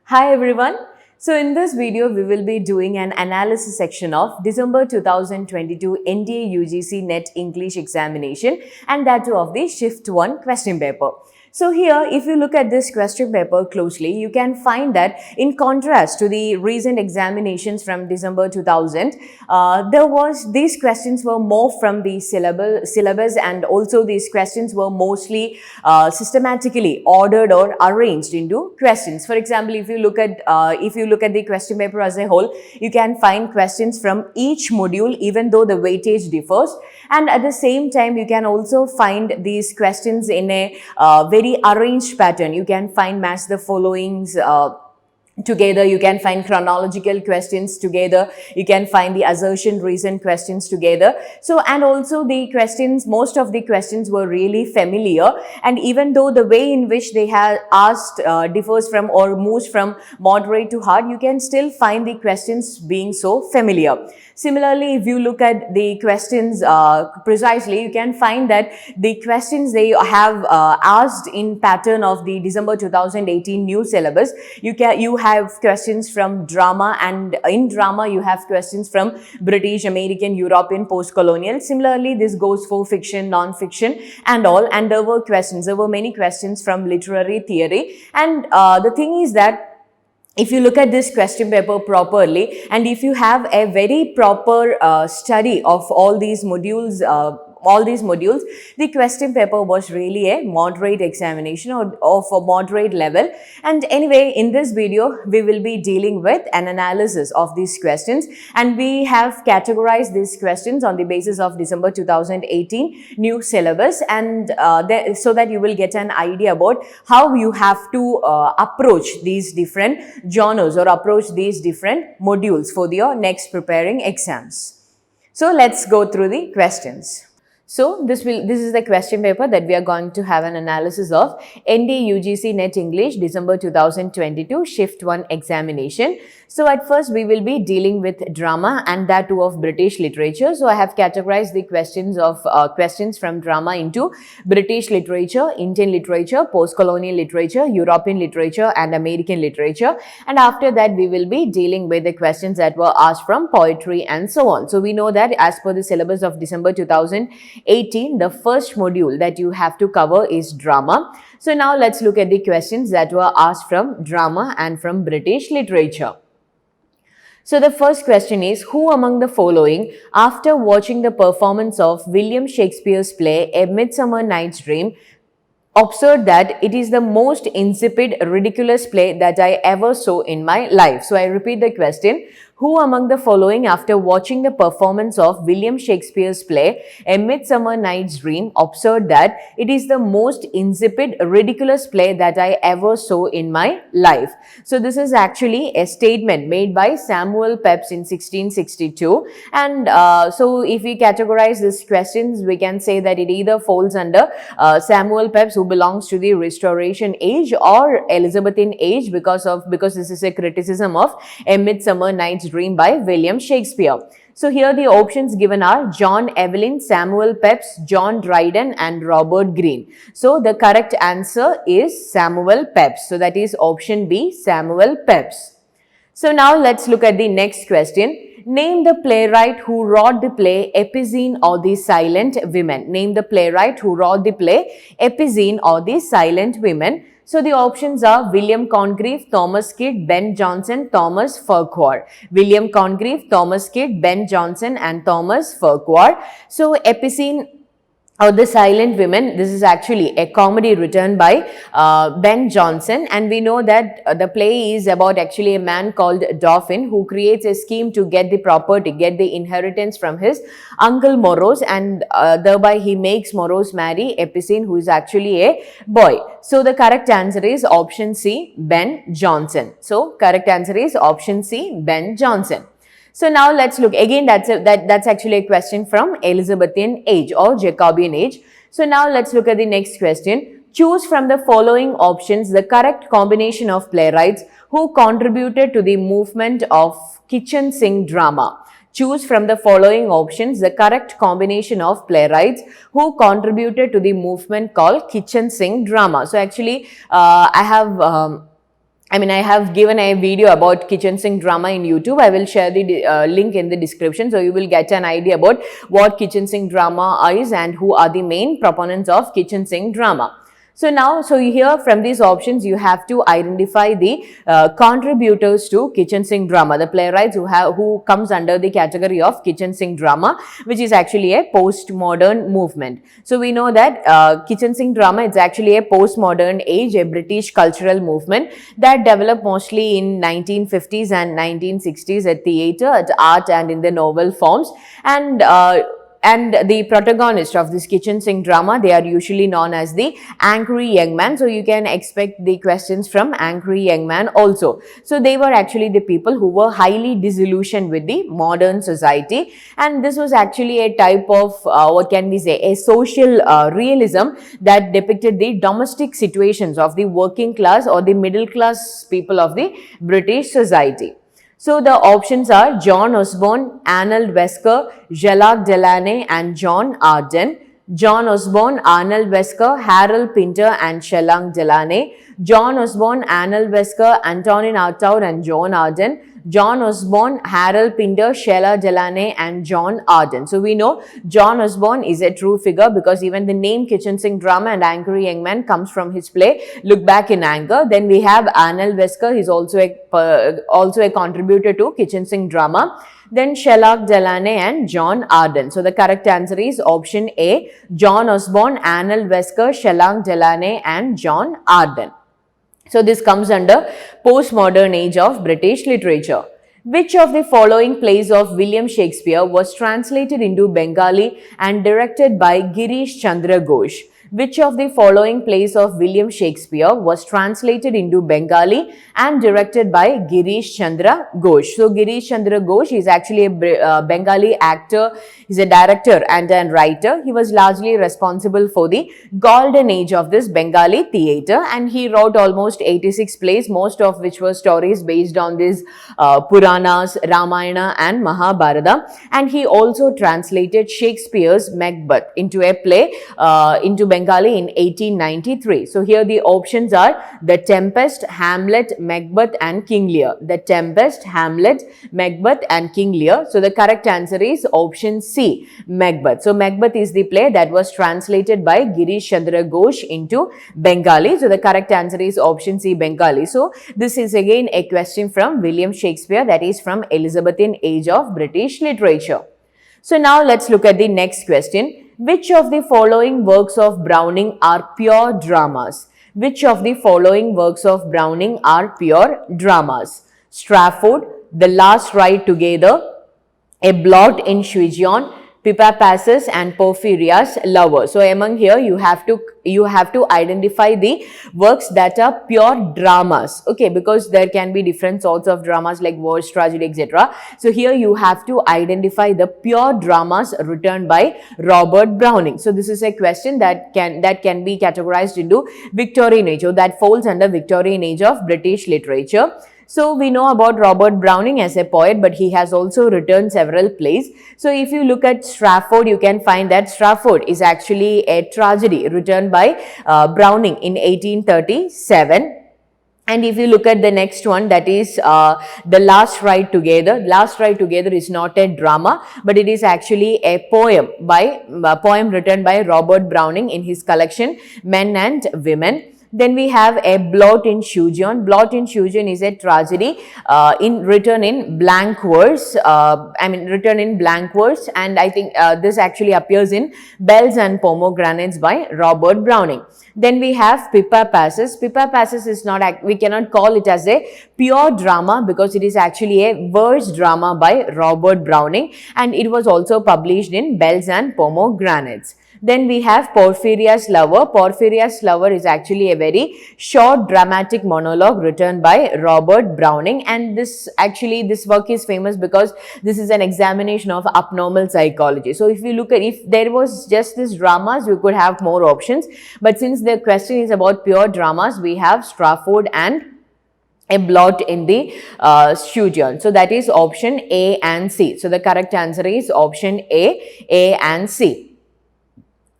Hi everyone. So in this video, we will be doing an analysis section of December 2022 NTA UGC NET English examination, and that too of the Shift 1 question paper. So here, if you look at this question paper closely, you can find that in contrast to the recent examinations from December 2000, these questions were more from the syllabus, and also these questions were mostly systematically ordered or arranged into questions. For example, if you look at the question paper as a whole, you can find questions from each module, even though the weightage differs. And at the same time, you can also find these questions in a very arranged pattern. You can find match the followings together, you can find chronological questions together, you can find the assertion reason questions together. So, and also the questions, most of the questions were really familiar, and even though the way in which they have asked differs from or moves from moderate to hard, you can still find the questions being so familiar. Similarly, if you look at the questions precisely, you can find that the questions they have asked in pattern of the December 2018 new syllabus. You have questions from drama, and in drama you have questions from British, American, European, post-colonial. Similarly, this goes for fiction, non-fiction and all, and there were many questions from literary theory. And the thing is that if you look at this question paper properly, and if you have a very proper study of all these modules, the question paper was really a moderate examination or of a moderate level. And anyway, in this video, we will be dealing with an analysis of these questions, and we have categorized these questions on the basis of December 2018 new syllabus, and so that you will get an idea about how you have to approach these different genres or approach these different modules for your next preparing exams. So let's go through the questions. So this is the question paper that we are going to have an analysis of. NTA UGC NET English December 2022 Shift 1 examination. So at first we will be dealing with drama, and that too of British literature. So I have categorized the questions from drama into British literature, Indian literature, post-colonial literature, European literature and American literature. And after that we will be dealing with the questions that were asked from poetry and so on. So we know that as per the syllabus of December 2018, the first module that you have to cover is drama. So now let's look at the questions that were asked from drama and from British literature. So the first question is, who among the following, after watching the performance of William Shakespeare's play A Midsummer Night's Dream, observed that it is the most insipid, ridiculous play that I ever saw in my life? So I repeat the question. Who among the following, after watching the performance of William Shakespeare's play A Midsummer Night's Dream, observed that it is the most insipid, ridiculous play that I ever saw in my life? So this is actually a statement made by Samuel Pepys in 1662. And so if we categorize these questions, we can say that it either falls under Samuel Pepys, who belongs to the Restoration age, or Elizabethan age, because this is a criticism of A Midsummer Night's Dream by William Shakespeare. So here the options given are John Evelyn, Samuel Pepys, John Dryden and Robert Greene. So the correct answer is Samuel Pepys. So that is option B, Samuel Pepys. So now let's look at the next question. Name the playwright who wrote the play Episcene or the Silent Women. Name the playwright who wrote the play Episcene or the Silent Women. So the options are William Congreve, Thomas Kidd, Ben Jonson, Thomas Farquhar. William Congreve, Thomas Kidd, Ben Jonson and Thomas Farquhar. So Episcene or the Silent Women, this is actually a comedy written by Ben Jonson, and we know that the play is about actually a man called Dauphin who creates a scheme to get the property, get the inheritance from his uncle Morose, and thereby he makes Morose marry Episcene, who is actually a boy. So the correct answer is option C, Ben Jonson. So correct answer is option C, Ben Jonson. So now let's look again. That's actually a question from Elizabethan age or Jacobean age. So now let's look at the next question. Choose from the following options the correct combination of playwrights who contributed to the movement of kitchen sink drama. Choose from the following options the correct combination of playwrights who contributed to the movement called kitchen sink drama. So actually, I have I have given a video about kitchen sink drama in YouTube. I will share the link in the description, so you will get an idea about what kitchen sink drama is and who are the main proponents of kitchen sink drama. So now, here from these options, you have to identify the contributors to kitchen sink drama, the playwrights who comes under the category of kitchen sink drama, which is actually a postmodern movement. So we know that kitchen sink drama is actually a postmodern age, a British cultural movement that developed mostly in 1950s and 1960s at theatre, at art, and in the novel forms. And the protagonist of this kitchen sink drama, they are usually known as the angry young man. So you can expect the questions from angry young man also. So they were actually the people who were highly disillusioned with the modern society, and this was actually a type of what can we say, a social realism that depicted the domestic situations of the working class or the middle class people of the British society. So the options are John Osborne, Arnold Wesker, Jacques Delaney, and John Arden. John Osborne, Arnold Wesker, Harold Pinter, and Jacques Delaney. John Osborne, Arnold Wesker, Antonin Artaud, and John Arden. John Osborne, Harold Pinter, Jacques Delaney, and John Arden. So we know John Osborne is a true figure because even the name kitchen sink drama and angry young man comes from his play Look Back in Anger. Then we have Arnold Wesker, he is also a contributor to kitchen sink drama. Then Jacques Delaney and John Arden. So the correct answer is option A, John Osborne, Arnold Wesker, Jacques Delaney, and John Arden. So this comes under postmodern age of British literature. Which of the following plays of William Shakespeare was translated into Bengali and directed by Girish Chandra Ghosh? Which of the following plays of William Shakespeare was translated into Bengali and directed by Girish Chandra Ghosh? So Girish Chandra Ghosh is actually a Bengali actor, he's a director and a writer. He was largely responsible for the golden age of this Bengali theatre, and he wrote almost 86 plays, most of which were stories based on these Puranas, Ramayana and Mahabharata. And he also translated Shakespeare's Macbeth into a play into Bengali in 1893. So here the options are The Tempest, Hamlet, Macbeth and King Lear. The Tempest, Hamlet, Macbeth and King Lear. So the correct answer is option C, Macbeth. So Macbeth is the play that was translated by Girish Chandra Ghosh into Bengali. So the correct answer is option C, Bengali. So this is again a question from William Shakespeare, that is from Elizabethan age of British literature. So now let's look at the next question. Which of the following works of Browning are pure dramas? Which of the following works of Browning are pure dramas? Strafford, The Last Ride Together, A Blot in Swigion, Pippa Passes and Porphyria's Lover. So among here you have to identify the works that are pure dramas, okay, because there can be different sorts of dramas like verse, tragedy, etc. So here you have to identify the pure dramas written by Robert Browning. So this is a question that can be categorized into Victorian age, or that falls under Victorian age of British literature. So we know about Robert Browning as a poet, but he has also written several plays. So if you look at Strafford, you can find that Strafford is actually a tragedy written by Browning in 1837. And if you look at the next one, that is The Last Ride Together. Last Ride Together is not a drama, but it is actually a poem written by Robert Browning in his collection Men and Women. Then we have A Blot in Swigion. Blot in Swigion is a tragedy written in blank verse. Written in blank verse, and I think this actually appears in Bells and Pomegranates by Robert Browning. Then we have Pippa Passes. Pippa Passes is not, we cannot call it as a pure drama because it is actually a verse drama by Robert Browning, and it was also published in Bells and Pomegranates. Then we have Porphyria's Lover. Porphyria's Lover is actually a very short dramatic monologue written by Robert Browning, and this work is famous because this is an examination of abnormal psychology. So if there was just this dramas, we could have more options, but since the question is about pure dramas, we have Strafford and A Blot in the Swigion. So that is option A and C. So the correct answer is option A and C.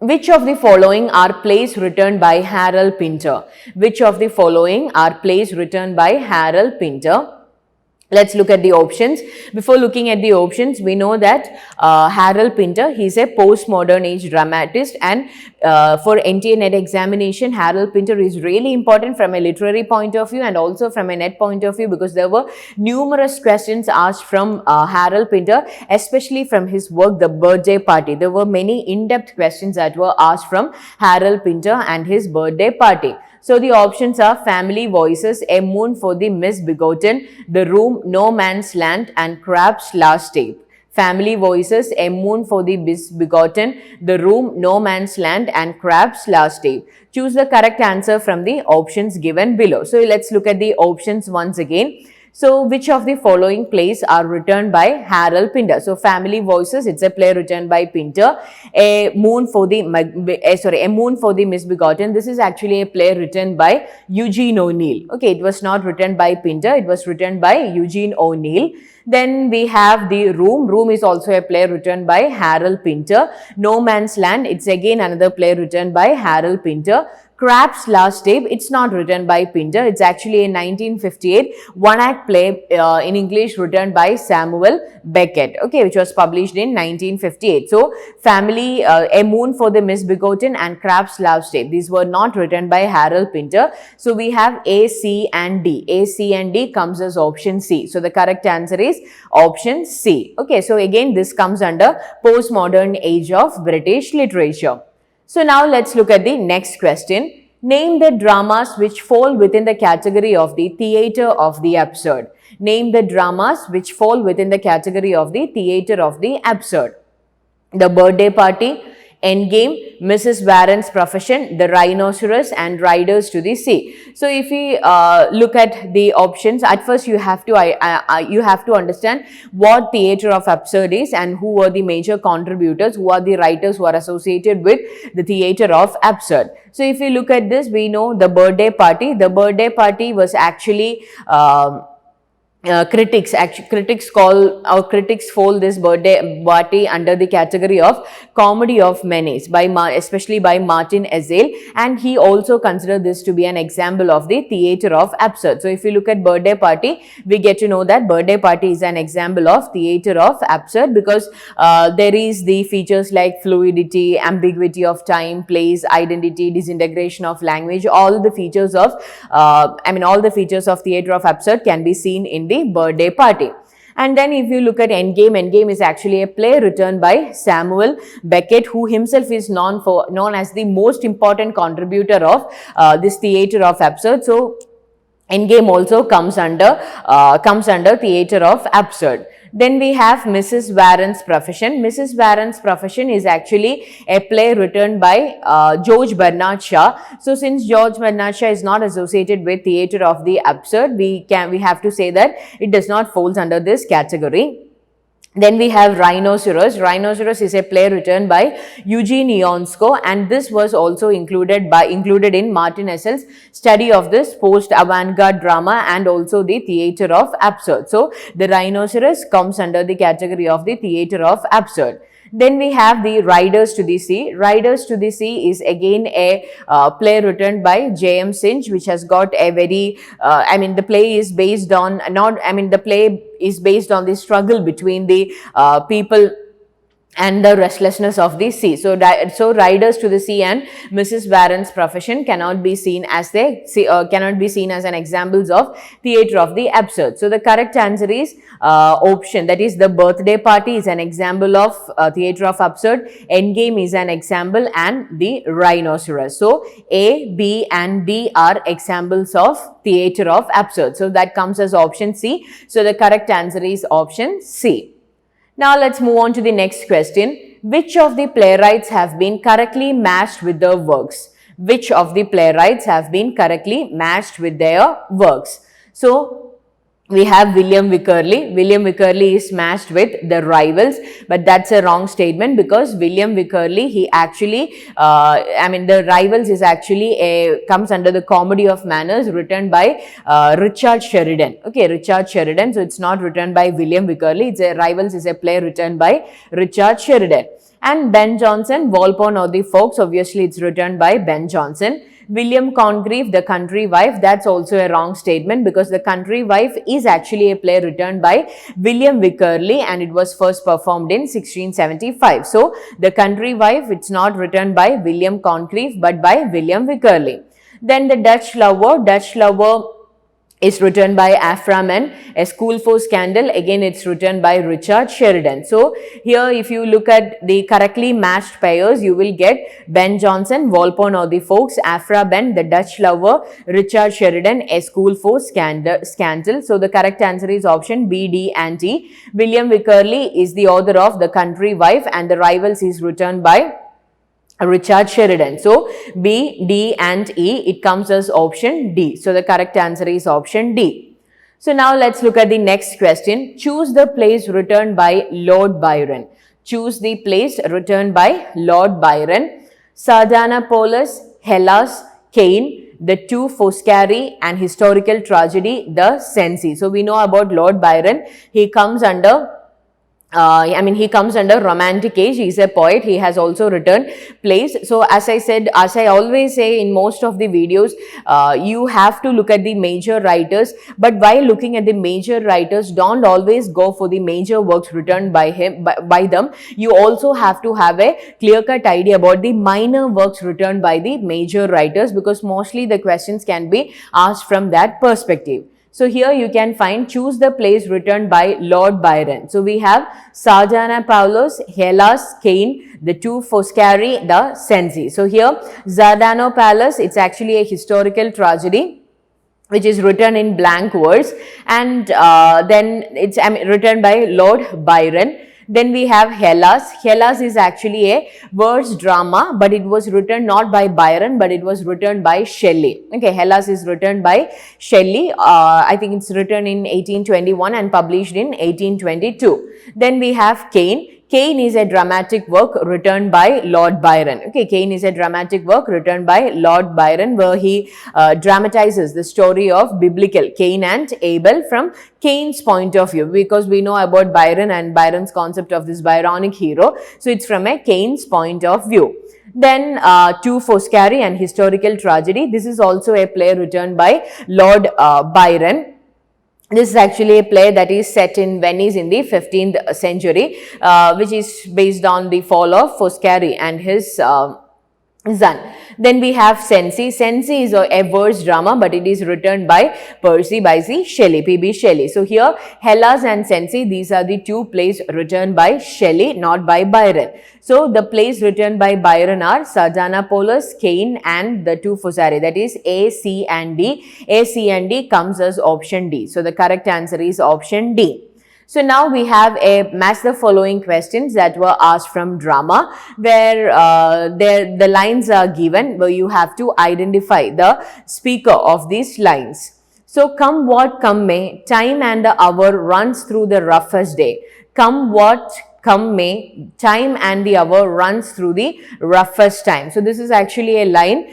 Which of the following are plays written by Harold Pinter? Which of the following are plays written by Harold Pinter? Let's look at the options. Before looking at the options, we know that Harold Pinter, he's a postmodern age dramatist, and for NTA NET examination, Harold Pinter is really important from a literary point of view and also from a NET point of view, because there were numerous questions asked from Harold Pinter, especially from his work, The Birthday Party. There were many in-depth questions that were asked from Harold Pinter and his birthday party. So the options are Family Voices, A Moon for the Misbegotten, The Room, No Man's Land, and Crab's Last Tape. Family Voices, A Moon for the Misbegotten, The Room, No Man's Land, and Crab's Last Tape. Choose the correct answer from the options given below. So let's look at the options once again. So, which of the following plays are written by Harold Pinter? So, Family Voices, it's a play written by Pinter. A Moon for the Misbegotten. This is actually a play written by Eugene O'Neill. Okay, it was not written by Pinter. It was written by Eugene O'Neill. Then we have The Room. Room is also a play written by Harold Pinter. No Man's Land, it's again another play written by Harold Pinter. Crab's Last Tape, it's not written by Pinter. It's actually a 1958 one-act play in English written by Samuel Beckett, okay, which was published in 1958. So, A Moon for the Misbegotten and Crab's Last Tape, these were not written by Harold Pinter. So, we have A, C and D. A, C and D comes as option C. So, the correct answer is option C. Okay, so again this comes under postmodern age of British literature. So now let's look at the next question. Name the dramas which fall within the category of the theatre of the absurd. Name the dramas which fall within the category of the theatre of the absurd. The Birthday Party, Endgame, Mrs. Warren's Profession, The Rhinoceros, and Riders to the Sea. So if we look at the options, at first you have to understand what theatre of absurd is and who were the major contributors, who are the writers who are associated with the theatre of absurd. So if we look at this, we know The Birthday Party. The Birthday Party was actually critics fold this birthday party under the category of comedy of menace especially by Martin Ezell, and he also considered this to be an example of the theatre of absurd. So if you look at Birthday Party, we get to know that Birthday Party is an example of theatre of absurd, because there is the features like fluidity, ambiguity of time, place, identity, disintegration of language. All the features of theatre of absurd can be seen in the Birthday Party. And then if you look at Endgame, Endgame is actually a play written by Samuel Beckett, who himself is known as the most important contributor of this theatre of absurd. So Endgame also comes under theatre of absurd. Then we have Mrs. Warren's Profession. Mrs. Warren's Profession is actually a play written by George Bernard Shaw. So since George Bernard Shaw is not associated with theatre of the absurd, we have to say that it does not fall under this category. Then we have Rhinoceros. Rhinoceros is a play written by Eugene Ionesco, and this was also included in Martin Ezell's study of this post-avant-garde drama and also the theatre of absurd. So the Rhinoceros comes under the category of the theatre of absurd. Then we have the Riders to the Sea. Riders to the Sea is again a play written by J.M. Synge, which has got a very, the play is based on the struggle between the people and the restlessness of the sea. So Riders to the Sea and Mrs. Warren's Profession cannot be seen as an examples of theatre of the absurd. So the correct answer is option, that is The Birthday Party is an example of theatre of absurd, Endgame is an example, and the Rhinoceros. So A, B and D are examples of theatre of absurd. So that comes as option C. So the correct answer is option C. Now let's move on to the next question. Which of the playwrights have been correctly matched with their works? Which of the playwrights have been correctly matched with their works? So we have William Wycherley. William Wycherley is matched with the rivals, but that's a wrong statement because William Wycherley, he actually, the rivals is actually comes under the comedy of manners written by Richard Sheridan. Okay, Richard Sheridan. So it's not written by William Wycherley. It's a rivals is a play written by Richard Sheridan. And Ben Jonson, Walpole or the Folks. Obviously, it's written by Ben Jonson. William Congreve, The Country Wife, that's also a wrong statement because The Country Wife is actually a play written by William Wycherley and it was first performed in 1675. So, The Country Wife, it's not written by William Congreve but by William Wycherley. Then the Dutch Lover is written by Afra Men. A School for Scandal, again it's written by Richard Sheridan. So here if you look at the correctly matched pairs, you will get Ben Jonson, Walpole or the Folks, Afra Ben, The Dutch Lover, Richard Sheridan, A School for Scandal. So the correct answer is option B, D and E. William Wycherley is the author of The Country Wife and The Rivals is written by Richard Sheridan. So B, D and E, it comes as option D. So the correct answer is option D. So now let's look at the next question. Choose the plays written by Lord Byron. Choose the plays written by Lord Byron. Sardanapalus, Hellas, Cain, The Two Foscari and Historical Tragedy, The Cenci. So we know about Lord Byron. He comes under he comes under romantic age. He is a poet. He has also written plays. So as I always say in most of the videos, you have to look at the major writers, but while looking at the major writers, don't always go for the major works written by them. You also have to have a clear-cut idea about the minor works written by the major writers because mostly the questions can be asked from that perspective. So here you can find choose the plays written by Lord Byron. So we have Sardanapalus, Hellas, Cain, The Two Foscari, The Cenci. So here Sardanapalus, it's actually a historical tragedy which is written in blank verse and then it's written by Lord Byron. Then we have Hellas. Hellas is actually a verse drama, but it was written not by Byron, but it was written by Shelley. Okay, Hellas is written by Shelley. I think it's written in 1821 and published in 1822. Then we have Cain. Cain is a dramatic work written by Lord Byron. Okay, Cain is a dramatic work written by Lord Byron where he dramatizes the story of biblical Cain and Abel from Cain's point of view because we know about Byron and Byron's concept of this Byronic hero. So it's from a Cain's point of view. Then Two Foscari and Historical Tragedy. This is also a play written by Lord Byron. This is actually a play that is set in Venice in the 15th century, which is based on the fall of Foscari and his son. Then we have Cenci. Cenci is a verse drama, but it is written by Percy Bysshe Shelley, P.B. Shelley. So here, Hellas and Cenci, these are the two plays written by Shelley, not by Byron. So the plays written by Byron are Sardanapalus, Cain and The Two Foscari. That is A, C and D. A, C and D comes as option D. So the correct answer is option D. So now we have a match the following questions that were asked from drama where the lines are given where you have to identify the speaker of these lines. So come what come may, time and the hour runs through the roughest day. Come what come may, time and the hour runs through the roughest time. So this is actually a line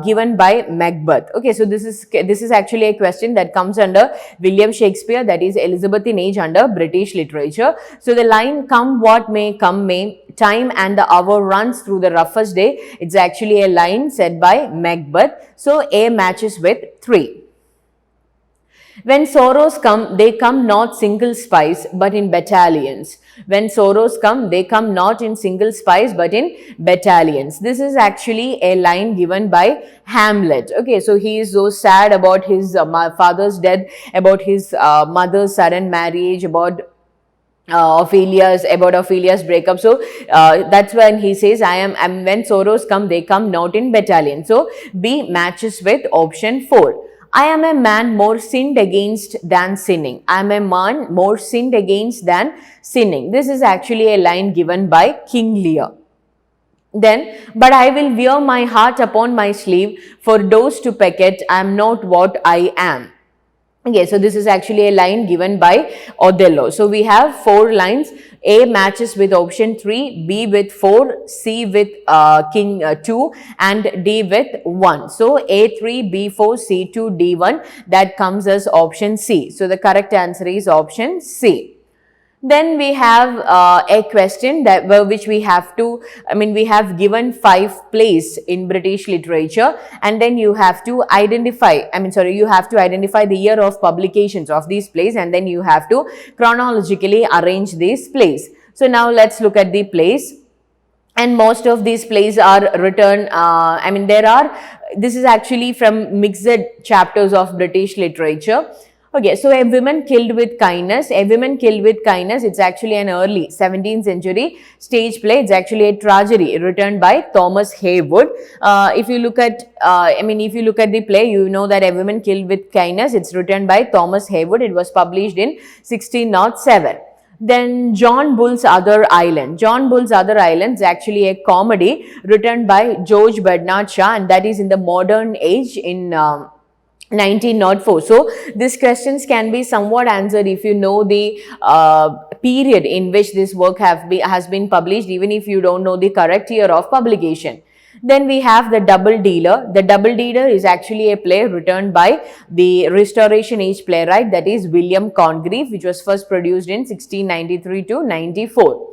given by Macbeth. Okay, so this is actually a question that comes under William Shakespeare, that is Elizabethan age under British literature. So the line come what may, come may, time and the hour runs through the roughest day. It's actually a line said by Macbeth. So A matches with 3. When sorrows come, they come not single spice, but in battalions. When sorrows come, they come not in single spice, but in battalions. This is actually a line given by Hamlet. Okay, so he is so sad about his father's death, about his mother's sudden marriage, about Ophelia's breakup. So that's when he says, when sorrows come, they come not in battalions. So B matches with option 4. I am a man more sinned against than sinning. I am a man more sinned against than sinning. This is actually a line given by King Lear. Then, but I will wear my heart upon my sleeve, for those to peck at, I am not what I am. Okay, so this is actually a line given by Othello. So we have 4 lines. A matches with option 3, B with 4, C with king 2, and D with 1. So A3, B4, C2, D1, that comes as option C. So the correct answer is option C. Then we have a question that which we have to, we have given 5 plays in British literature, and then you have to identify, you have to identify the year of publications of these plays, and then you have to chronologically arrange these plays. So now let's look at the plays. And most of these plays are written, this is actually from mixed chapters of British literature. Okay, so A Woman Killed with Kindness. A Woman Killed with Kindness, it's actually an early 17th century stage play. It's actually a tragedy written by Thomas Heywood. If you look at the play, you know that A Woman Killed with Kindness, it's written by Thomas Heywood. It was published in 1607. Then John Bull's Other Island. John Bull's Other Island is actually a comedy written by George Bernard Shaw, and that is in the modern age in 1904. So these questions can be somewhat answered if you know the period in which this work has been published, even if you don't know the correct year of publication. Then we have The Double Dealer. The Double Dealer is actually a play written by the Restoration Age playwright, that is William Congreve, which was first produced in 1693 to 94.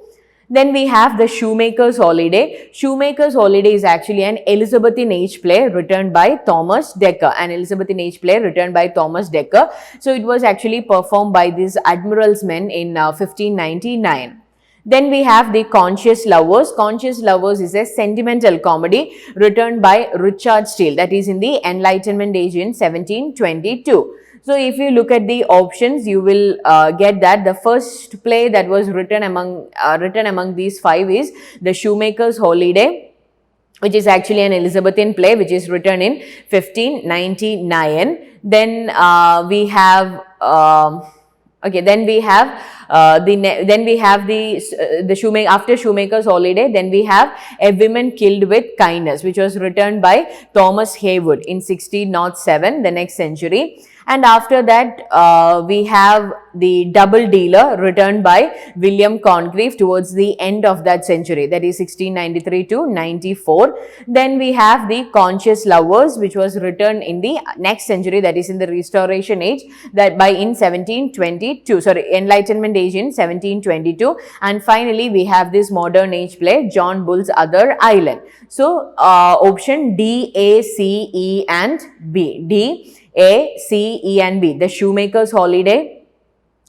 Then we have The Shoemaker's Holiday. Shoemaker's Holiday is actually an Elizabethan age play written by Thomas Dekker. An Elizabethan age play written by Thomas Dekker. So it was actually performed by these admiral's men in 1599. Then we have The Conscious Lovers. Conscious Lovers is a sentimental comedy written by Richard Steele, that is in the Enlightenment age in 1722. So if you look at the options, you will get that the first play that was written among these 5 is The Shoemaker's Holiday, which is actually an Elizabethan play which is written in 1599. Then we have after Shoemaker's Holiday, then we have A Woman Killed with Kindness, which was written by Thomas Heywood in 1607, the next century. And after that, we have The Double Dealer written by William Congreve towards the end of that century, that is 1693 to 94. Then we have The Conscious Lovers, which was written in the next century, that is in the Restoration Age, in 1722, Enlightenment Age in 1722. And finally, we have this modern age play, John Bull's Other Island. So, option D, A, C, E and B. D, A, C, E and B. The Shoemaker's Holiday,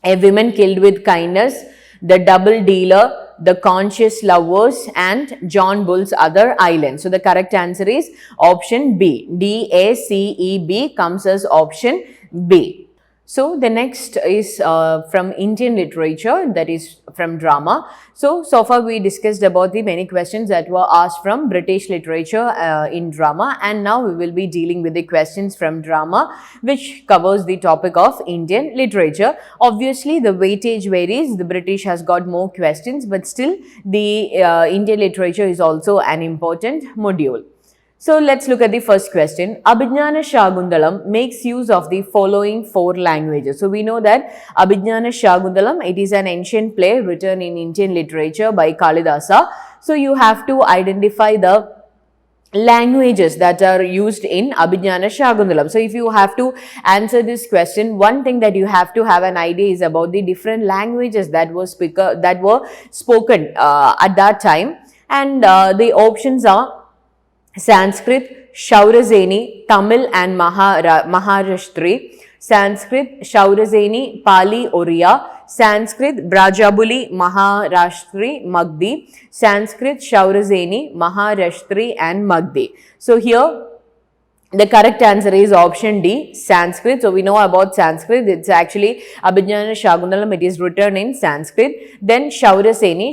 A Woman Killed with Kindness, The Double Dealer, The Conscious Lovers and John Bull's Other Island. So the correct answer is option B. D, A, C, E, B comes as option B. So the next is from Indian literature, that is from drama. So far we discussed about the many questions that were asked from British literature in drama, and now we will be dealing with the questions from drama which covers the topic of Indian literature. Obviously the weightage varies, the British has got more questions, but still the Indian literature is also an important module. So let's look at the first question. Abhijnana Shakuntalam makes use of the following 4 languages. So we know that Abhijnana Shakuntalam, it is an ancient play written in Indian literature by Kalidasa. So you have to identify the languages that are used in Abhijnana Shakuntalam. So if you have to answer this question, one thing that you have to have an idea is about the different languages that were spoken at that time. And the options are Sanskrit, Shaurazeni, Tamil and Maharashtri, Sanskrit, Shaurazeni, Pali, Oriya, Sanskrit, Brajabuli, Maharashtri, Magdi, Sanskrit, Shaurazeni, Maharashtri and Magdi. So here the correct answer is option D, Sanskrit. So we know about Sanskrit. It's actually Abhijnana Shakuntalam. It is written in Sanskrit. Then Shauraseni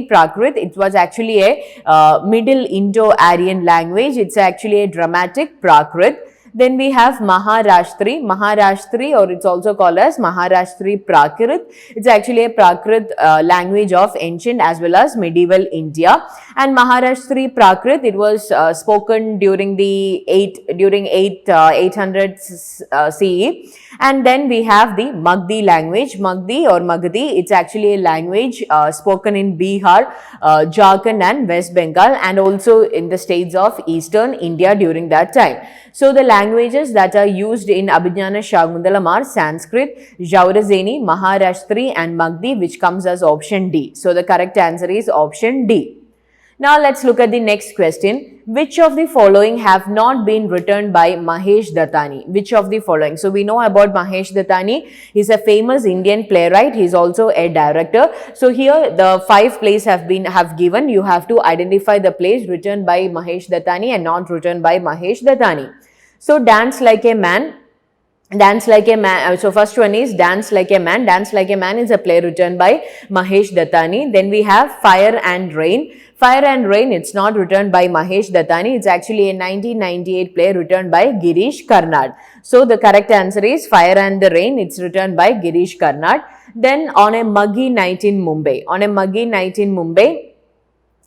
Prakrit. It was actually a Middle Indo-Aryan language. It's actually a dramatic Prakrit. Then we have Maharashtri, or it's also called as Maharashtri Prakrit. It's actually a Prakrit language of ancient as well as medieval India. And Maharashtri Prakrit, it was spoken during the 800 CE. And then we have the Magdi language, Magdi or Magadhi. It's actually a language spoken in Bihar, Jharkhand and West Bengal, and also in the states of eastern India during that time. So the languages that are used in Abhijnana Shakuntalam are Sanskrit, Jaurazeni, Maharashtri and Magdi, which comes as option D. So the correct answer is option D. Now let's look at the next question. Which of the following have not been written by Mahesh Dattani? Which of the following? So we know about Mahesh Dattani. He's a famous Indian playwright. He's also a director. So here the 5 plays have given. You have to identify the plays written by Mahesh Dattani and not written by Mahesh Dattani. So Dance Like a Man. So first one is Dance Like a Man. Dance Like a Man is a play written by Mahesh Dattani. Then we have Fire and Rain. Fire and Rain, it's not written by Mahesh Dattani. It's actually a 1998 play written by Girish Karnad. So the correct answer is Fire and the Rain. It's written by Girish Karnad. Then On a Muggy Night in Mumbai. On a Muggy Night in Mumbai,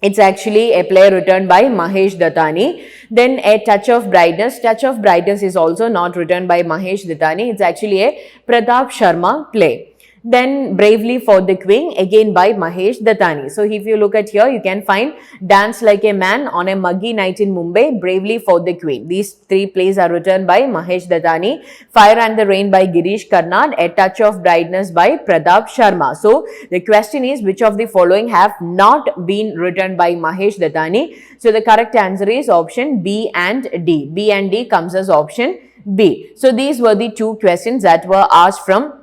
it's actually a play written by Mahesh Dattani. Then A Touch of Brightness. Touch of Brightness is also not written by Mahesh Dattani. It's actually a Pratap Sharma play. Then Bravely for the Queen, again by Mahesh Dattani. So if you look at here, you can find Dance Like a Man, On a Muggy Night in Mumbai, Bravely for the Queen. These 3 plays are written by Mahesh Dattani. Fire and the Rain by Girish Karnad, A Touch of Brightness by Pratap Sharma. So the question is, which of the following have not been written by Mahesh Dattani? So the correct answer is option B and D. B and D comes as option B. So these were the 2 questions that were asked from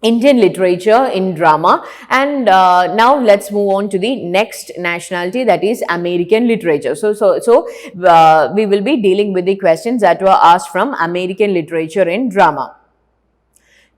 Indian literature in drama. And now let's move on to the next nationality, that is American literature. So we will be dealing with the questions that were asked from American literature in drama.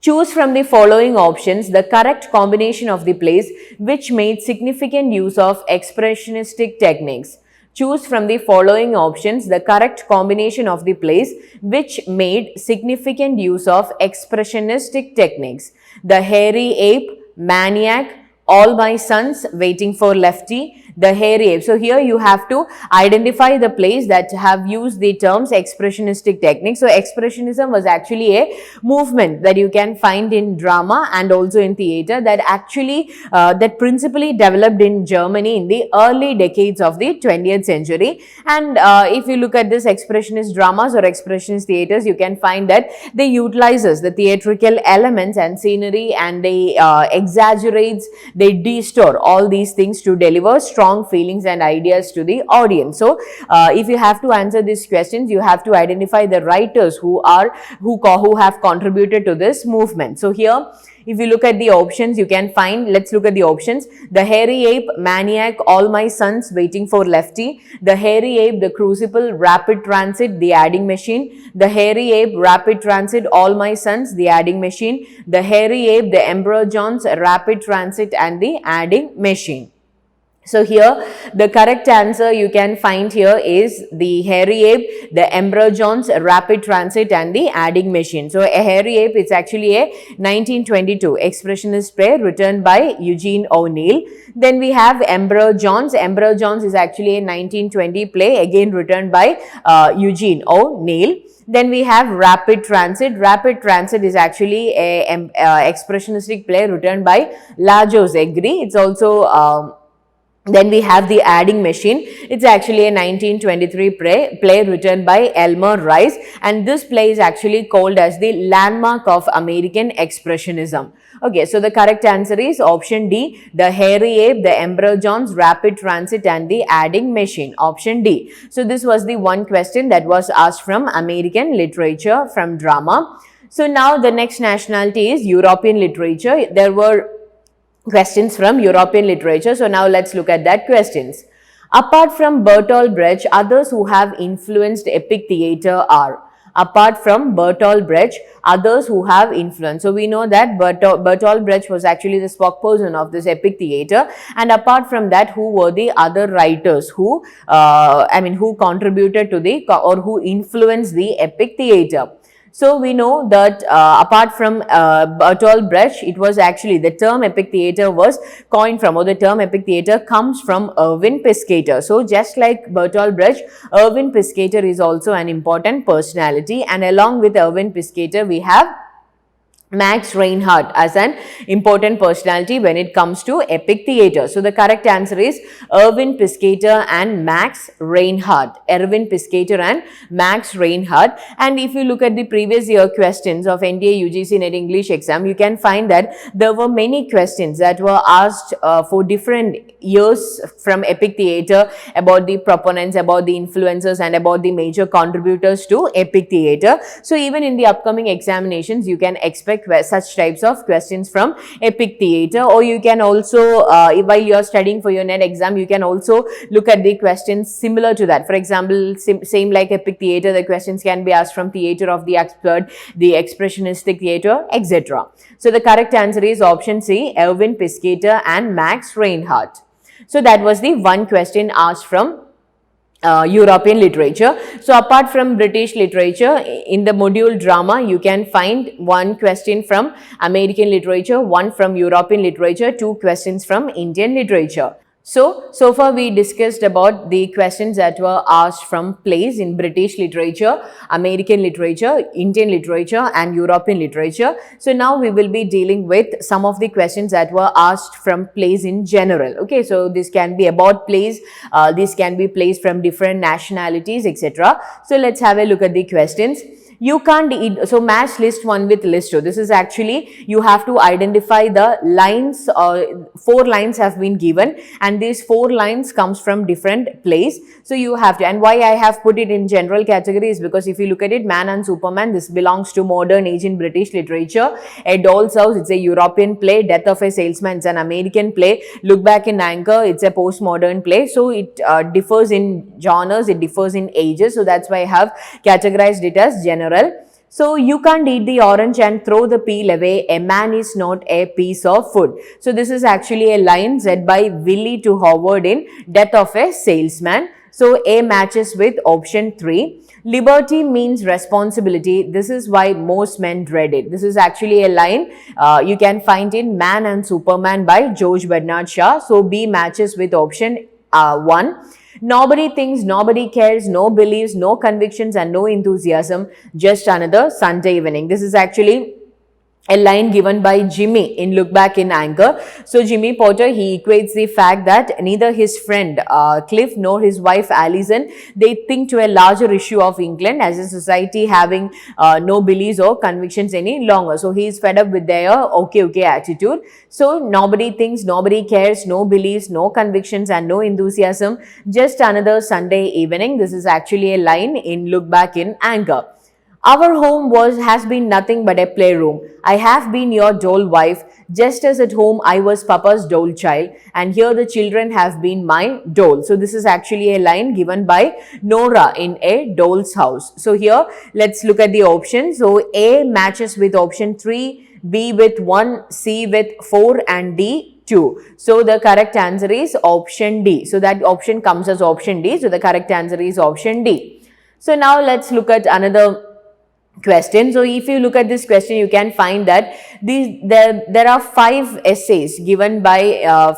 Choose from the following options the correct combination of the plays which made significant use of expressionistic techniques. Choose from the following options the correct combination of the plays which made significant use of expressionistic techniques. The Hairy Ape, Maniac, All My Sons, Waiting for Lefty, The Hairy Ape. So here you have to identify the plays that have used the terms expressionistic technique. So expressionism was actually a movement that you can find in drama and also in theatre that actually that principally developed in Germany in the early decades of the 20th century. And if you look at this expressionist dramas or expressionist theatres, you can find that they utilizes the theatrical elements and scenery, and they exaggerates, they distort all these things to deliver strong feelings and ideas to the audience. So if you have to answer these questions, you have to identify the writers who have contributed to this movement. So here, if you look at the options, you can find, let's look at the options. The Hairy Ape, Maniac, All My Sons, Waiting for Lefty. The Hairy Ape, The Crucible, Rapid Transit, The Adding Machine. The Hairy Ape, Rapid Transit, All My Sons, The Adding Machine. The Hairy Ape, The Emperor John's, Rapid Transit and The Adding Machine. So here, the correct answer you can find here is the Hairy Ape, the Emperor John's, Rapid Transit and the Adding Machine. So a Hairy Ape is actually a 1922 expressionist play written by Eugene O'Neill. Then we have Emperor John's. Emperor John's is actually a 1920 play, again written by Eugene O'Neill. Then we have Rapid Transit. Rapid Transit is actually a expressionistic play written by Lajos Egri. It's also then we have The Adding Machine. It's actually a 1923 play written by Elmer Rice, and this play is actually called as the landmark of American expressionism. Okay, so the correct answer is option D, The Hairy Ape, The Emperor John's, Rapid Transit and The Adding Machine. Option D. So this was the one question that was asked from American literature from drama. So now the next nationality is European literature. There were questions from European literature. So now let's look at that questions. Apart from Bertolt Brecht, others who have influenced epic theatre are. apart from Bertolt Brecht, others who have influence. So we know that Bertolt Brecht was actually the spokesperson of this epic theatre, and apart from that, who were the other writers who who contributed to the or who influenced the epic theatre. So we know that apart from Bertolt Brecht, it was actually the term epic theatre was coined from, or the term epic theatre comes from Erwin Piscator. So just like Bertolt Brecht, Erwin Piscator is also an important personality, and along with Erwin Piscator, we have Max Reinhardt as an important personality when it comes to epic theatre. So the correct answer is Erwin Piscator and Max Reinhardt. Erwin Piscator and Max Reinhardt. And if you look at the previous year questions of NTA UGC Net English exam, you can find that there were many questions that were asked for different years from epic theatre, about the proponents, about the influencers, and about the major contributors to epic theatre. So even in the upcoming examinations, you can expect such types of questions from epic theatre, or you can also while you are studying for your net exam, you can also look at the questions similar to that. For example, same like epic theatre, the questions can be asked from theatre of the absurd, the expressionistic theatre, etc. So the correct answer is option C, Erwin Piscator and Max Reinhardt. So that was the one question asked from European literature. So apart from British literature, in the module drama, you can find one question from American literature, one from European literature, two questions from Indian literature. So far we discussed about the questions that were asked from plays in British literature, American literature, Indian literature, and European literature. So now we will be dealing with some of the questions that were asked from plays in general. Okay, so this can be about plays, this can be plays from different nationalities, etc. So let's have a look at the questions. You can't eat, so match list 1 with list 2. This is actually, you have to identify the lines, 4 lines have been given, and these 4 lines comes from different plays. So you have to, and why I have put it in general category is because if you look at it, Man and Superman, this belongs to modern age in British literature. A Doll's House, it's a European play. Death of a Salesman, it's an American play. Look Back in Anger, it's a postmodern play. So it differs in genres, it differs in ages. So that's why I have categorized it as general. So you can't eat the orange and throw the peel away. A man is not a piece of food. So this is actually a line said by Willie to Howard in Death of a Salesman. So A matches with option 3. Liberty means responsibility. This is why most men dread it. This is actually a line you can find in Man and Superman by George Bernard Shaw. So B matches with option 1. Nobody thinks, nobody cares, no beliefs, no convictions, and no enthusiasm. Just another Sunday evening. This is actually a line given by Jimmy in Look Back in Anger. So Jimmy Potter, he equates the fact that neither his friend Cliff nor his wife Alison, they think to a larger issue of England as a society having no beliefs or convictions any longer. So he is fed up with their okay attitude. So nobody thinks, nobody cares, no beliefs, no convictions, and no enthusiasm. Just another Sunday evening. This is actually a line in Look Back in Anger. Our home has been nothing but a playroom. I have been your doll wife, just as at home I was Papa's doll child, and here the children have been my doll. So this is actually a line given by Nora in A Doll's House. So here, let's look at the options. So A matches with option 3, B with 1, C with 4, and D 2. So the correct answer is option D. So that option comes as option D. So the correct answer is option D. So now let's look at another question. So if you look at this question, you can find that there are 5 essays given by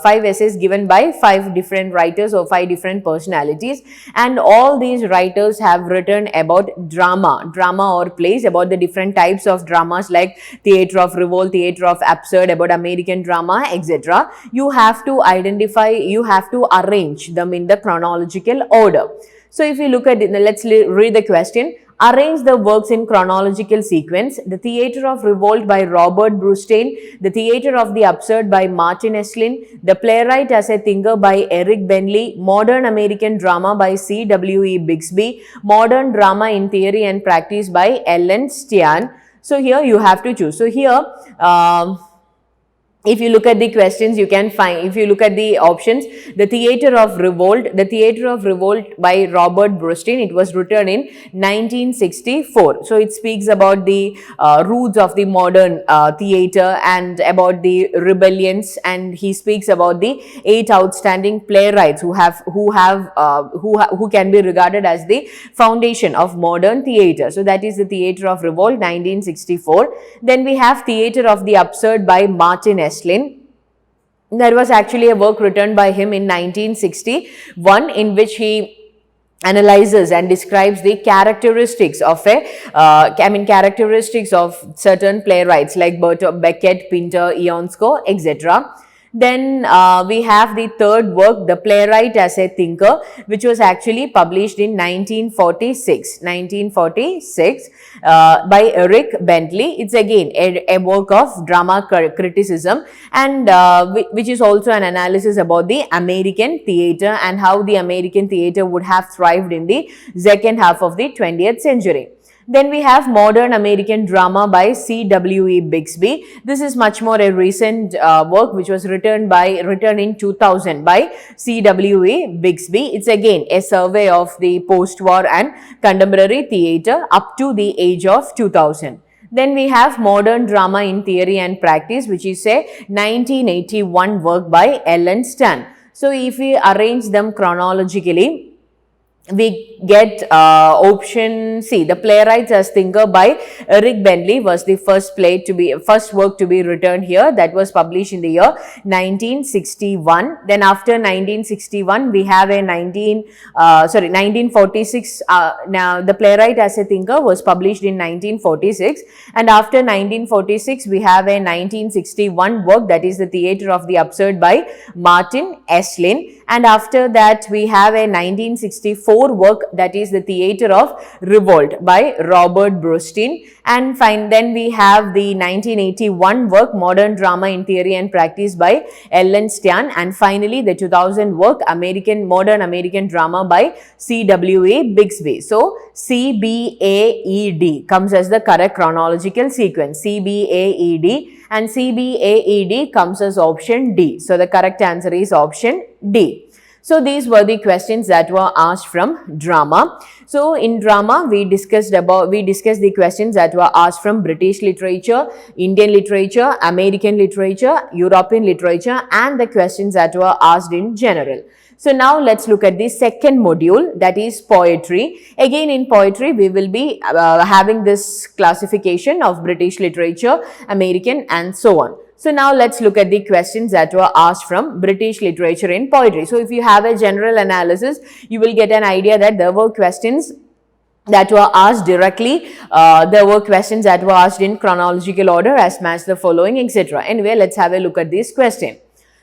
5 different writers or 5 different personalities, and all these writers have written about drama or plays, about the different types of dramas like theatre of revolt, theatre of absurd, about American drama, etc. You have to identify, you have to arrange them in the chronological order. So if you look at it, let's read the question. Arrange the works in chronological sequence. The Theatre of Revolt by Robert Brustein, The Theatre of the Absurd by Martin Esslin, The Playwright as a Thinker by Eric Bentley, Modern American Drama by C.W.E. Bixby, Modern Drama in Theory and Practice by Ellen Stian. So here you have to choose. So here if you look at the questions, you can find, if you look at the options, the Theatre of Revolt by Robert Brustein, it was written in 1964. So it speaks about the roots of the modern theatre and about the rebellions, and he speaks about the 8 outstanding playwrights who can be regarded as the foundation of modern theatre. So that is the Theatre of Revolt, 1964. Then we have Theatre of the Absurd by Martin Esslin. There was actually a work written by him in 1961 in which he analyzes and describes the characteristics of characteristics of certain playwrights like Beckett, Pinter, Ionsko, etc. Then we have the third work, The Playwright as a Thinker, which was actually published in 1946 by Eric Bentley. It's again a work of drama criticism, and which is also an analysis about the American theatre and how the American theatre would have thrived in the second half of the 20th century. Then we have Modern American Drama by C.W.E. Bixby. This is much more a recent work which was written in 2000 by C.W.E. Bixby. It's again a survey of the post-war and contemporary theatre up to the age of 2000. Then we have Modern Drama in Theory and Practice, which is a 1981 work by Ellen Stan. So if we arrange them chronologically, we get option C. The Playwright as Thinker by Eric Bentley was the first work to be written here. That was published in the year 1961. Then after 1961, we have a 1946. Now the Playwright as a Thinker was published in 1946, and after 1946, we have a 1961 work, that is the Theatre of the Absurd by Martin Esslin. And after that, we have a 1964 work, that is the Theatre of Revolt by Robert Brustein. And then we have the 1981 work, Modern Drama in Theory and Practice by Ellen Stan. And finally, the 2000 work, Modern American Drama by C.W.E. Bixby. So C.B.A.E.D. comes as the correct chronological sequence. C.B.A.E.D. and C.B.A.E.D. comes as option D. So the correct answer is option D. So these were the questions that were asked from drama. So in drama, we discussed the questions that were asked from British literature, Indian literature, American literature, European literature, and the questions that were asked in general. So now let's look at the second module, that is poetry. Again, in poetry, we will be having this classification of British literature, American, and so on. So now let's look at the questions that were asked from British literature in poetry. So if you have a general analysis, you will get an idea that there were questions that were asked directly, there were questions that were asked in chronological order as match the following, etc. Anyway, let's have a look at this question.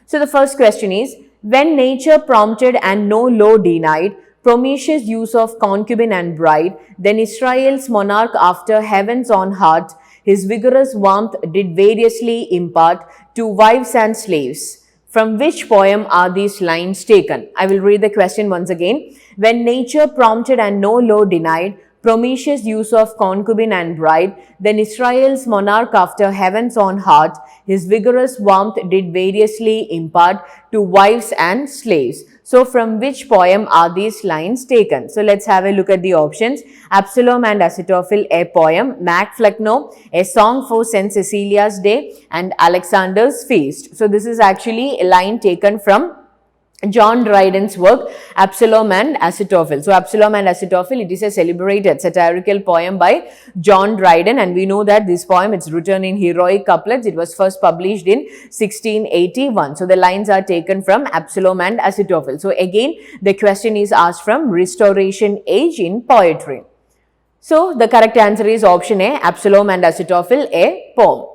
So the first question is, when nature prompted and no law denied Prometheus' use of concubine and bride, then Israel's monarch after heaven's own heart, his vigorous warmth did variously impart to wives and slaves. From which poem are these lines taken? I will read the question once again. When nature prompted and no law denied Prometheus' use of concubine and bride, then Israel's monarch after heaven's own heart, his vigorous warmth did variously impart to wives and slaves. So from which poem are these lines taken? So let's have a look at the options. Absalom and Achitophel, a poem. Mac Flecknoe, A Song for St. Cecilia's Day, and Alexander's Feast. So this is actually a line taken from John Dryden's work, Absalom and Achitophel. So Absalom and Achitophel, it is a celebrated satirical poem by John Dryden, and we know that this poem, it's written in heroic couplets. It was first published in 1681. So the lines are taken from Absalom and Achitophel. So again, the question is asked from Restoration age in poetry. So the correct answer is option A, Absalom and Achitophel, a poem.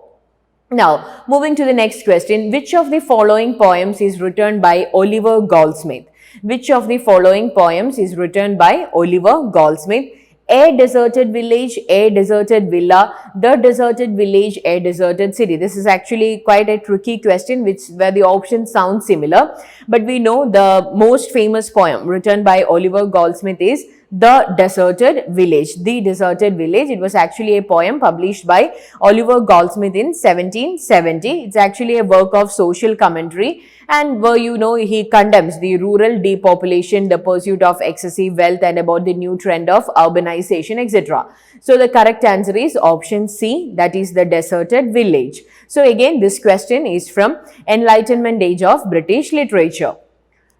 Now, moving to the next question, which of the following poems is written by Oliver Goldsmith? Which of the following poems is written by Oliver Goldsmith? A deserted village, a deserted villa, the deserted village, a deserted city. This is actually quite a tricky question where the options sound similar, but we know the most famous poem written by Oliver Goldsmith is The Deserted Village. The Deserted Village. It was actually a poem published by Oliver Goldsmith in 1770. It's actually a work of social commentary, and where he condemns the rural depopulation, the pursuit of excessive wealth, and about the new trend of urbanization, etc. So the correct answer is option C, that is The Deserted Village. So again, this question is from Enlightenment Age of British Literature.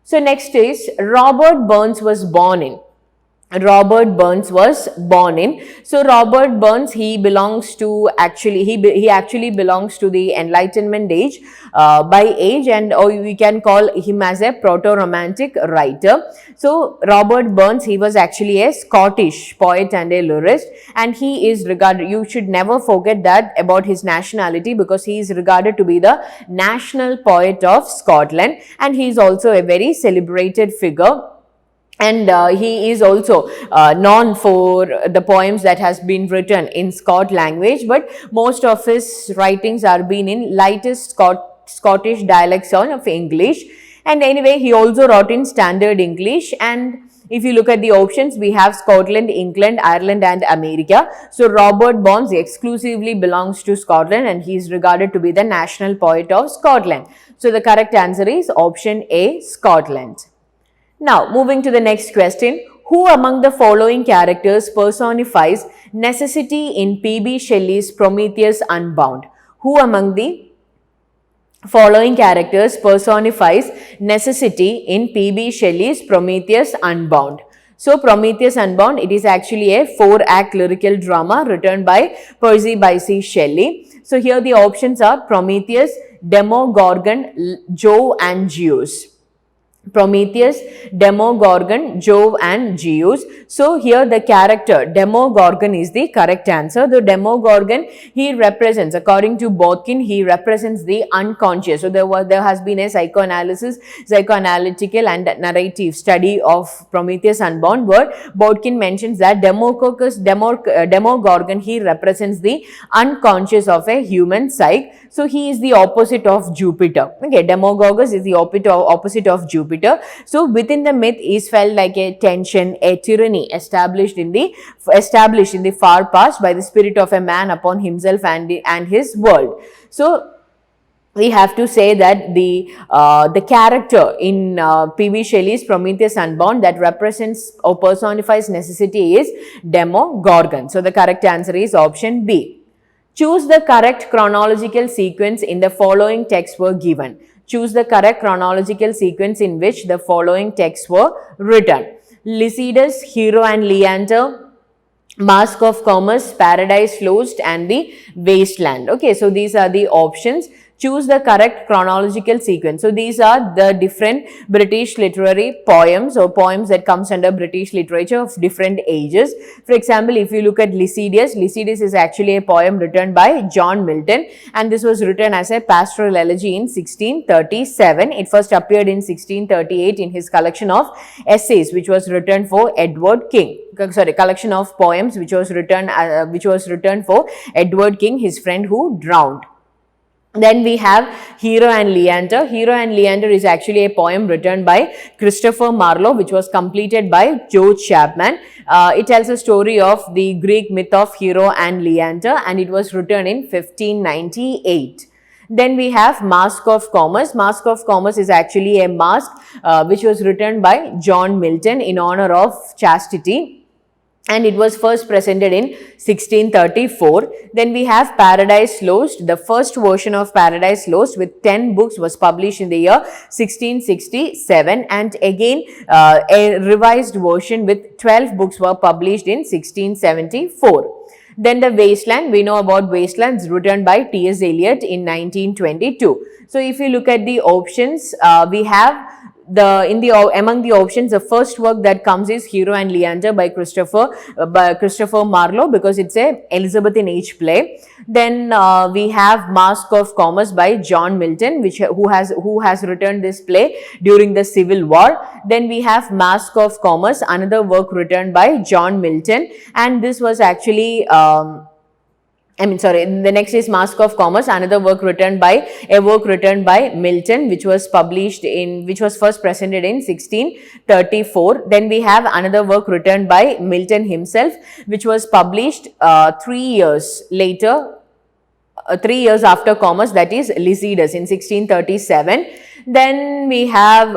So next is Robert Burns was born in. Robert Burns was born in. So Robert Burns, he actually belongs to the Enlightenment age by age, and we can call him as a proto-romantic writer. So Robert Burns, he was actually a Scottish poet and a lyrist, and he is regarded, you should never forget that about his nationality, because he is regarded to be the national poet of Scotland, and he is also a very celebrated figure. And he is also known for the poems that has been written in Scott language, but most of his writings are been in lightest Scottish dialects of English. And anyway, he also wrote in standard English. And if you look at the options, we have Scotland, England, Ireland, and America. So Robert Burns exclusively belongs to Scotland, and he is regarded to be the national poet of Scotland. So the correct answer is option A, Scotland. Now, moving to the next question. Who among the following characters personifies necessity in P.B. Shelley's Prometheus Unbound? Who among the following characters personifies necessity in P.B. Shelley's Prometheus Unbound? So, Prometheus Unbound, it is actually a 4-act lyrical drama written by Percy Bysshe Shelley. So, here the options are Prometheus, Demogorgon, Jove, and Zeus. Prometheus, Demogorgon, Jove, and Zeus. So here the character Demogorgon is the correct answer. The Demogorgon, he represents, according to Botkin, he represents the unconscious. So there has been a psychoanalytical and narrative study of Prometheus Unbound, where Botkin mentions that Demogorgon, he represents the unconscious of a human psyche. So he is the opposite of Jupiter. Okay, Demogorgon is the opposite of Jupiter. So within the myth is felt like a tension, a tyranny established in the far past by the spirit of a man upon himself and his world. So we have to say that the character in P.B. Shelley's Prometheus Unbound that represents or personifies necessity is Demogorgon. So the correct answer is option B. Choose the correct chronological sequence in the following texts were given. Choose the correct chronological sequence in which the following texts were written. Lycidas, Hero and Leander, Mask of Commerce, Paradise Lost, and the Wasteland. Okay, so these are the options. Choose the correct chronological sequence. So these are the different British literary poems or poems that comes under British literature of different ages. For example, if you look at Lycidas, Lycidas is actually a poem written by John Milton, and this was written as a pastoral elegy in 1637. It first appeared in 1638 in his collection of essays, which was written for Edward King. Collection of poems which was written for Edward King, his friend who drowned. Then we have Hero and Leander. Hero and Leander is actually a poem written by Christopher Marlowe, which was completed by George Chapman. It tells a story of the Greek myth of Hero and Leander, and it was written in 1598. Then we have Mask of Commerce. Mask of Commerce is actually a masque which was written by John Milton in honor of chastity, and it was first presented in 1634. Then we have Paradise Lost. The first version of Paradise Lost with 10 books was published in the year 1667, and again a revised version with 12 books were published in 1674. Then the Wasteland, we know about Wastelands, written by T.S. Eliot in 1922. So if you look at the options, we have among the options, the first work that comes is Hero and Leander by Christopher Marlowe, because it's a Elizabethan age play. Then we have Mask of Commerce by John Milton, who has written this play during the Civil War. Then we have Mask of Commerce, another work written by John Milton, and this was actually The next is Mask of Commerce, another work written by, a work written by Milton, which was first presented in 1634. Then we have another work written by Milton himself, which was published 3 years later, 3 years after Commerce, that is Lycidas in 1637. Then we have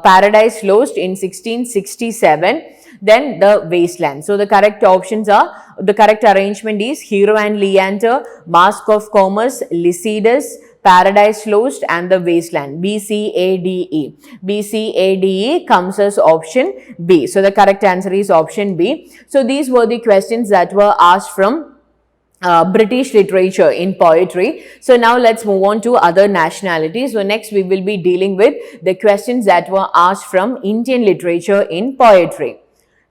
Paradise Lost in 1667. Then the Wasteland. So the correct options are, the correct arrangement is Hero and Leander, Mask of Commerce, Lycidas, Paradise Lost and the Wasteland. BCADE. BCADE comes as option B. So the correct answer is option B. So these were the questions that were asked from British literature in poetry. So now let's move on to other nationalities. So next we will be dealing with the questions that were asked from Indian literature in poetry.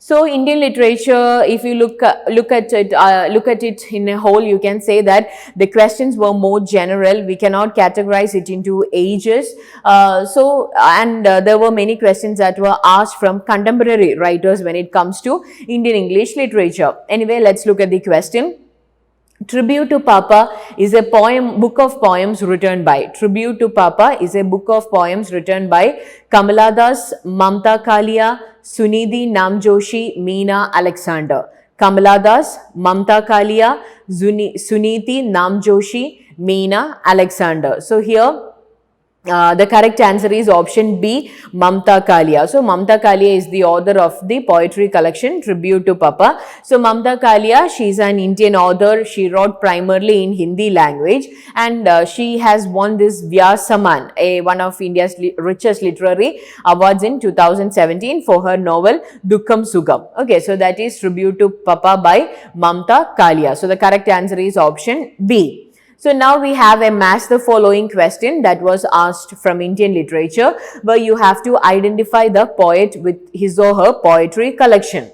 So Indian literature, if you look at it in a whole, you can say that the questions were more general. We cannot categorize it into ages. There were many questions that were asked from contemporary writers when it comes to Indian English literature. Anyway, let's look at the question. Tribute to Papa is a book of poems written by. Tribute to Papa is a book of poems written by Kamala Das, Mamta Kalia, Sunidhi Namjoshi, Meena Alexander. Kamala Das, Mamta Kalia, Sunidhi Namjoshi, Meena Alexander. So here the correct answer is option B, Mamta Kalia. So Mamta Kalia is the author of the poetry collection Tribute to Papa. So Mamta Kalia, she is an Indian author. She wrote primarily in Hindi language, and she has won this Vyasaman, one of India's richest literary awards in 2017 for her novel Dukkam Sugam. Okay, so that is Tribute to Papa by Mamta Kalia. So the correct answer is option B. So now we have a match the following question that was asked from Indian literature, where you have to identify the poet with his or her poetry collection.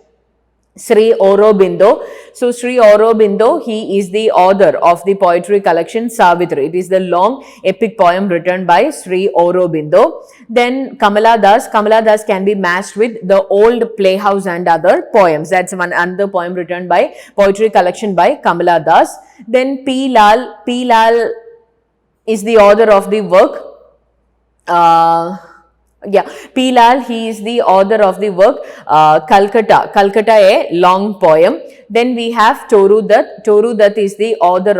Sri Aurobindo. So Sri Aurobindo, he is the author of the poetry collection Savitri. It is the long epic poem written by Sri Aurobindo. Then Kamala Das. Kamala Das can be matched with the Old Playhouse and Other Poems. That's another poem written by poetry collection by Kamala Das. Then P. Lal. P. Lal is the author of the work. P. Lal, he is the author of the work Calcutta. Calcutta, a long poem. Then we have Toru Dutt. Toru Dutt is the author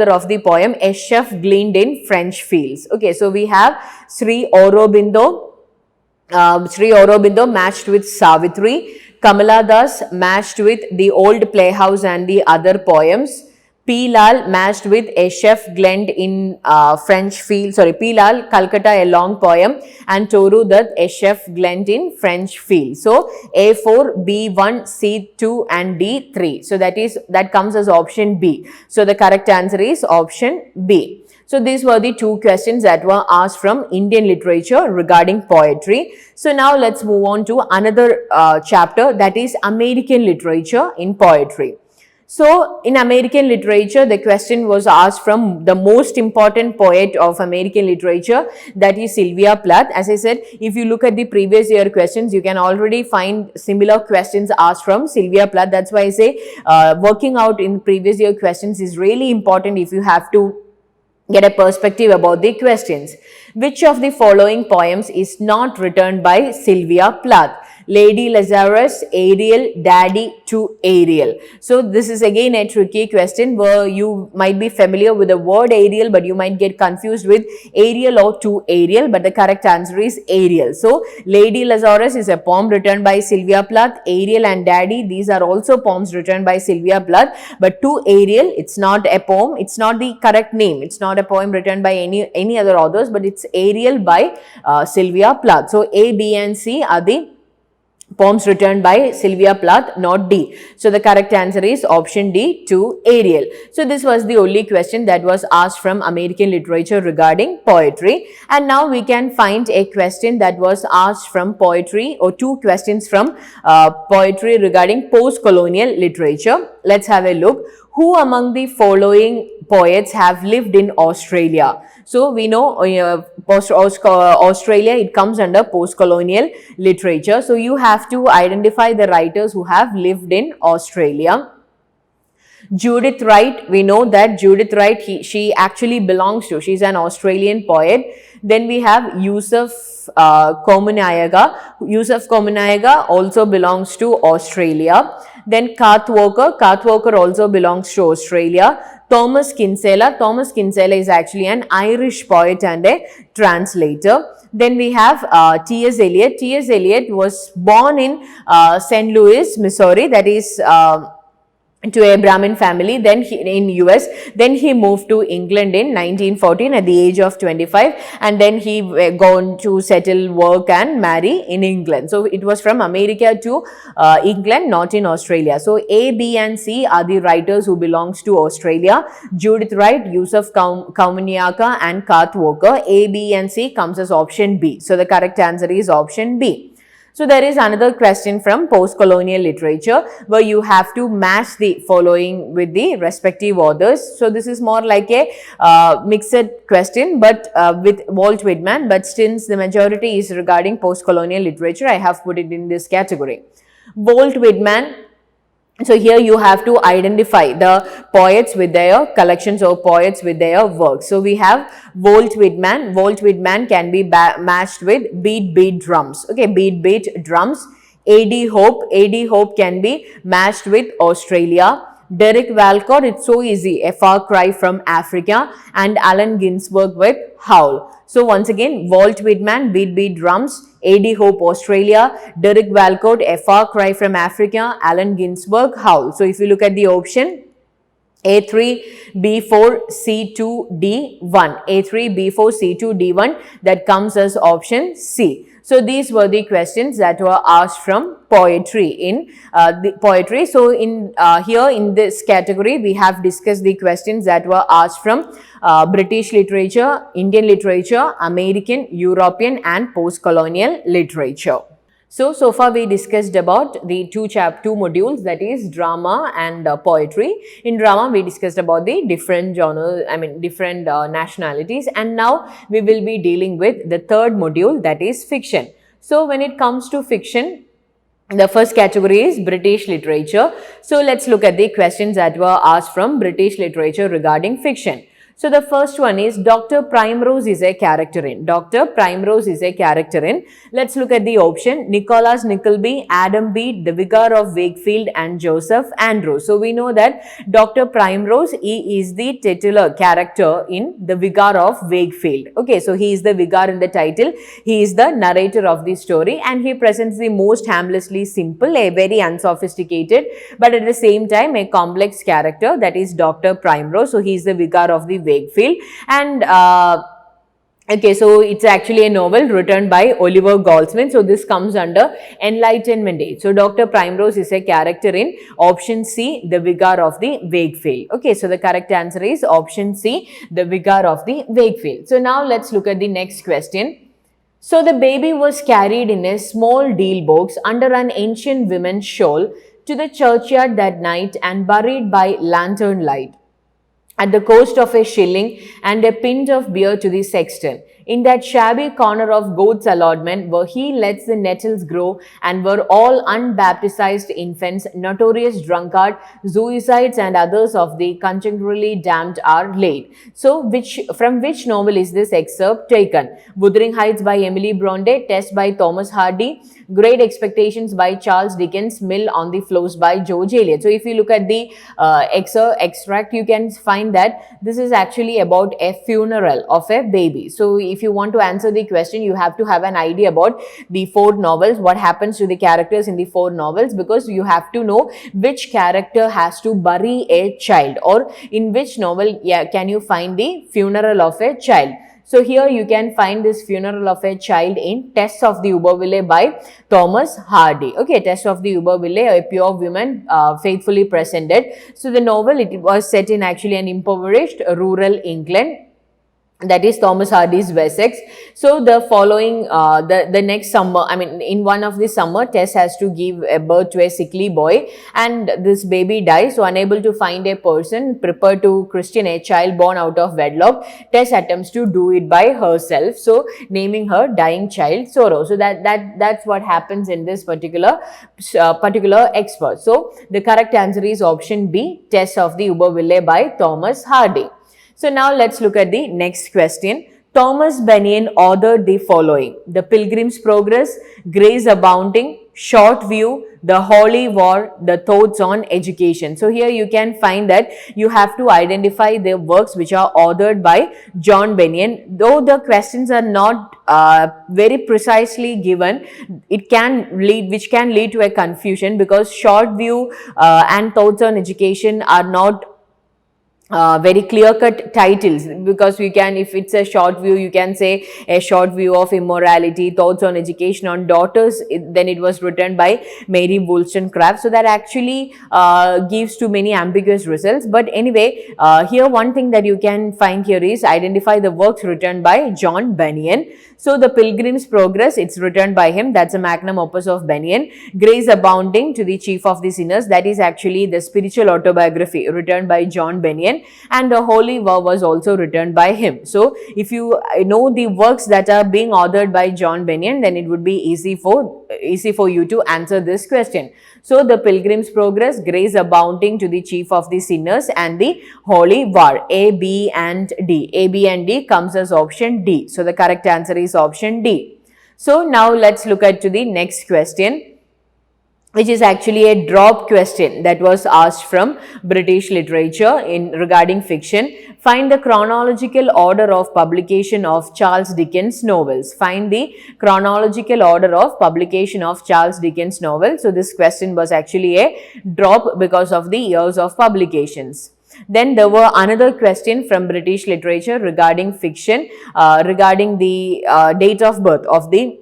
of the poem A Chef Gleaned in French Fields. Okay, so we have Sri Aurobindo. Sri Aurobindo matched with Savitri. Kamala Das matched with the Old Playhouse and the Other Poems. P. Lal matched with A Chef Gleaned in French Fields. P. Lal, Calcutta, a long poem, and Toru Dutt, A Chef Gleaned in French Fields. So A4, B1, C2 and D3. So that comes as option B. So the correct answer is option B. So these were the two questions that were asked from Indian literature regarding poetry. So now let's move on to another chapter, that is American literature in poetry. So in American literature, the question was asked from the most important poet of American literature, that is Sylvia Plath. As I said, if you look at the previous year questions, you can already find similar questions asked from Sylvia Plath. That's why I say working out in previous year questions is really important if you have to get a perspective about the questions. Which of the following poems is not written by Sylvia Plath? Lady Lazarus, Ariel, Daddy to Ariel. So this is again a tricky question where you might be familiar with the word Ariel, but you might get confused with Ariel or to Ariel, but the correct answer is Ariel. So Lady Lazarus is a poem written by Sylvia Plath. Ariel and Daddy, these are also poems written by Sylvia Plath, but to Ariel, it's not a poem, it's not the correct name, it's not a poem written by any other authors, but it's Ariel by Sylvia Plath. So A, B and C are the poems written by Sylvia Plath, not D. So the correct answer is option D, to Ariel. So this was the only question that was asked from American literature regarding poetry. And now we can find a question that was asked from poetry, or two questions from poetry regarding post-colonial literature. Let's have a look. Who among the following poets have lived in Australia? So we know Australia, it comes under post-colonial literature. So you have to identify the writers who have lived in Australia. Judith Wright, we know that Judith Wright, she actually belongs to, she's an Australian poet. Then we have Yusuf Komunayaga. Yusuf Komunayaga also belongs to Australia. Then Kath Walker also belongs to Australia. Thomas Kinsella is actually an Irish poet and a translator. Then we have T.S. Eliot. T.S. Eliot was born in St. Louis, Missouri, that is to a Brahmin family, then in US. Then he moved to England in 1914 at the age of 25, and then he gone to settle, work and marry in England. So it was from America to England, not in Australia. So A, B and C are the writers who belongs to Australia. Judith Wright, Yusuf Komunayaga and Kath Walker. A, B and C comes as option B. So the correct answer is option B. So there is another question from post-colonial literature where you have to match the following with the respective authors. So this is more like a mixed question, but with Walt Whitman. But since the majority is regarding post-colonial literature, I have put it in this category. Walt Whitman. So here you have to identify the poets with their collections or poets with their works. So we have Walt Whitman. Walt Whitman can be matched with Beat Drums. Okay, Beat Drums. A.D. Hope. A.D. Hope can be matched with Australia. Derek Walcott, it's so easy, A Far Cry from Africa, and Allen Ginsberg with Howl. So once again, Walt Whitman, Beat Drums, A.D. Hope, Australia, Derek Walcott, A Far Cry from Africa, Allen Ginsberg, Howl. So if you look at the option, A3, B4, C2, D1. A3, B4, C2, D1, that comes as option C. So these were the questions that were asked from poetry in the poetry. So in here in this category, we have discussed the questions that were asked from British literature, Indian literature, American, European and post-colonial literature. So far we discussed about the two modules, that is drama and poetry. In drama, we discussed about the different genres, different nationalities, and now we will be dealing with the third module, that is fiction. So when it comes to fiction, the first category is British literature. So let's look at the questions that were asked from British literature regarding fiction. So the first one is Dr. Primrose is a character in. Dr. Primrose is a character in. Let's look at the option. Nicholas Nickleby, Adam Bede, the Vicar of Wakefield and Joseph Andrews. So we know that Dr. Primrose, he is the titular character in the Vicar of Wakefield. Okay, so he is the vicar in the title. He is the narrator of the story and he presents the most harmlessly simple, a very unsophisticated, but at the same time a complex character, that is Dr. Primrose. So he is the Vicar of the Wakefield, and okay, so it's actually a novel written by Oliver Goldsmith. So this comes under Enlightenment Age. So Dr. Primrose is a character in option C, the Vicar of the Wakefield. Okay, so the correct answer is option C, the Vicar of the Wakefield. So now let's look at the next question. So the baby was carried in a small deal box under an ancient women's shawl to the churchyard that night and buried by lantern light, at the cost of a shilling and a pint of beer to the sexton, in that shabby corner of Goat's allotment where he lets the nettles grow and where all unbaptized infants, notorious drunkards, suicides and others of the conjuncturally damned are laid. So from which novel is this excerpt taken? Wuthering Heights by Emily Bronte, Test by Thomas Hardy, Great Expectations by Charles Dickens, Mill on the Floors by George Eliot. So if you look at the extract, you can find that this is actually about a funeral of a baby. So if you want to answer the question, you have to have an idea about the four novels, what happens to the characters in the four novels, because you have to know which character has to bury a child, or in which novel can you find the funeral of a child. So here you can find this funeral of a child in Tess of the Uberville by Thomas Hardy. Okay, Tess of the Uberville, a pure woman faithfully presented. So the novel, it was set in actually an impoverished rural England. that is Thomas Hardy's Wessex. So the following, the next summer, I mean, in one of the summer, Tess has to give a birth to a sickly boy, and this baby dies. So unable to find a person prepared to christen a child born out of wedlock, Tess attempts to do it by herself. So naming her dying child Sorrow. So that's what happens in this particular expert. So the correct answer is option B, Tess of the Uberville by Thomas Hardy. So now let's look at the next question. Thomas Bennion authored the following: The Pilgrim's Progress, Grace Abounding, Short View, The Holy War, The Thoughts on Education. So here you can find that you have to identify the works which are authored by John Bennion. Though the questions are not very precisely given, which can lead to a confusion, because Short View and Thoughts on Education are not very clear-cut titles, because you can, if it's a short view, you can say a short view of immorality, thoughts on education on daughters, then it was written by Mary Wollstonecraft. So that actually gives too many ambiguous results. But anyway, here one thing that you can find here is identify the works written by John Bennion. So the Pilgrim's Progress, it's written by him. That's a magnum opus of Bennion. Grace Abounding, To the Chief of the Sinners, that is actually the spiritual autobiography written by John Bennion. And The Holy War was also written by him. So if you know the works that are being authored by John Bennion, then it would be easy for you to answer this question. So The Pilgrim's Progress, Grace Abounding, To the Chief of the Sinners, and The Holy War. A, B and D. A, B and D comes as option D. So the correct answer is option D. So now let's look at to the next question, which is actually a drop question that was asked from British literature regarding fiction. Find the chronological order of publication of Charles Dickens novels. Find the chronological order of publication of Charles Dickens novels. So this question was actually a drop because of the years of publications. Then there were another question from British literature regarding fiction, regarding the date of birth of the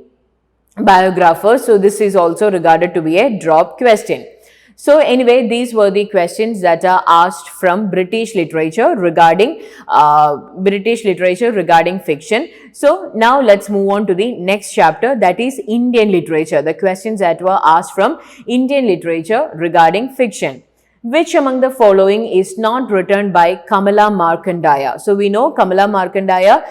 biographer. So this is also regarded to be a drop question. So anyway, these were the questions that are asked from British literature regarding fiction. So now let's move on to the next chapter, that is Indian literature. The questions that were asked from Indian literature regarding fiction. Which among the following is not written by Kamala Markandaya? So we know Kamala Markandaya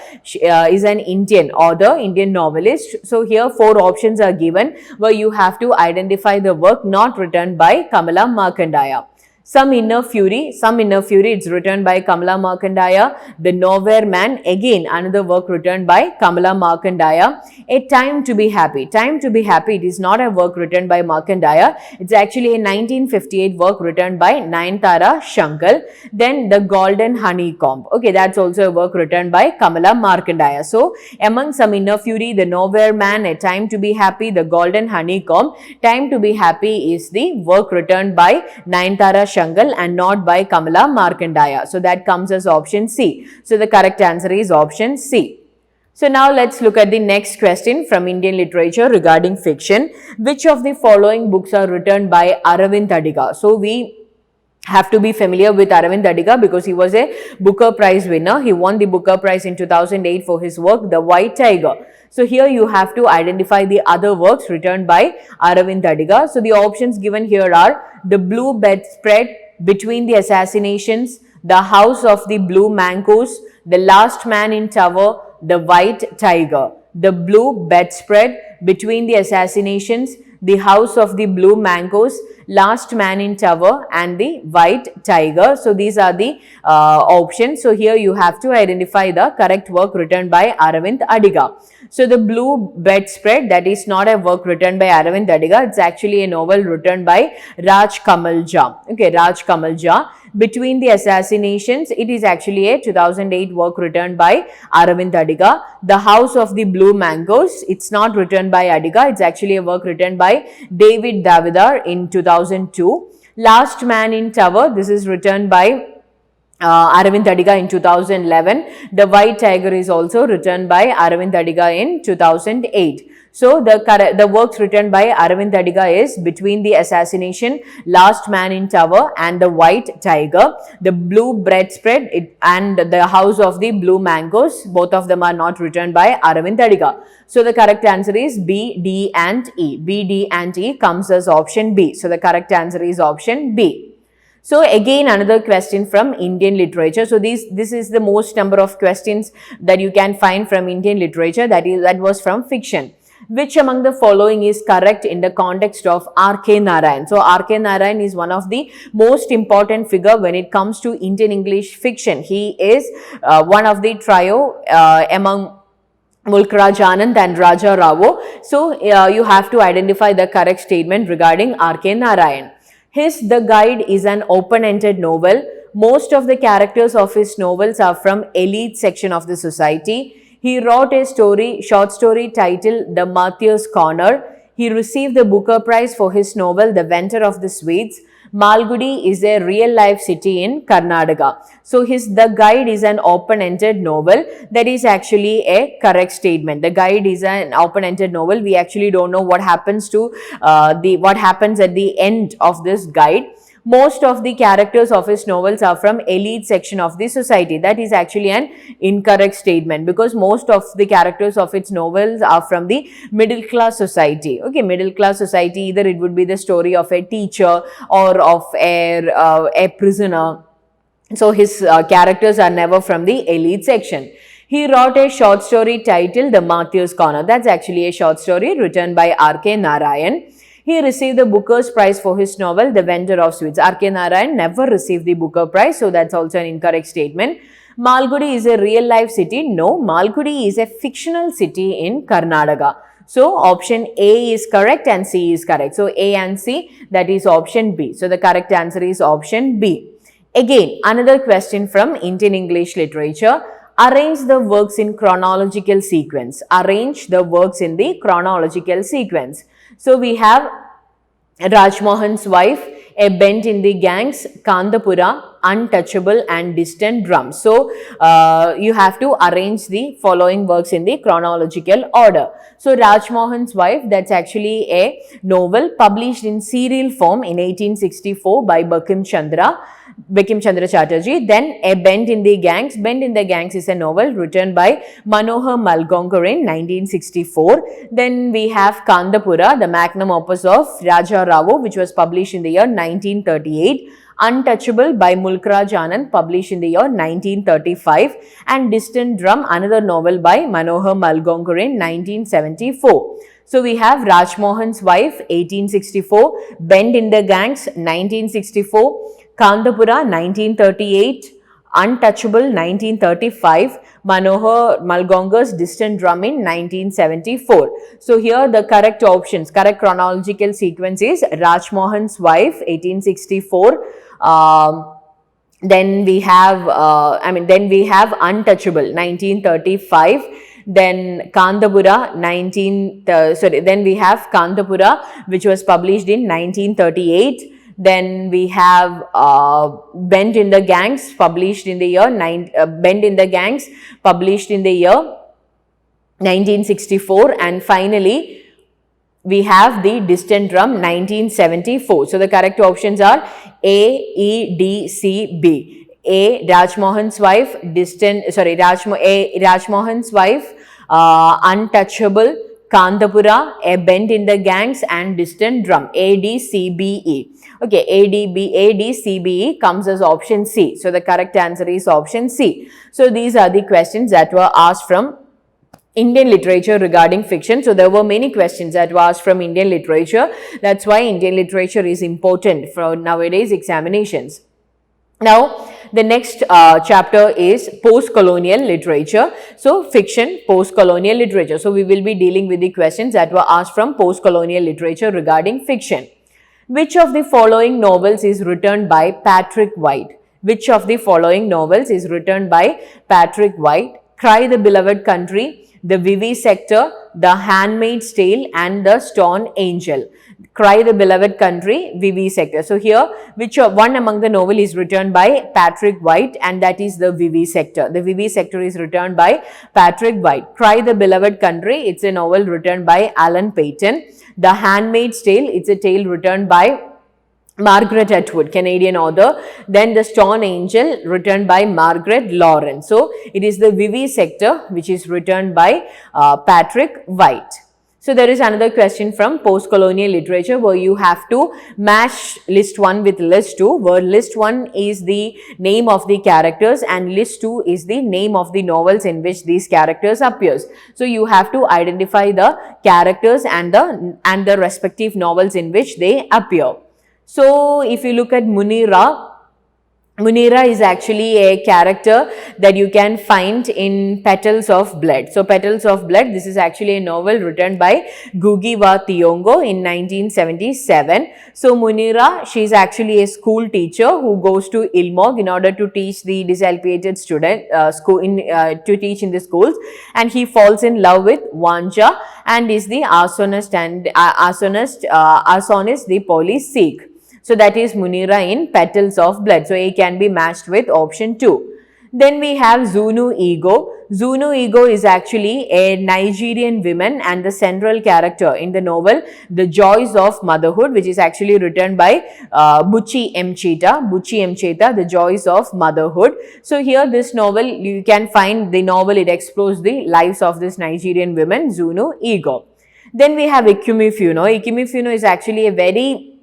is an Indian author, Indian novelist. So here 4 options are given where you have to identify the work not written by Kamala Markandaya. Some Inner Fury, it's written by Kamala Markandaya. The Nowhere Man, again another work written by Kamala Markandaya. A Time to be Happy, it is not a work written by Markandaya. It's actually a 1958 work written by Nayanthara Shankar. Then The Golden Honeycomb, okay, that's also a work written by Kamala Markandaya. So among Some Inner Fury, The Nowhere Man, A Time to be Happy, The Golden Honeycomb, Time to be Happy is the work written by Nayanthara Shankar and not by Kamala Markandaya. So that comes as option C. So the correct answer is option C. So now let's look at the next question from Indian literature regarding fiction. Which of the following books are written by Aravind Adiga? So we have to be familiar with Aravind Adiga because he was a Booker Prize winner. He won the Booker Prize in 2008 for his work, The White Tiger. So here you have to identify the other works written by Aravind Adiga. So the options given here are The Blue Bedspread, Between the Assassinations, The House of the Blue Mangoes, The Last Man in Tower, The White Tiger. The Blue Bedspread, Between the Assassinations, The House of the Blue Mangoes, Last Man in Tower, and The White Tiger. So these are the options. So here you have to identify the correct work written by Aravind Adiga. So The Blue Bedspread, that is not a work written by Aravind Adiga. It's actually a novel written by Raj Kamal Jha. Okay, Raj Kamal Jha. Between the Assassinations, it is actually a 2008 work written by Aravind Adiga. The House of the Blue Mangoes, it's not written by Adiga. It's actually a work written by David Davidar in 2002. Last Man in Tower, this is written by Aravind Adiga in 2011. The White Tiger is also written by Aravind Adiga in 2008. So the works written by Aravind Adiga is Between the Assassination, Last Man in Tower, and The White Tiger. The Blue Bread Spread and The House of the Blue Mangoes, both of them are not written by Aravind Adiga. So the correct answer is B, D and E. B, D and E comes as option B. So the correct answer is option B. So again another question from Indian literature. So this is the most number of questions that you can find from Indian literature, that was from fiction. Which among the following is correct in the context of R.K. Narayan? So R.K. Narayan is one of the most important figure when it comes to Indian English fiction. He is one of the trio among Mulk Raj Anand and Raja Rao. So you have to identify the correct statement regarding R.K. Narayan. His The Guide is an open-ended novel. Most of the characters of his novels are from elite section of the society. He wrote a short story titled The Martyr's Corner. He received the Booker Prize for his novel The Vendor of the Sweets. Malgudi is a real-life city in Karnataka. So his The Guide is an open-ended novel. That is actually a correct statement. The Guide is an open-ended novel. We actually don't know what happens to what happens at the end of this guide. Most of the characters of his novels are from elite section of the society. That is actually an incorrect statement, because most of the characters of its novels are from the middle class society. Okay, middle class society, either it would be the story of a teacher or of a prisoner. So his characters are never from the elite section. He wrote a short story titled The Martyr's Corner. That's actually a short story written by R.K. Narayan. He received the Booker's Prize for his novel, The Vendor of Sweets. R.K. Narayan never received the Booker Prize, so that's also an incorrect statement. Malgudi is a real-life city. No, Malgudi is a fictional city in Karnataka. So, option A is correct and C is correct. So, A and C, that is option B. So, the correct answer is option B. Again, another question from Indian English literature. Arrange the works in chronological sequence. Arrange the works in the chronological sequence. So we have Rajmohan's Wife, A Bend in the Gangs, Kandapura, Untouchable and Distant Drums. So you have to arrange the following works in the chronological order. So Rajmohan's Wife, that's actually a novel published in serial form in 1864 by Bankim Chandra Chatterjee. Then A Bend in the Gangs. Bend in the Gangs is a novel written by Manohar Malgonkar in 1964. Then we have Kandapura, the magnum opus of Raja Rao, which was published in the year 1938. Untouchable by Mulk Raj Anand, published in the year 1935. And Distant Drum, another novel by Manohar Malgonkar in 1974. So we have Rajmohan's Wife, 1864, Bend in the Gangs, 1964, Kandapura, 1938, Untouchable, 1935, Manohar Malgonkar's Distant Drum in 1974. So here the correct options, correct chronological sequence is Rajmohan's Wife, 1864. Then we have, Untouchable, 1935. Then Kandapura, then we have Kandapura, which was published in 1938. Then we have Bend in the Gangs, published in the year Bend in the Gangs, published in the year 1964. And finally, we have the Distant Drum, 1974. So the correct options are A, E, D, C, B. A, Rajmohan's Wife, Rajmohan's Wife, Untouchable, Kandapura, A Bend in the Gangs, and Distant Drum. A, D, C, B, E. Okay, A, D, C, B, E comes as option C. So the correct answer is option C. So these are the questions that were asked from Indian literature regarding fiction. So there were many questions that were asked from Indian literature. That's why Indian literature is important for nowadays examinations. Now, the next chapter is post-colonial literature. So, fiction, post-colonial literature. So, we will be dealing with the questions that were asked from post-colonial literature regarding fiction. Which of the following novels is written by Patrick White? Which of the following novels is written by Patrick White? Cry the Beloved Country, The Vivisector, The Handmaid's Tale, and The Stone Angel. Cry the Beloved Country, Vivisector. So here, which one among the novel is written by Patrick White, and that is The Vivisector. The Vivisector is written by Patrick White. Cry the Beloved Country, it's a novel written by Alan Paton. The Handmaid's Tale, it's a tale written by Margaret Atwood, Canadian author. Then The Stone Angel, written by Margaret Lauren. So it is the Vivisector, which is written by Patrick White. So there is another question from post-colonial literature where you have to match list 1 with list 2, where list 1 is the name of the characters and list 2 is the name of the novels in which these characters appears. So you have to identify the characters and the respective novels in which they appear. So if you look at Munira, Munira is actually a character that you can find in Petals of Blood. So Petals of Blood, this is actually a novel written by Ngugi wa Thiong'o in 1977. So Munira, she is actually a school teacher who goes to Ilmog in order to teach the disallocated student to teach in the schools, and he falls in love with Wanja and is the arsonist the police seek. So that is Munira in Petals of Blood. So A can be matched with option 2. Then we have Zunu Ego. Zunu Ego is actually a Nigerian woman and the central character in the novel The Joys of Motherhood, which is actually written by Buchi Mcheta. Buchi Mcheta, The Joys of Motherhood. So here this novel, you can find the novel, it explores the lives of this Nigerian woman, Zunu Ego. Then we have Ikumi-Funo. Ikumi-Funo is actually a very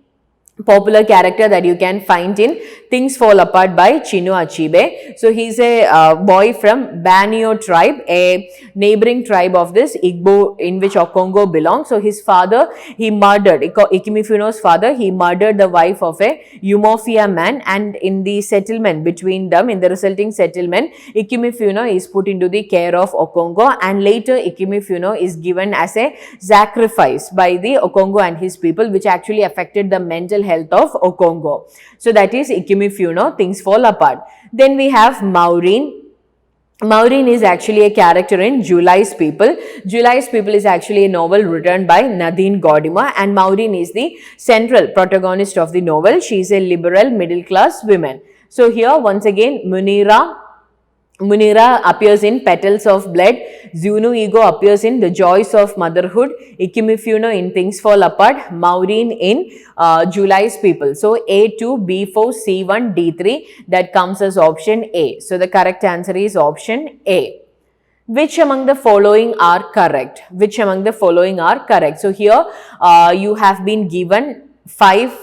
popular character that you can find in Things Fall Apart by Chinua Achebe. So he's a boy from Banio tribe, a neighboring tribe of this Igbo in which Okongo belongs. So his father, he murdered, Ikumi-Funo's father, he murdered the wife of a Umofia man, and in the settlement between them, in the resulting settlement, Ikumi-Funo is put into the care of Okongo, and later Ikumi-Funo is given as a sacrifice by the Okongo and his people, which actually affected the mental health of Okongo. So that is Ikumi-Funo, Things Fall Apart. Then we have Maureen. Maureen is actually a character in July's People. July's People is actually a novel written by Nadine Gordimer, and Maureen is the central protagonist of the novel. She is a liberal middle class woman. So here once again Munira appears in Petals of Blood, Zunu Ego appears in The Joys of Motherhood, Ikumi-Funo in Things Fall Apart, Maureen in July's People. So A2, B4, C1, D3, that comes as option A. So the correct answer is option A. Which among the following are correct? Which among the following are correct? So here you have been given 5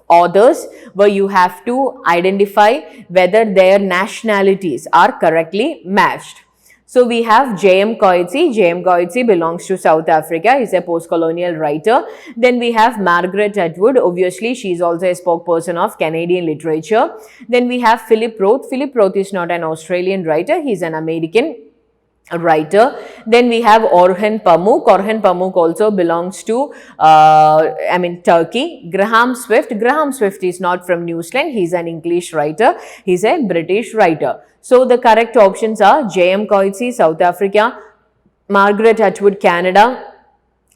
authors where you have to identify whether their nationalities are correctly matched. So we have J.M. Coetzee. J.M. Coetzee belongs to South Africa. He's a post-colonial writer. Then we have Margaret Atwood. Obviously, she is also a spokesperson of Canadian literature. Then we have Philip Roth. Philip Roth is not an Australian writer. He's an American writer. Then we have Orhan Pamuk. Orhan Pamuk also belongs to Turkey. Graham Swift. Graham Swift is not from New Zealand. He's an English writer. He's a British writer. So the correct options are J.M. Coetzee, South Africa, Margaret Atwood, Canada,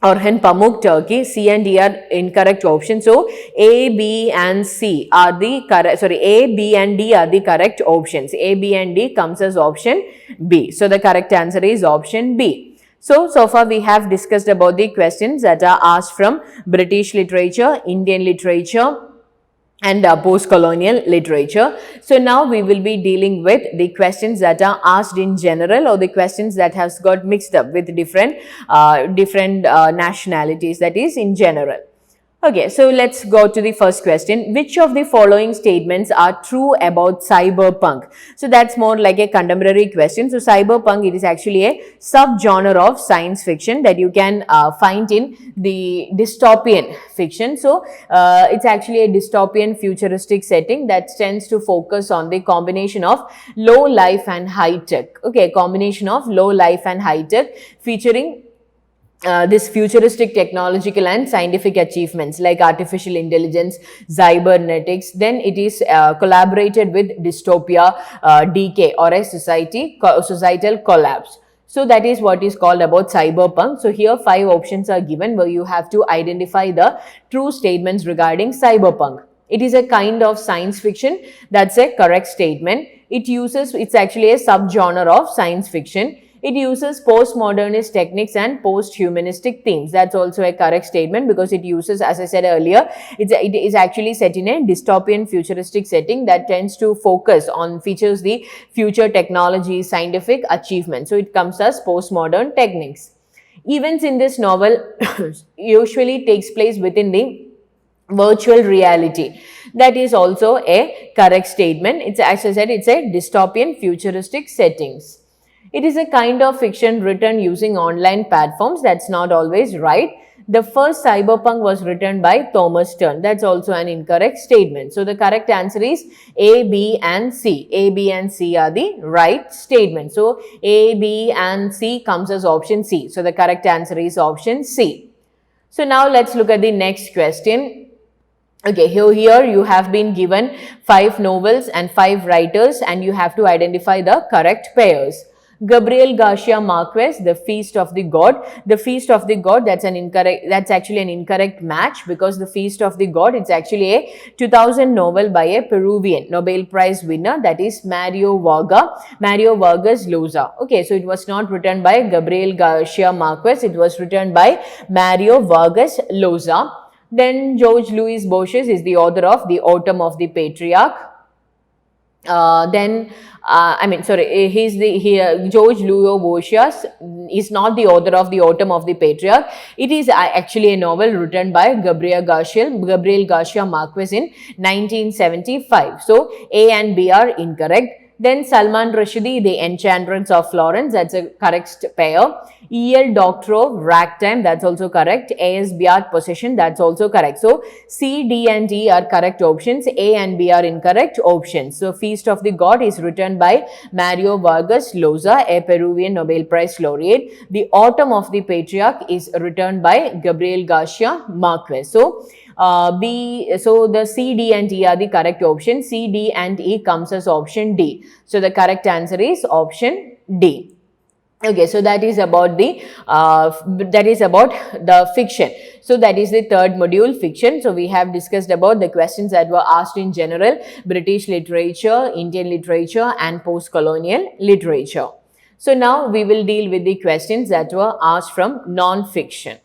Orhan Pamuk, Turkey. C and D are incorrect options. So A, B and C are the correct, A, B and D are the correct options. A, B and D comes as option B. So the correct answer is option B. So far we have discussed about the questions that are asked from British literature, Indian literature, and post-colonial literature. So now we will be dealing with the questions that are asked in general, or the questions that has got mixed up with different nationalities, that is in general. Okay, so let's go to the first question. Which of the following statements are true about cyberpunk? So that's more like a contemporary question. So cyberpunk, it is actually a subgenre of science fiction that you can find in the dystopian fiction. So it's actually a dystopian futuristic setting that tends to focus on the combination of low life and high tech. Okay, combination of low life and high tech, featuring this futuristic technological and scientific achievements like artificial intelligence, cybernetics. Then it is collaborated with dystopia, decay, or a societal collapse. So that is what is called about cyberpunk. So here 5 options are given where you have to identify the true statements regarding cyberpunk. It is a kind of science fiction. That's a correct statement. It's actually a subgenre of science fiction. It uses postmodernist techniques and post-humanistic themes. That's also a correct statement because it uses, as I said earlier, it is actually set in a dystopian futuristic setting that tends to features the future technology, scientific achievement. So it comes as postmodern techniques. Events in this novel usually takes place within the virtual reality. That is also a correct statement. It's, as I said, it's a dystopian futuristic settings. It is a kind of fiction written using online platforms. That's not always right. The first cyberpunk was written by Thomas Stern. That's also an incorrect statement. So the correct answer is A, B and C. A, B and C are the right statement. So A, B and C comes as option C. So the correct answer is option C. So now let's look at the next question. Okay, here you have been given 5 novels and 5 writers and you have to identify the correct pairs. Gabriel Garcia Marquez, The Feast of the God. The Feast of the God, that's actually an incorrect match because The Feast of the God, it's actually a 2000 novel by a Peruvian Nobel Prize winner, that is Mario Vargas Llosa. Okay, so it was not written by Gabriel Garcia Marquez, it was written by Mario Vargas Llosa. Then George Louis Borges is the author of The Autumn of the Patriarch. George Louis Borges is not the author of The Autumn of the Patriarch. It is actually a novel written by Gabriel Garcia Marquez in 1975. So A and B are incorrect. Then Salman Rushdie, The Enchantress of Florence, that's a correct pair. E.L. Doctorow, Ragtime, that's also correct. A.S. Byatt, Possession, that's also correct. So C, D and E are correct options. A and B are incorrect options. So Feast of the God is written by Mario Vargas Llosa, a Peruvian Nobel Prize laureate. The Autumn of the Patriarch is written by Gabriel Garcia Marquez. So the C, D and E are the correct option. C, D and E comes as option D. So the correct answer is option D. Okay, so that is about the fiction. So that is the third module, fiction. So we have discussed about the questions that were asked in general, British literature, Indian literature and post-colonial literature. So now we will deal with the questions that were asked from non-fiction.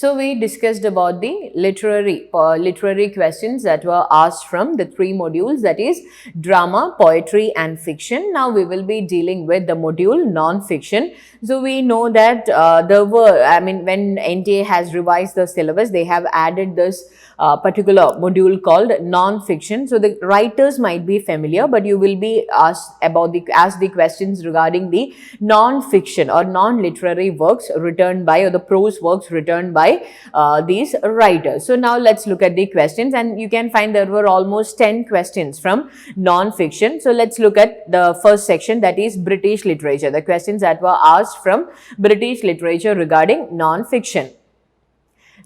So we discussed about the literary questions that were asked from the three modules, that is drama, poetry and fiction. Now we will be dealing with the module non-fiction. So we know that when NTA has revised the syllabus, they have added this particular module called non-fiction. So the writers might be familiar, but you will be asked the questions regarding the non-fiction or non-literary works written by, or the prose works written by these writers. So now let's look at the questions, and you can find there were almost 10 questions from non-fiction. So let's look at the first section, that is British literature, the questions that were asked from British literature regarding non-fiction.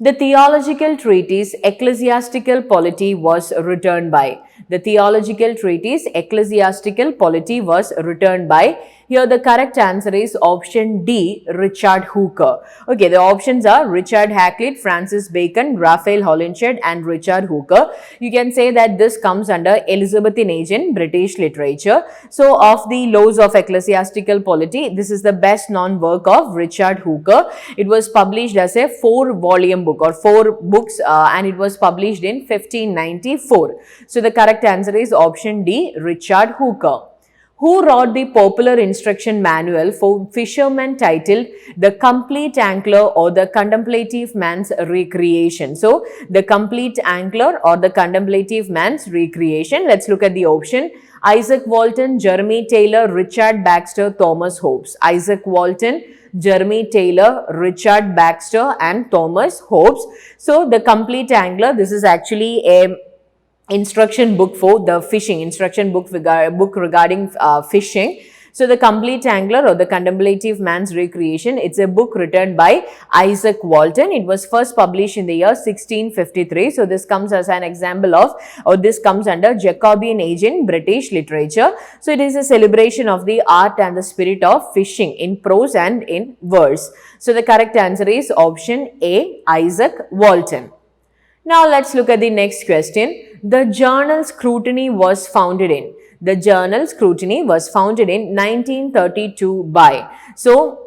The theological treatise Ecclesiastical Polity was written by. The theological treatise Ecclesiastical Polity was written by. Here the correct answer is option D, Richard Hooker. Okay, the options are Richard Hakluyt, Francis Bacon, Raphael Holinshed and Richard Hooker. You can say that this comes under Elizabethan age in British literature. So of the Laws of Ecclesiastical Polity, this is the best known work of Richard Hooker. It was published as a 4-volume book or 4 books and it was published in 1594. So the correct answer is option D, Richard Hooker. Who wrote the popular instruction manual for fishermen titled The Complete Angler or The Contemplative Man's Recreation? So, The Complete Angler or The Contemplative Man's Recreation. Let's look at the option. Isaac Walton, Jeremy Taylor, Richard Baxter, Thomas Hobbes. Isaac Walton, Jeremy Taylor, Richard Baxter and Thomas Hobbes. So, The Complete Angler, this is actually a instruction book for the fishing, book regarding fishing. So the Complete Angler or the Contemplative Man's Recreation, it's a book written by Isaac Walton. It was first published in the year 1653. So this comes as an example of, or this comes under Jacobean age in British literature. So it is a celebration of the art and the spirit of fishing in prose and in verse. So the correct answer is option A, Isaac Walton. Now let's look at the next question. The journal Scrutiny was founded in. The journal Scrutiny was founded in 1932 by. So,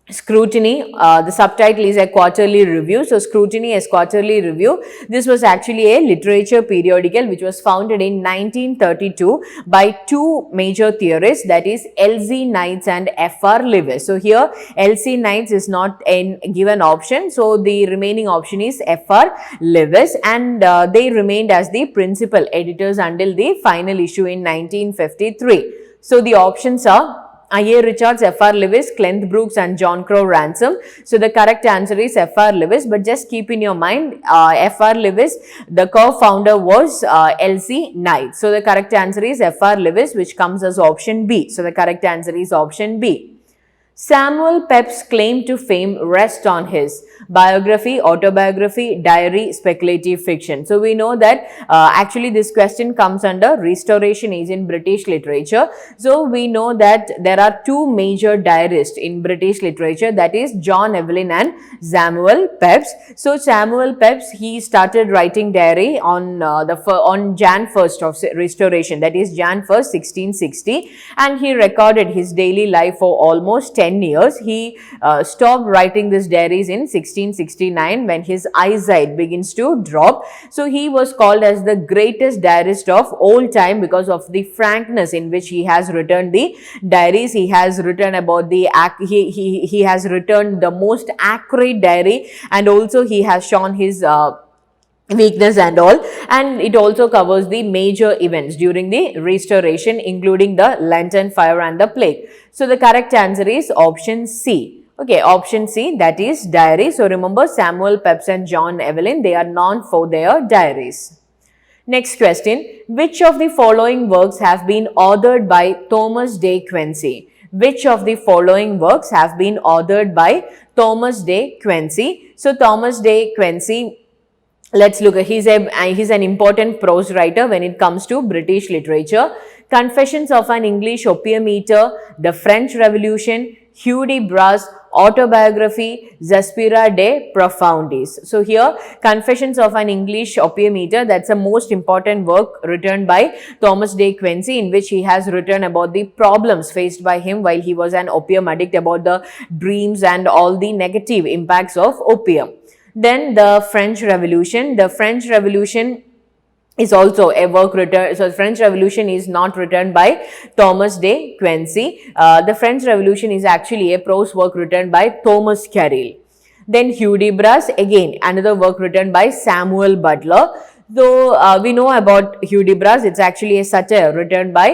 Scrutiny, the subtitle is a quarterly review. So, Scrutiny is quarterly review. This was actually a literature periodical which was founded in 1932 by two major theorists, that is L.C. Knights and F.R. Lewis. So, here L.C. Knights is not a given option. So, the remaining option is F.R. Lewis, and they remained as the principal editors until the final issue in 1953. So, the options are I.A. Richards, F.R. Lewis, Clent Brooks and John Crow Ransom. So the correct answer is F.R. Lewis, but just keep in your mind F.R. Lewis, the co-founder was L.C. Knight. So the correct answer is F.R. Lewis, which comes as option B. So the correct answer is option B. Samuel Pepys' claim to fame rests on his biography, autobiography, diary, speculative fiction. So we know that actually this question comes under Restoration age in British literature. So we know that there are two major diarists in British literature, that is John Evelyn and Samuel Pepys. So Samuel Pepys, he started writing diary on Jan 1st of Restoration, that is Jan 1st, 1660, and he recorded his daily life for almost 10 years. He stopped writing these diaries in 1669 when his eyesight begins to drop. So he was called as the greatest diarist of all time because of the frankness in which he has written the diaries. He has written about the he has written the most accurate diary, and also he has shown his weakness and all, and it also covers the major events during the Restoration, including the Lantern Fire and the Plague. So the correct answer is option C. Okay, option C, that is diary. So remember, Samuel Pepys and John Evelyn, they are known for their diaries. Next question, which of the following works have been authored by Thomas de Quincey? Which of the following works have been authored by Thomas de Quincey? So Thomas de Quincey, let's look at, he's an important prose writer when it comes to British literature. Confessions of an English Opium Eater, The French Revolution, Hudibras, Autobiography, Zaspera de Profundis. So here, Confessions of an English Opium Eater, that's the most important work written by Thomas de Quincey, in which he has written about the problems faced by him while he was an opium addict, about the dreams and all the negative impacts of opium. Then the French Revolution. The French Revolution is also a work written, so the French Revolution is not written by Thomas de Quincey. The French Revolution is actually a prose work written by Thomas Carlyle. Then Hudibras, again another work written by Samuel Butler. Though we know about Hudibras, it's actually a satire written by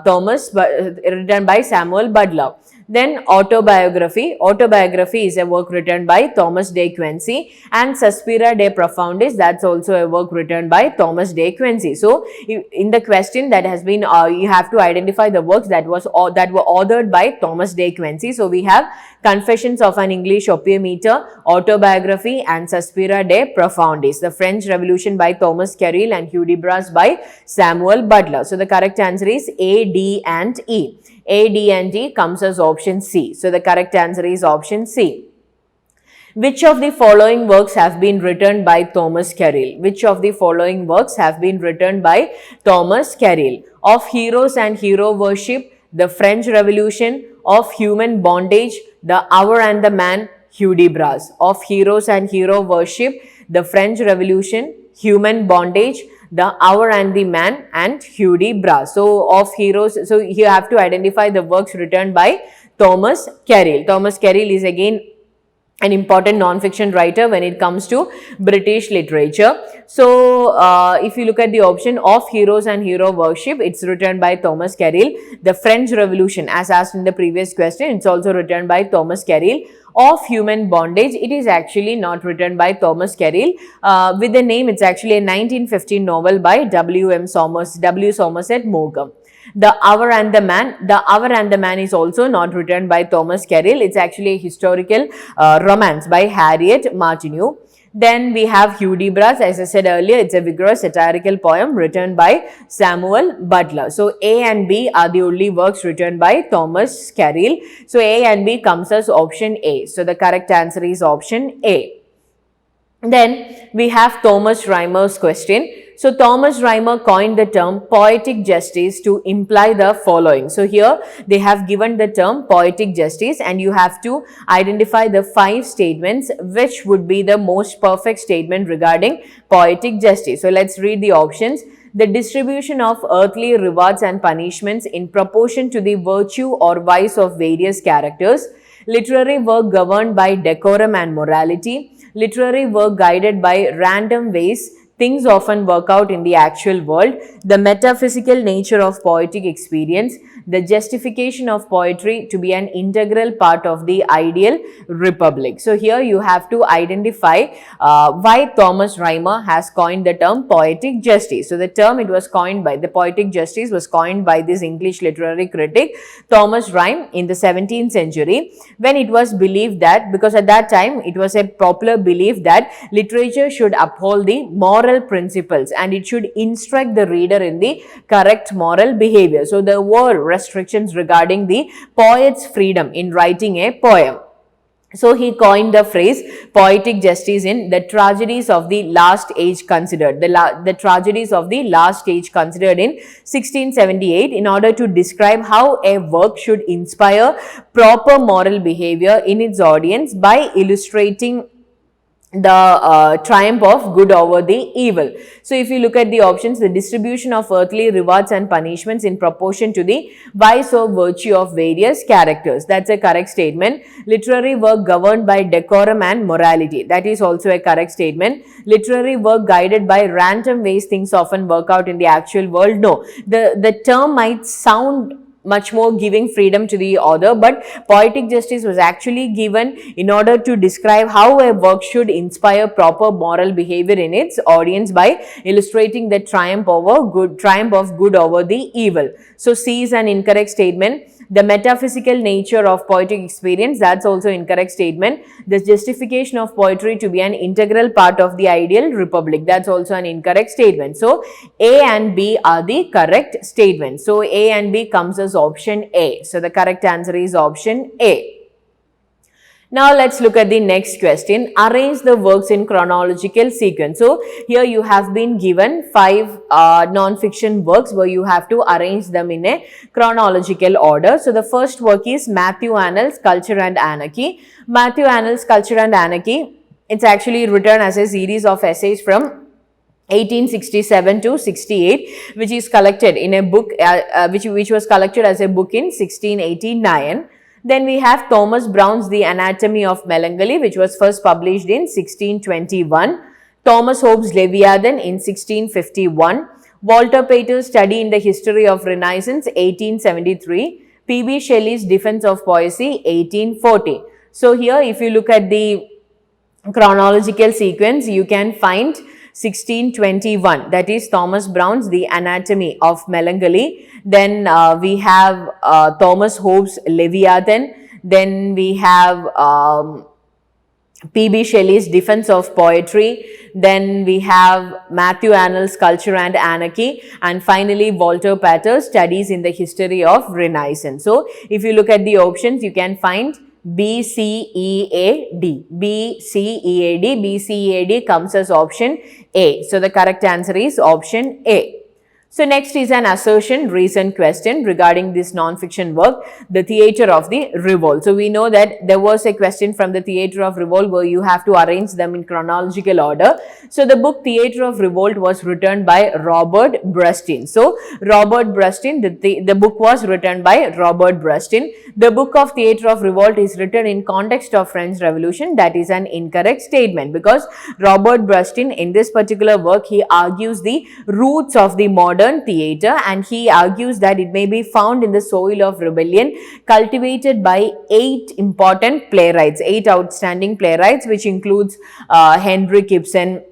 written by Samuel Butler. Then autobiography. Autobiography is a work written by Thomas de Quincey, and Suspira de Profundis, that's also a work written by Thomas de Quincey. So in the question that has been, you have to identify the works that were authored by Thomas de Quincey. So we have Confessions of an English Opium Eater, Autobiography, and Suspira de Profundis. The French Revolution by Thomas Carlyle and Hudibras by Samuel Butler. So the correct answer is A, D, and E. A, D, and D comes as option C. So the correct answer is option C. Which of the following works have been written by Thomas Carlyle? Which of the following works have been written by Thomas Carlyle? Of Heroes and Hero Worship, The French Revolution, Of Human Bondage, The Hour and the Man, Hudibras. Of Heroes and Hero Worship, The French Revolution, Human Bondage, The Hour and the Man, and Hudibras. So of heroes, so you have to identify the works written by Thomas Carlyle. Thomas Carlyle is again an important non-fiction writer when it comes to British literature. So if you look at the option of Heroes and Hero Worship, it's written by Thomas Carlyle. The French Revolution, as asked in the previous question, it's also written by Thomas Carlyle. Of Human Bondage, it is actually not written by Thomas Carlyle. With the name, it's actually a 1915 novel by W. Somerset Maugham. The Hour and the Man is also not written by Thomas Carlyle. It's actually a historical romance by Harriet Martineau. Then we have Hudibras. As I said earlier, it's a vigorous satirical poem written by Samuel Butler. So A and B are the only works written by Thomas Carlyle. So A and B comes as option A. So the correct answer is option A. Then we have Thomas Rhymer's question. So Thomas Rhymer coined the term poetic justice to imply the following. So here they have given the term poetic justice, and you have to identify the 5 statements which would be the most perfect statement regarding poetic justice. So let's read the options. The distribution of earthly rewards and punishments in proportion to the virtue or vice of various characters. Literary work governed by decorum and morality. Literary work guided by random ways. Things often work out in the actual world. The metaphysical nature of poetic experience. The justification of poetry to be an integral part of the ideal republic. So here you have to identify why Thomas Rhymer has coined the term poetic justice. So the term the poetic justice was coined by this English literary critic Thomas Rhyme in the 17th century, when it was believed that, because at that time it was a popular belief that literature should uphold the moral principles and it should instruct the reader in the correct moral behavior. So there were restrictions regarding the poet's freedom in writing a poem. So he coined the phrase poetic justice in The Tragedies of the Last Age Considered. The Tragedies of the Last Age Considered in 1678, in order to describe how a work should inspire proper moral behavior in its audience by illustrating the triumph of good over the evil. So if you look at the options, the distribution of earthly rewards and punishments in proportion to the vice or virtue of various characters. That's a correct statement. Literary work governed by decorum and morality. That is also a correct statement. Literary work guided by random ways things often work out in the actual world. No, the term might sound much more giving freedom to the author, but poetic justice was actually given in order to describe how a work should inspire proper moral behavior in its audience by illustrating the triumph of good over the evil. So C is an incorrect statement. The metaphysical nature of poetic experience, that's also incorrect statement. The justification of poetry to be an integral part of the ideal republic, that's also an incorrect statement. So A and B are the correct statements. So A and B comes as option A. So the correct answer is option A. Now let's look at the next question. Arrange the works in chronological sequence. So here you have been given 5 non-fiction works where you have to arrange them in a chronological order. So the first work is Matthew Arnold's Culture and Anarchy. Matthew Arnold's Culture and Anarchy It's actually written as a series of essays from 1867 to 68, which is collected in a book, which was collected as a book in 1689. Then we have Thomas Brown's The Anatomy of Melancholy, which was first published in 1621. Thomas Hobbes' Leviathan in 1651. Walter Pater's Study in the History of Renaissance, 1873. P.B. Shelley's Defense of Poesy, 1840. So here, if you look at the chronological sequence, you can find 1621, that is Thomas Brown's The Anatomy of Melancholy. Then we have Thomas Hobbes' Leviathan. Then we have P.B. Shelley's Defense of Poetry. Then we have Matthew Arnold's Culture and Anarchy. And finally, Walter Pater's Studies in the History of Renaissance. So, if you look at the options, you can find B, C, E, A, D. B, C, E, A, D. B, C, E, A, D comes as option A. So, the correct answer is option A. So, next is an assertion reason question regarding this non-fiction work, The Theatre of the Revolt. So, we know that there was a question from The Theatre of Revolt where you have to arrange them in chronological order. So, the book Theatre of Revolt was written by Robert Brustin. So, Robert Brustin, the book was written by Robert Brustin. The book of Theatre of Revolt is written in context of French Revolution. That is an incorrect statement, because Robert Brustin in this particular work, he argues the roots of the modern theatre, and he argues that it may be found in the soil of rebellion cultivated by 8 important playwrights, 8 outstanding playwrights, which includes Henrik Ibsen,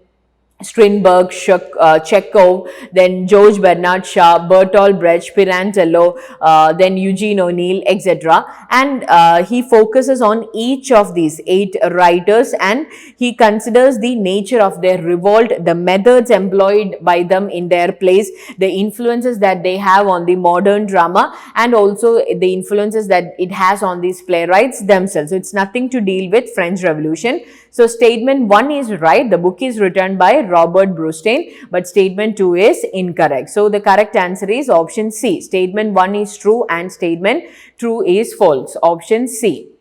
Strindberg, Chekhov, then George Bernard Shaw, Bertolt Brecht, Pirandello, then Eugene O'Neill, etc. And he focuses on each of these 8 writers, and he considers the nature of their revolt, the methods employed by them in their plays, the influences that they have on the modern drama, and also the influences that it has on these playwrights themselves. So, it's nothing to deal with French Revolution. So, statement 1 is right. The book is written by Robert Brustin, but statement 2 is incorrect. So, the correct answer is option C. Statement 1 is true and statement 2 is false. Option C.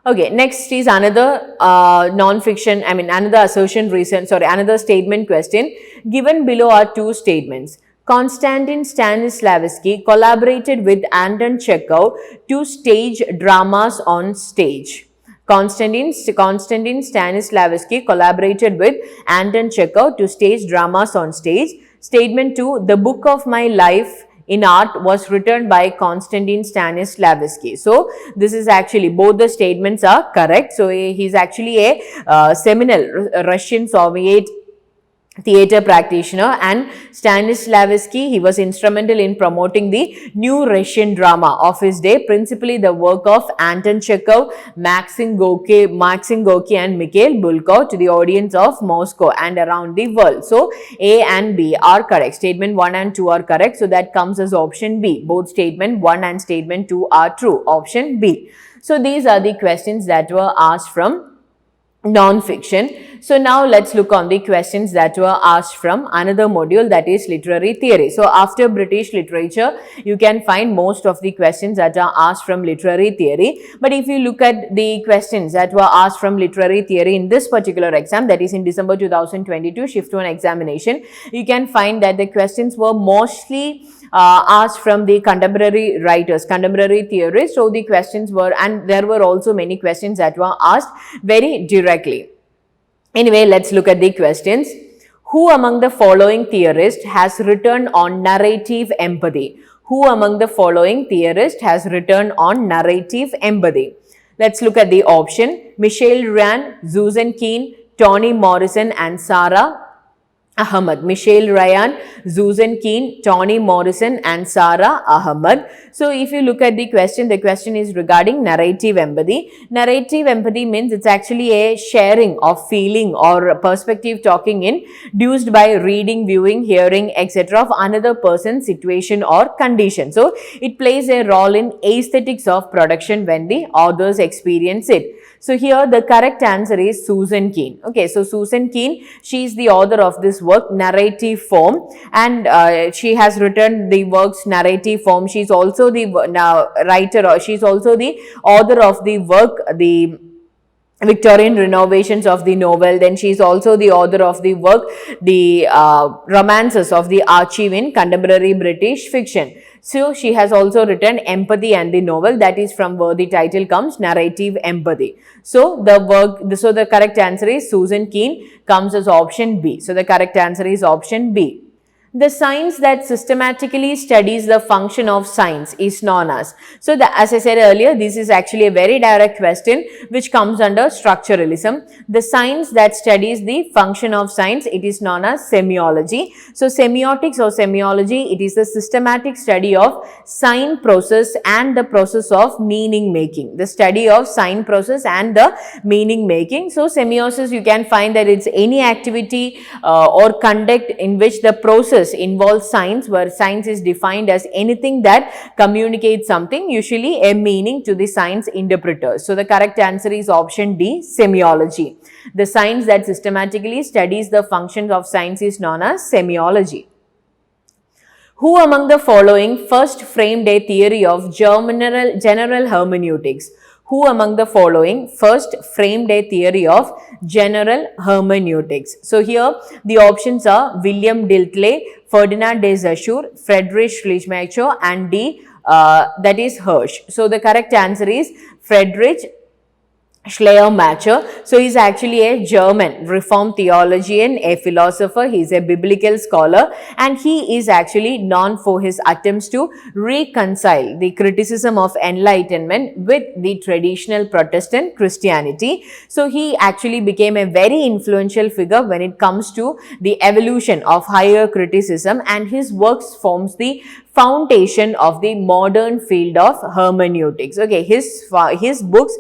Okay, next is another non-fiction, another assertion reason, another statement question. Given below are 2 statements. Konstantin Stanislavski collaborated with Anton Chekhov to stage dramas on stage. Konstantin Stanislavski collaborated with Anton Chekhov to stage dramas on stage. Statement 2, the book of my life in art was written by Konstantin Stanislavski. So, this is actually, both the statements are correct. So, he is actually a seminal Russian Soviet theatre practitioner, and Stanislavski, he was instrumental in promoting the new Russian drama of his day, principally the work of Anton Chekhov, Maxim Gorky and Mikhail Bulgakov to the audience of Moscow and around the world. So, A and B are correct. Statement 1 and 2 are correct. So, that comes as option B. Both statement 1 and statement 2 are true. Option B. So, these are the questions that were asked from non-fiction. So, now let's look on the questions that were asked from another module, that is literary theory. So, after British literature, you can find most of the questions that are asked from literary theory. But if you look at the questions that were asked from literary theory in this particular exam, that is in December 2022 Shift 1 examination, you can find that the questions were mostly asked from the contemporary writers, contemporary theorists. So, the questions were, and there were also many questions that were asked very directly. Anyway, let's look at the questions. Who among the following theorists has written on narrative empathy? Who among the following theorists has written on narrative empathy? Let's look at the option. Michel Ryan, Susan Keen, Toni Morrison and Sarah Ahmed. Michel Ryan, Susan Keen, Toni Morrison and Sarah Ahmed. So, if you look at the question is regarding narrative empathy. Narrative empathy means it's actually a sharing of feeling or perspective talking induced by reading, viewing, hearing, etc. of another person's situation or condition. So, it plays a role in aesthetics of production when the authors experience it. So, here the correct answer is Susan Keen. Okay, so Susan Keen, she is the author of this work, narrative form, and she has written the works narrative form. She is also the writer, or she is also the author of the work, the Victorian renovations of the novel. Then she is also the author of the work, the romances of the Archive in contemporary British fiction. So she has also written Empathy and the novel, that is from where the title comes, narrative empathy. So the correct answer is Susan Keene, comes as option B. So the correct answer is option B. The science that systematically studies the function of science is known as. So, as I said earlier, this is actually a very direct question which comes under structuralism. The science that studies the function of science, it is known as semiology. So, semiotics or semiology, it is the systematic study of sign process and the process of meaning making. The study of sign process and the meaning making. So, semiosis, you can find that it's any activity or conduct in which the process involves signs, where signs is defined as anything that communicates something, usually a meaning to the science interpreters. So the correct answer is option D, semiology. The science that systematically studies the functions of science is known as semiology. Who among the following first framed a theory of general hermeneutics? Who among the following first framed a theory of general hermeneutics? So here the options are William Dilthey, Ferdinand de Saussure, Friedrich Schleiermacher, and D, that is Hirsch. So the correct answer is Friedrich Schleiermacher. So he is actually a German Reformed theologian, a philosopher, he is a biblical scholar, and he is actually known for his attempts to reconcile the criticism of Enlightenment with the traditional Protestant Christianity. So he actually became a very influential figure when it comes to the evolution of higher criticism, and his works forms the foundation of the modern field of hermeneutics. Okay, his works,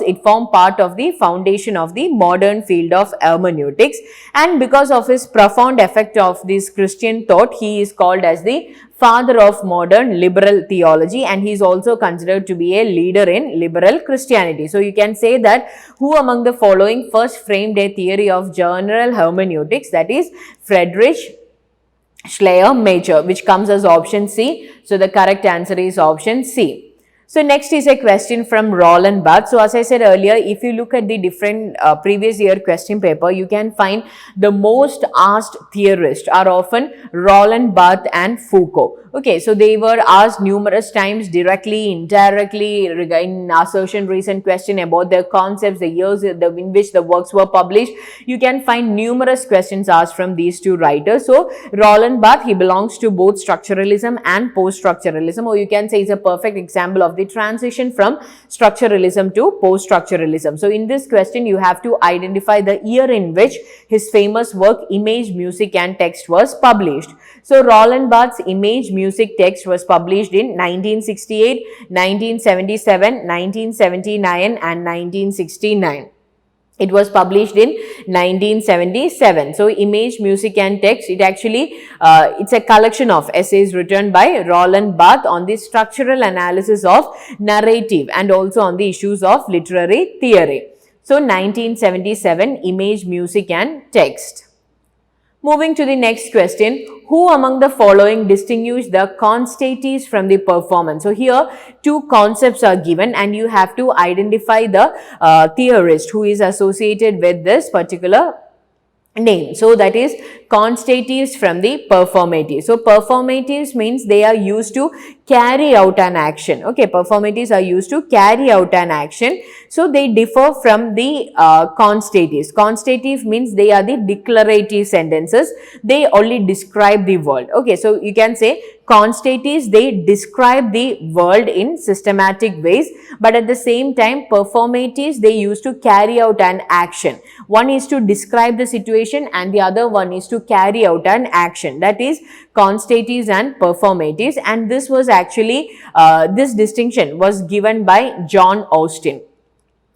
it form part of the foundation of the modern field of hermeneutics, and because of his profound effect of this Christian thought, he is called as the father of modern liberal theology, and he is also considered to be a leader in liberal Christianity. So you can say that who among the following first framed a theory of general hermeneutics, that is Friedrich Schleiermacher, which comes as option C. So the correct answer is option C. So next is a question from Roland Barthes. So as I said earlier, if you look at the different previous year question paper, you can find the most asked theorists are often Roland Barthes and Foucault. Okay, so they were asked numerous times directly, indirectly, in assertion recent question about their concepts, the years in which the works were published. You can find numerous questions asked from these two writers. So Roland Barthes, he belongs to both structuralism and post-structuralism, or you can say is a perfect example of the transition from structuralism to post-structuralism. So in this question, you have to identify the year in which his famous work Image, Music and Text was published. So Roland Barthes' Image, Music, Text was published in 1968, 1977, 1979 and 1969. It was published in 1977. So Image, Music and Text, it actually, it's a collection of essays written by Roland Barthes on the structural analysis of narrative and also on the issues of literary theory. So 1977, Image, Music and Text. Moving to the next question, who among the following distinguish the constaties from the performance? So here two concepts are given and you have to identify the theorist who is associated with this particular name. So that is constatives from the performatives. So performatives means they are used to carry out an action. Okay, performatives are used to carry out an action. So they differ from the constatives. Constative means they are the declarative sentences. They only describe the world. Okay, so you can say constatives, they describe the world in systematic ways, but at the same time performatives, they used to carry out an action. One is to describe the situation and the other one is to carry out an action. That is constatives and performatives, and this was actually, this distinction was given by John Austin.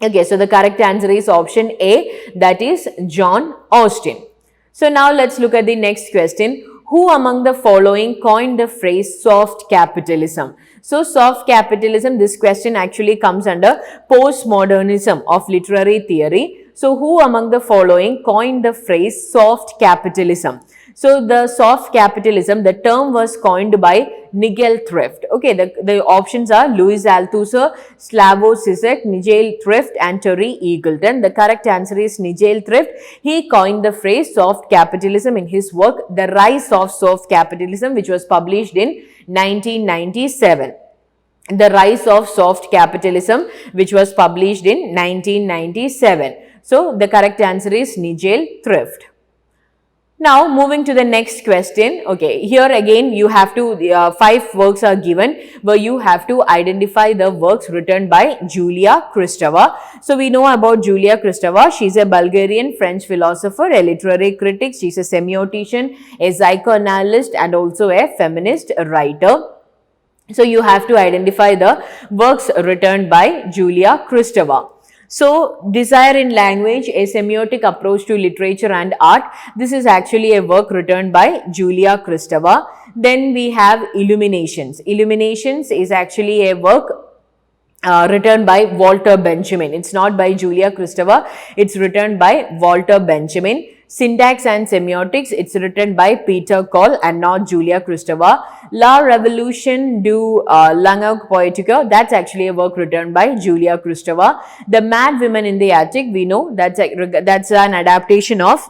Okay, so the correct answer is option A, that is John Austin. So now let's look at the next question. Who among the following coined the phrase soft capitalism? So soft capitalism, this question actually comes under postmodernism of literary theory. So who among the following coined the phrase soft capitalism? So the soft capitalism, the term was coined by Nigel Thrift. Okay, the options are Louis Althusser, Slavoj Zizek, Nigel Thrift and Terry Eagleton. The correct answer is Nigel Thrift. He coined the phrase soft capitalism in his work The Rise of Soft Capitalism, which was published in 1997. The Rise of Soft Capitalism, which was published in 1997. So the correct answer is Nigel Thrift. Now moving to the next question. Okay, here again you have to, 5 works are given where you have to identify the works written by Julia Kristeva. So we know about Julia Kristeva. She is a Bulgarian French philosopher, a literary critic. She is a semiotician, a psychoanalyst and also a feminist writer. So you have to identify the works written by Julia Kristeva. So, Desire in Language, a semiotic approach to literature and art. This is actually a work written by Julia Kristeva. Then we have Illuminations. Illuminations is actually a work written by Walter Benjamin. It's not by Julia Kristeva. It's written by Walter Benjamin. Syntax and Semiotics, it's written by Peter Cole and not Julia Kristeva. La Revolution du Langue Poétique, that's actually a work written by Julia Kristeva. The Mad Women in the Attic, we know that's an adaptation of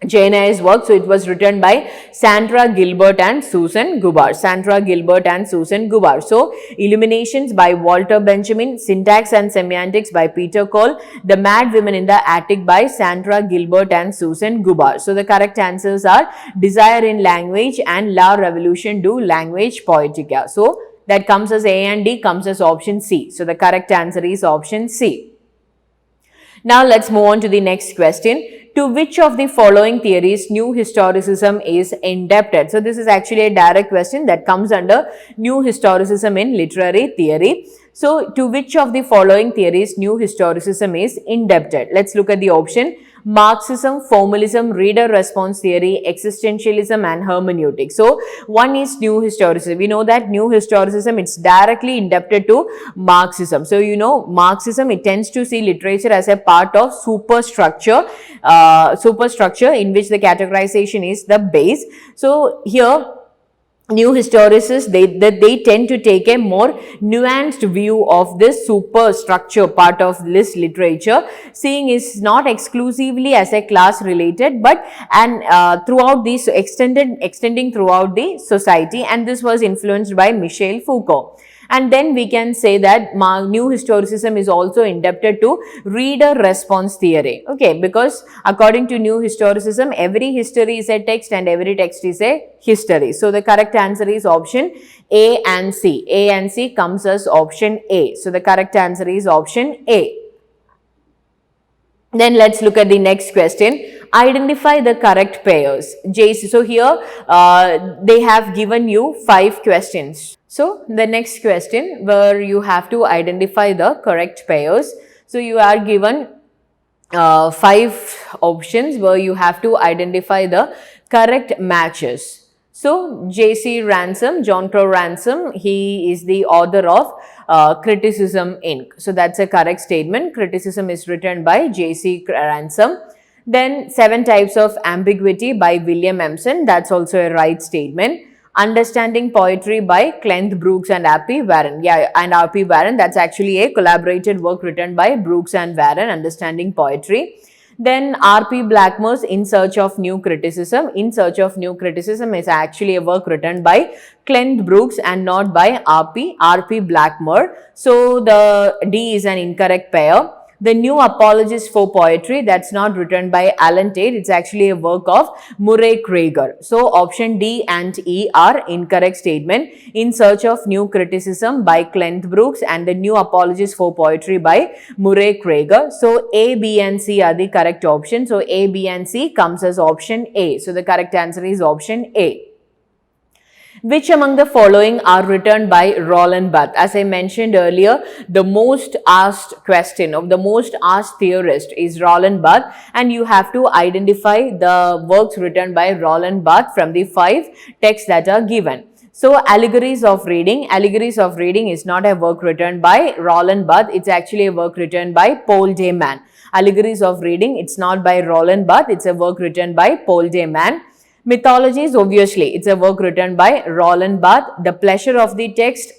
Jane Eyre's work. So it was written by Sandra Gilbert and Susan Gubar. Sandra Gilbert and Susan Gubar. So Illuminations by Walter Benjamin, Syntax and Semantics by Peter Cole, The Mad Women in the Attic by Sandra Gilbert and Susan Gubar. So the correct answers are Desire in Language and La Revolution du Language Poétique. So that comes as A and D, comes as option C. So the correct answer is option C. Now let's move on to the next question. To which of the following theories New Historicism is indebted? So this is actually a direct question that comes under New Historicism in literary theory. So to which of the following theories New Historicism is indebted? Let's look at the option. Marxism, formalism, reader response theory, existentialism and hermeneutic. So one is New Historicism. We know that New Historicism, it's directly indebted to Marxism. So you know Marxism, it tends to see literature as a part of superstructure in which the categorization is the base. So here New historicists, they tend to take a more nuanced view of this superstructure part of this literature, seeing is not exclusively as a class related, but throughout this extending throughout the society, and this was influenced by Michel Foucault. And then we can say that New Historicism is also indebted to reader response theory. Okay, because according to New Historicism, every history is a text and every text is a history. So the correct answer is option A and C. A and C comes as option A. So the correct answer is option A. Then let's look at the next question. Identify the correct pairs. JC. So here they have given you 5 questions. So the next question where you have to identify the correct pairs. So you are given 5 options where you have to identify the correct matches. So J.C. Ransom, John Crow Ransom, he is the author of Criticism Inc. So that's a correct statement. Criticism is written by J.C. Ransom. Then 7 Types of Ambiguity by William Emerson. That's also a right statement. Understanding Poetry by Clent Brooks and R.P. Warren. Yeah, and R.P. Warren, that's actually a collaborated work written by Brooks and Warren, Understanding Poetry. Then R.P. Blackmore's In Search of New Criticism. In Search of New Criticism is actually a work written by Clent Brooks and not by R.P. Blackmore. So the D is an incorrect pair. The New Apologist for Poetry, that's not written by Alan Tate, it's actually a work of Murray Krieger. So option D and E are incorrect statement. In Search of New Criticism by Clent Brooks and The New Apologist for Poetry by Murray Krieger. So A, B and C are the correct option. So A, B and C comes as option A. So the correct answer is option A. Which among the following are written by Roland Barthes? As I mentioned earlier, the most asked question of the most asked theorist is Roland Barthes, and you have to identify the works written by Roland Barthes from the 5 texts that are given. So, Allegories of Reading. Allegories of Reading is not a work written by Roland Barthes, it's actually a work written by Paul de Man. Allegories of Reading, it's not by Roland Barthes, it's a work written by Paul de Man. Mythologies, obviously, it's a work written by Roland Barthes. The Pleasure of the Text,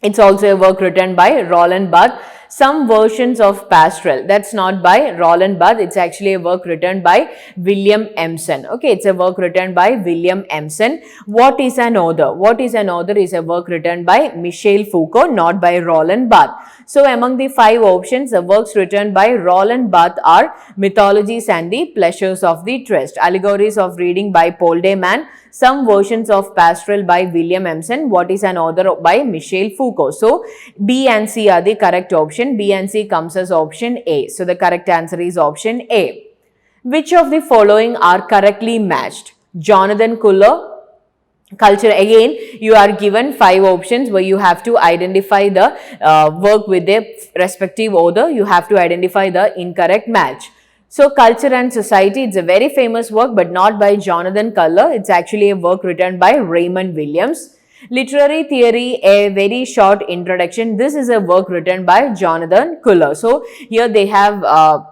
it's also a work written by Roland Barthes. Some versions of Pastoral, that's not by Roland Barthes, it's actually a work written by William Emerson. Okay, it's a work written by William Emerson. What is an author? What is an author is a work written by Michel Foucault, not by Roland Barthes. So among the 5 options, the works written by Roland Barthes are Mythologies and the Pleasures of the Text, Allegories of Reading by Paul de Man, Some Versions of Pastoral by William Emerson, What is an Author by Michel Foucault. So B and C are the correct option. B and C comes as option A. So the correct answer is option A. Which of the following are correctly matched? Jonathan Culler, Culture. Again, you are given 5 options where you have to identify the work with their respective author. You have to identify the incorrect match. So, Culture and Society, it's a very famous work but not by Jonathan Culler. It's actually a work written by Raymond Williams. Literary Theory, a very short introduction. This is a work written by Jonathan Culler. So, here they have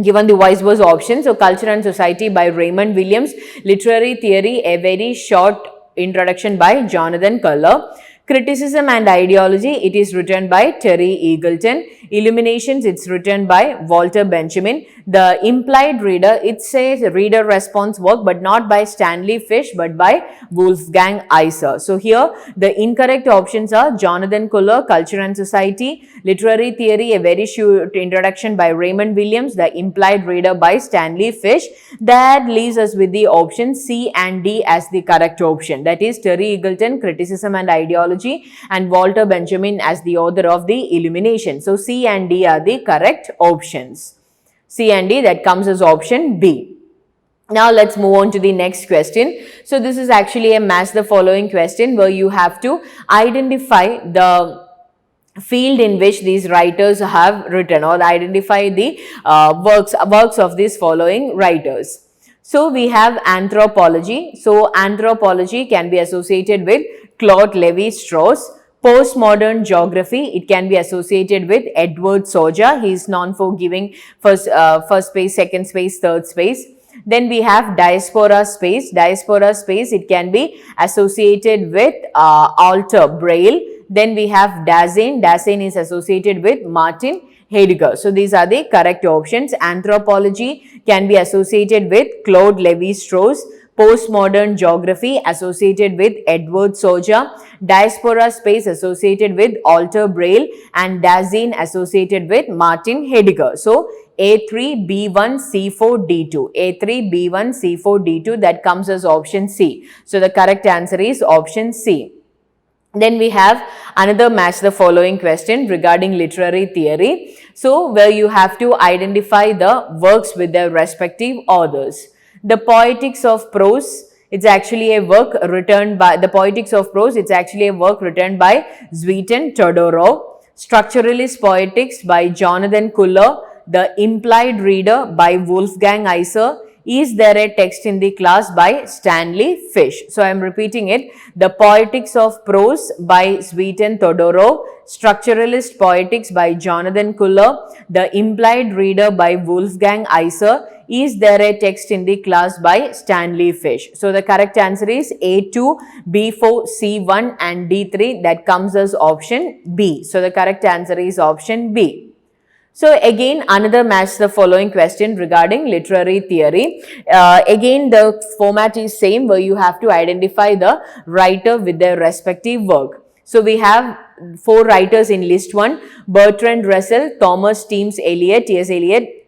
given the vice versa option. So, Culture and Society by Raymond Williams. Literary Theory, a very short introduction by Jonathan Culler. Criticism and Ideology, it is written by Terry Eagleton. Illuminations, it's written by Walter Benjamin. The Implied Reader, it's a reader response work but not by Stanley Fish but by Wolfgang Iser. So here the incorrect options are Jonathan Culler, Culture and Society, Literary Theory, a very short introduction by Raymond Williams, The Implied Reader by Stanley Fish. That leaves us with the option C and D as the correct option. That is Terry Eagleton, Criticism and Ideology, and Walter Benjamin as the author of The Illumination. So C and D are the correct options. C and D, that comes as option B. Now let's move on to the next question. So this is actually a match the following question where you have to identify the field in which these writers have written, or identify the works of these following writers. So we have anthropology. So anthropology can be associated with Claude Lévi-Strauss. Postmodern geography, it can be associated with Edward Soja. He is known for giving first space, second space, third space. Then we have diaspora space. Diaspora space, it can be associated with Alter Braille. Then we have Dasein. Dasein is associated with Martin Heidegger. So these are the correct options. Anthropology can be associated with Claude Lévi-Strauss. Postmodern geography associated with Edward Soja, diaspora space associated with Alter Braille, and Dasein associated with Martin Heidegger. So A3, B1, C4, D2. A3, B1, C4, D2, that comes as option C. So the correct answer is option C. Then we have another match the following question regarding literary theory. So where you have to identify the works with their respective authors. The Poetics of Prose, it's actually a work written by Zvitan Todorov. Structuralist Poetics by Jonathan Culler. The Implied Reader by Wolfgang Iser. Is There a Text in the Class by Stanley Fish. So I am repeating it. The Poetics of Prose by Zvitan Todorov. Structuralist Poetics by Jonathan Culler. The Implied Reader by Wolfgang Iser. Is There a Text in the Class by Stanley Fish. So the correct answer is A2, B4, C1 and D3. That comes as option B. So the correct answer is option B. So again, another match the following question regarding literary theory. Again, the format is same where you have to identify the writer with their respective work. So we have 4 writers in list 1. Bertrand Russell, Thomas Stearns Eliot, T.S. Eliot,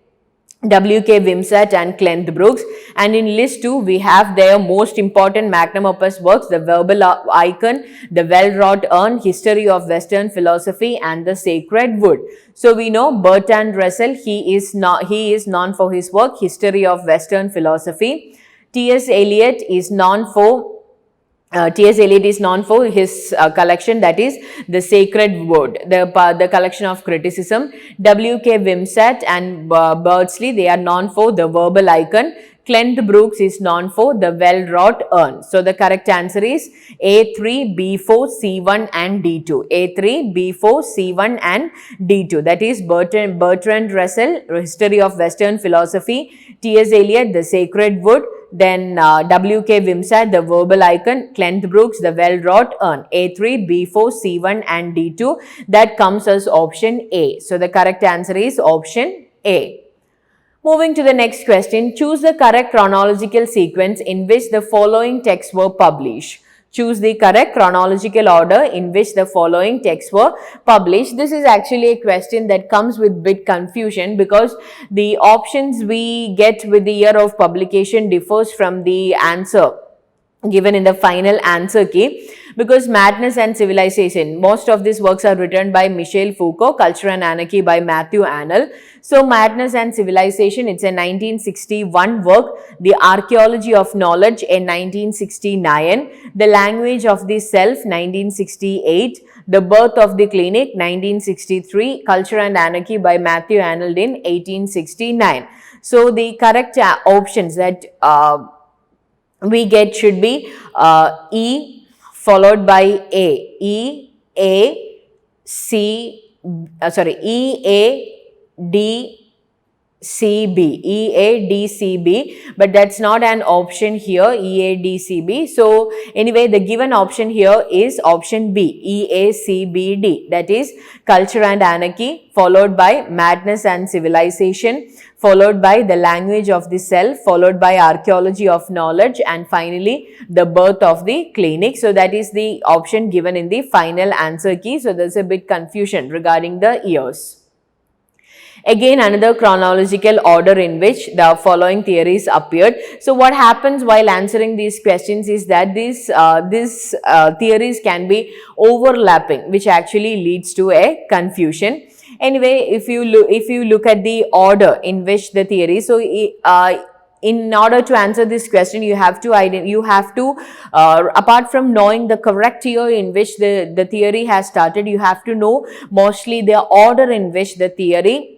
W.K. Wimsatt and Clent Brooks. And in list 2, we have their most important magnum opus works, The Verbal Icon, The Well-Wrought Urn, History of Western Philosophy and The Sacred Wood. So we know Bertrand Russell, he is known for his work, History of Western Philosophy. T.S. Eliot is known for his collection, that is The Sacred Wood, the collection of criticism. W.K. Wimsatt and Beardsley, they are known for The Verbal Icon. Clent Brooks is known for The Well-Wrought Urn. So the correct answer is A3, B4, C1 and D2. A3, B4, C1 and D2. That is Bertrand Russell, History of Western Philosophy. T.S. Eliot, The Sacred Wood. then W.K. Wimsatt, the verbal icon, Clent Brooks, the well-wrought urn. A3, B4, C1 and D2. That comes as option A. So the correct answer is option A. Moving to the next question, choose the correct chronological sequence in which the following texts were published. Choose the correct chronological order in which the following texts were published. This is actually a question that comes with bit confusion because the options we get with the year of publication differs from the answer given in the final answer key, because Madness and Civilization, most of these works are written by Michel Foucault, Culture and Anarchy by Matthew Arnold. So Madness and Civilization, it's a 1961 work. The Archaeology of Knowledge, a 1969. The Language of the Self, 1968. The Birth of the Clinic, 1963. Culture and Anarchy by Matthew Arnold in 1869. So the correct options that we get should be E followed by A. E, A, C, E, A, D, C, B. E, A, D, C, B. But that's not an option here, E, A, D, C, B. So anyway, the given option here is option B, E, A, C, B, D. That is Culture and Anarchy, followed by Madness and Civilization, followed by The Language of the Self, followed by Archaeology of Knowledge, and finally The Birth of the Clinic. So that is the option given in the final answer key. So there's a bit confusion regarding the years. Again, another chronological order in which the following theories appeared. So what happens while answering these questions is that these theories can be overlapping, which actually leads to a confusion. Anyway, if you look at the order in which the theory, so in order to answer this question, you have to apart from knowing the correct year in which the theory has started, you have to know mostly the order in which the theory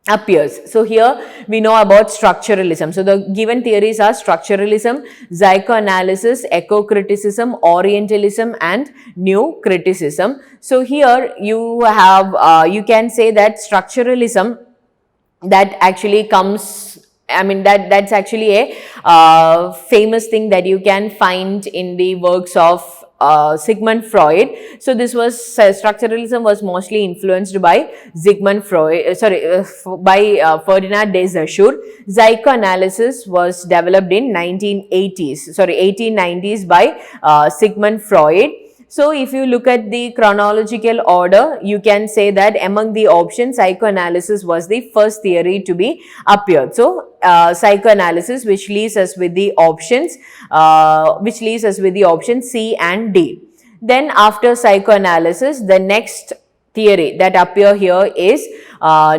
appears. So here we know about structuralism. So the given theories are structuralism, psychoanalysis, eco-criticism, orientalism and new criticism. So here you have you can say that structuralism, that actually comes, that's actually a famous thing that you can find in the works of Sigmund Freud. So this was structuralism was mostly influenced by Sigmund Freud, by Ferdinand de Saussure. Psychoanalysis was developed in 1890s by Sigmund Freud. So if you look at the chronological order, you can say that among the options, psychoanalysis was the first theory to be appeared. So psychoanalysis, which leaves us with the options, C and D. Then after psychoanalysis, the next theory that appear here is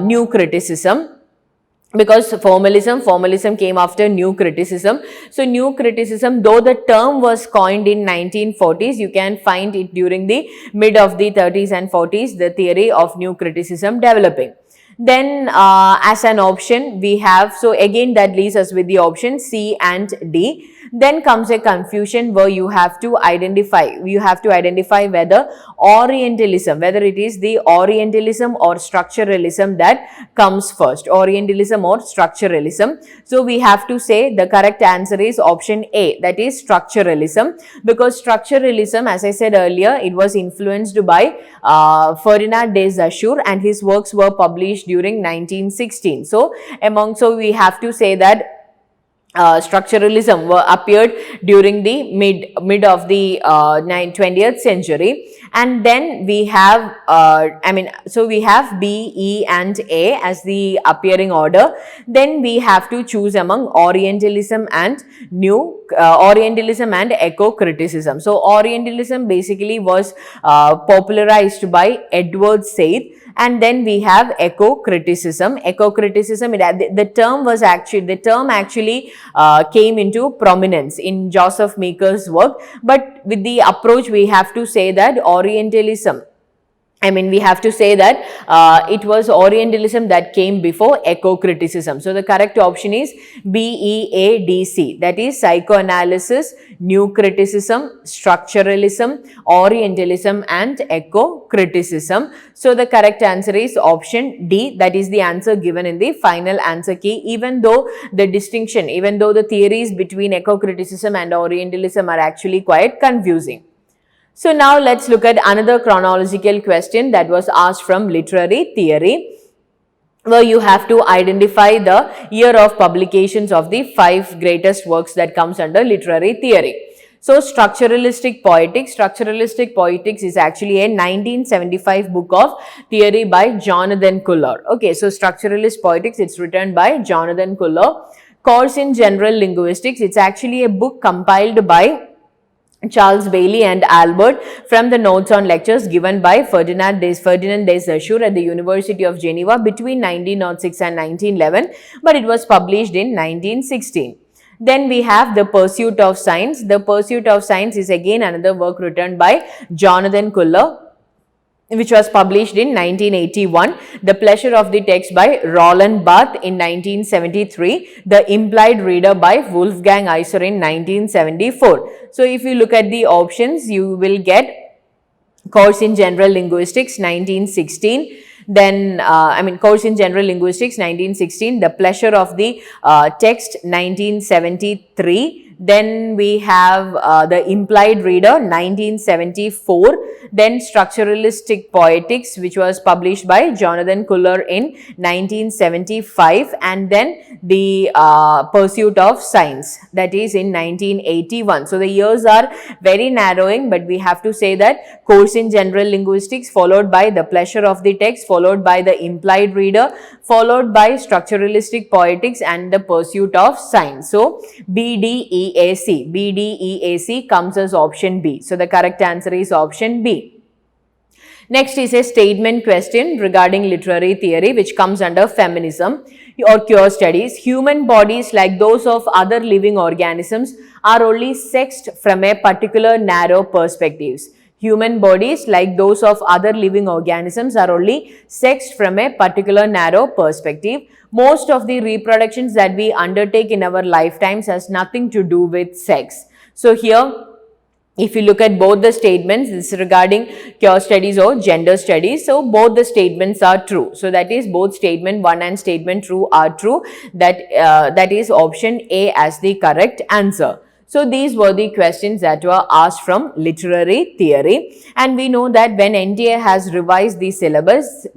new criticism. Because formalism came after new criticism. So new criticism, though the term was coined in 1940s, you can find it during the mid of the 30s and 40s, the theory of new criticism developing. Then as an option we have, so again that leaves us with the option C and D. Then comes a confusion where you have to identify whether Orientalism, whether it is the Orientalism or structuralism that comes first, Orientalism or structuralism. So we have to say the correct answer is option A, that is structuralism, because structuralism, as I said earlier, it was influenced by Ferdinand de Saussure and his works were published during 1916. So we have to say that structuralism appeared during the mid of the 20th century. And then we have we have B, E and A as the appearing order. Then we have to choose among Orientalism and Orientalism and eco-criticism. So Orientalism basically was popularized by Edward Said. And then we have eco-criticism. Eco-criticism, the term actually came into prominence in Joseph Meeker's work. But with the approach, we have to say that Orientalism I mean, we have to say that it was Orientalism that came before eco-criticism. So the correct option is BEADC, that is psychoanalysis, new criticism, structuralism, Orientalism, and eco-criticism. So the correct answer is option D, that is the answer given in the final answer key. Even though the theories between eco-criticism and Orientalism are actually quite confusing. So now let's look at another chronological question that was asked from literary theory, where you have to identify the year of publications of the 5 greatest works that comes under literary theory. So structuralistic poetics is actually a 1975 book of theory by Jonathan Culler. Okay, so structuralist poetics, it's written by Jonathan Culler. Course in general linguistics, it's actually a book compiled by Charles Bailey and Albert from the notes on lectures given by Ferdinand de Saussure at the University of Geneva between 1906 and 1911, but it was published in 1916. Then we have The Pursuit of Science. The Pursuit of Science is again another work written by Jonathan Culler, which was published in 1981. The Pleasure of the Text by Roland Barthes in 1973. The Implied Reader by Wolfgang Iser in 1974. So if you look at the options, you will get Course in General Linguistics 1916. Then, Course in General Linguistics 1916. The Pleasure of the Text 1973. Then we have The Implied Reader 1974. Then Structuralistic Poetics, which was published by Jonathan Culler in 1975. And then The Pursuit of Science, that is in 1981. So the years are very narrowing, but we have to say that Course in General Linguistics, followed by The Pleasure of the Text, followed by The Implied Reader, followed by Structuralistic Poetics and The Pursuit of Science. So BDEAC comes as option B. So the correct answer is option B. Next is a statement question regarding literary theory, which comes under feminism or queer studies. Human bodies, like those of other living organisms, are only sexed from a particular narrow perspectives. Human bodies, like those of other living organisms, are only sexed from a particular narrow perspective. Most of the reproductions that we undertake in our lifetimes has nothing to do with sex. So here, if you look at both the statements, this is regarding queer studies or gender studies. So both the statements are true. So that is both statement 1 and statement 2 are true. That is option A as the correct answer. So these were the questions that were asked from literary theory, and we know that when NTA has revised the syllabus,